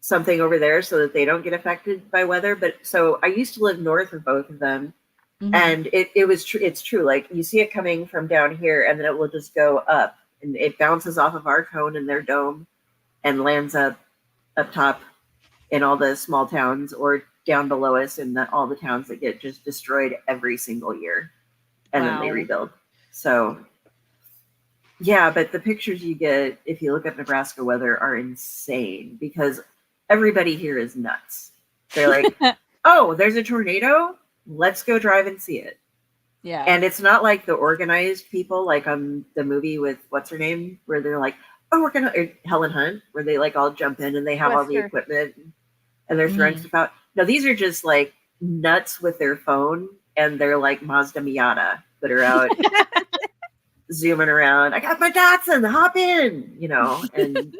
something over there so that they don't get affected by weather. But so I used to live north of both of them, and it was true. It's true. Like you see it coming from down here, and then it will just go up, and it bounces off of our cone and their dome, and lands up top in all the small towns or down below us in all the towns that get just destroyed every single year, and then they Wow. rebuild. So yeah, but the pictures you get if you look at Nebraska weather are insane because everybody here is nuts. They're like, oh, there's a tornado, let's go drive and see it. Yeah. And it's not like the organized people like on the movie with what's her name, where they're like, oh, we're gonna Helen Hunt, where they like all jump in and they have all the Twister. equipment and they're throwing stuff out. No, these are just like nuts with their phone and they're like Mazda Miata that are out zooming around. I got my Datsun, hop in, you know, and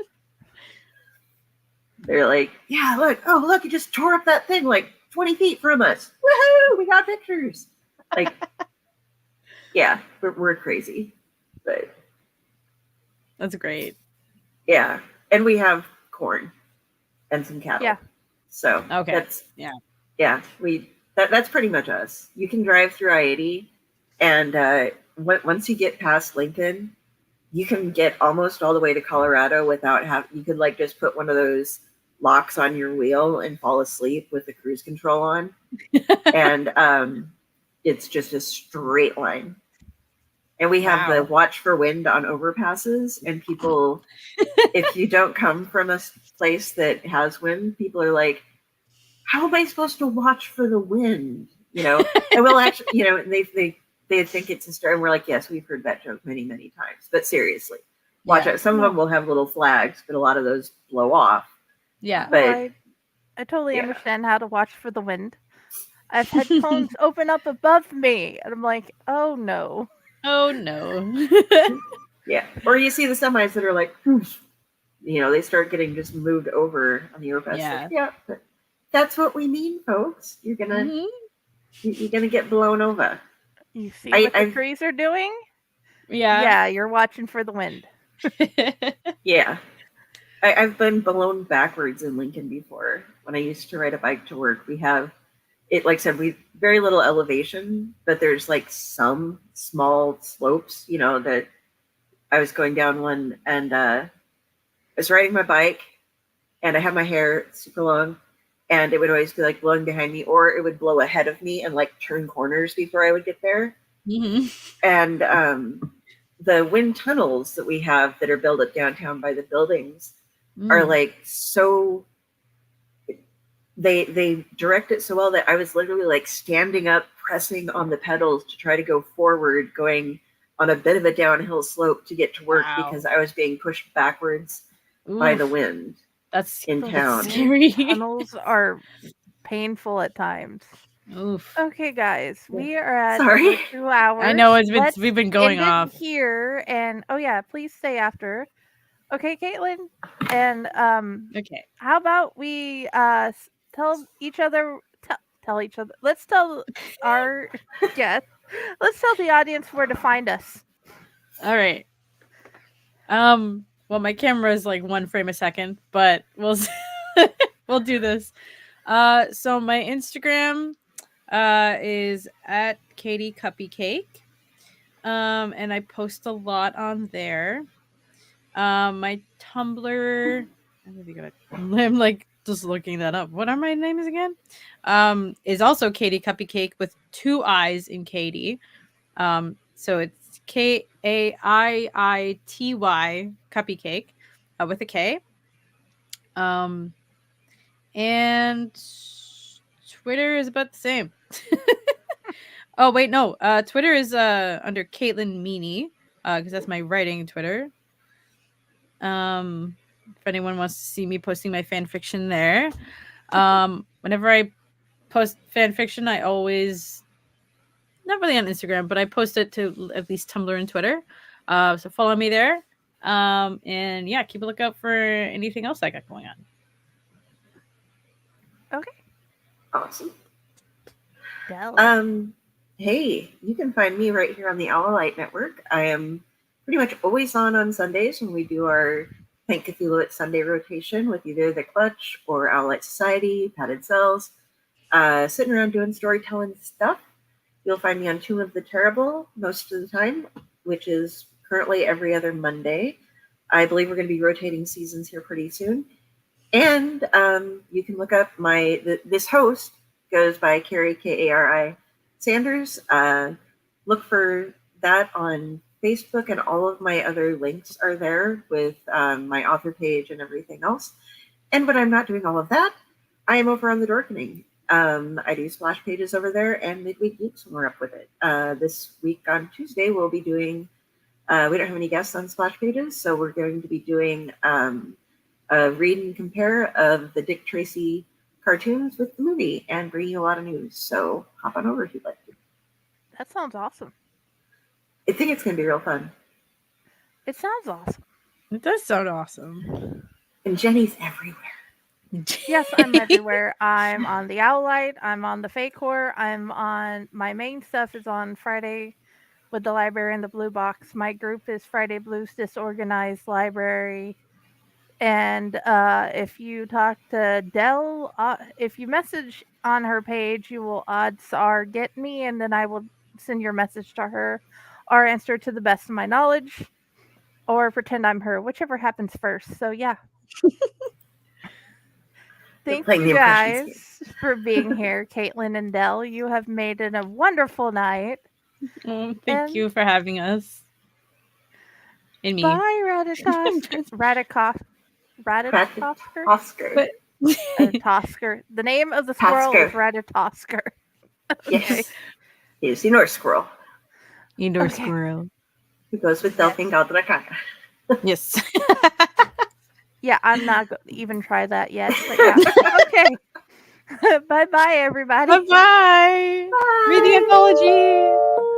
they're like, yeah, look, oh, look, you just tore up that thing like 20 feet from us. Woohoo, we got pictures. Like, yeah, we're crazy. But That's great. yeah, and we have corn and some cattle. Yeah. So Okay. that's yeah, that's pretty much us. You can drive through I-80, and once you get past Lincoln, you can get almost all the way to Colorado without having. You could like just put one of those locks on your wheel and fall asleep with the cruise control on, and it's just a straight line. And we have the watch for wind on overpasses, and people, if you don't come from a place that has wind, people are like, how am I supposed to watch for the wind? You know, and we'll actually, you know, they think it's a story, and we're like, yes, we've heard that joke many, many times. But seriously, watch out. Some of them will have little flags, but a lot of those blow off. Yeah. But I totally understand how to watch for the wind. I've had cones open up above me, and I'm like, oh no. Oh no. yeah. Or you see the semis that are like, you know, they start getting just moved over on the overpass. Yeah. Like, yeah, but that's what we mean, folks. You're gonna you're gonna get blown over. You see what the trees are doing? Yeah. Yeah, you're watching for the wind. Yeah. I've been blown backwards in Lincoln before. When I used to ride a bike to work, we have it, like I said, we very little elevation, but there's like some small slopes, you know, that I was going down one, and I was riding my bike, and I had my hair super long, and it would always be like blowing behind me, or it would blow ahead of me and like turn corners before I would get there. Mm-hmm. And the wind tunnels that we have that are built up downtown by the buildings are like so, they direct it so well that I was literally like standing up, pressing on the pedals to try to go forward, going on a bit of a downhill slope to get to work because I was being pushed backwards by the wind. That's in Those town. scary. tunnels are painful at times. Oof. Okay, guys, we are at Sorry. over 2 hours. I know Let's we've been going end it off. here, and oh yeah, please stay after. Okay, Kaitlin, and Okay. how about we tell each other, tell each other. Let's tell our guests. Let's tell the audience where to find us. All right. Well, my camera is like 1 frame a second, but we'll we'll do this. So my Instagram is at Katie Cuppy Cake. And I post a lot on there. My Tumblr, I'm like just looking that up. What are my names again? Is also Katie Cuppy Cake with 2 I's in Katie. So it's Kaiity Cuppy Cake with a K. And Twitter is about the same. Oh wait, no. Twitter is under Kaitlin Meaney, because that's my writing Twitter. If anyone wants to see me posting my fan fiction there. Whenever I post fan fiction, I always, not really on Instagram, but I post it to at least Tumblr and Twitter. So follow me there. And yeah, keep a lookout for anything else I got going on. Okay. Awesome. Del. Hey, you can find me right here on the Owlite Network. I am pretty much always on Sundays when we do our Thank Cthulhu at Sunday rotation with either The Clutch or Owlite Society, Padded Cells, sitting around doing storytelling stuff. You'll find me on Tomb of the Terrible most of the time, which is currently every other Monday. I believe we're going to be rotating seasons here pretty soon. And you can look up this host goes by Carrie, Kari Sanders. Look for that on Facebook, and all of my other links are there with my author page and everything else. And when I'm not doing all of that, I am over on the Dorkening. I do splash pages over there and Midweek Geeks when we're up with it. This week on Tuesday, we'll be doing, we don't have any guests on splash pages, so we're going to be doing a read and compare of the Dick Tracy cartoons with the movie and bringing you a lot of news. So hop on over if you'd like to. That sounds awesome. I think it's going to be real fun. It sounds awesome. It does sound awesome. And Jenny's everywhere. Yes, I'm everywhere. I'm on the Owlite. I'm on the Fake Horror. I'm on, my main stuff is on Friday with the Library in the Blue Box. My group is Friday Blues Disorganized Library. And if you talk to Dell, if you message on her page, you will odds are get me, and then I will send your message to her or answer to the best of my knowledge or pretend I'm her, whichever happens first. So yeah. Thank you guys for being here, Kaitlin and Dell. You have made it a wonderful night. Thank you for having us. And me. Bye, Radikoff. Ratatosker. Tosker. The name of the squirrel is Ratatosker. Okay. Yes, indoor squirrel. Indoor squirrel. Who goes with Delphine Galdracaca. Yes. Yeah, I'm not going to even try that yet. But yeah. Okay. Bye-bye, everybody. Bye-bye. Read the anthology.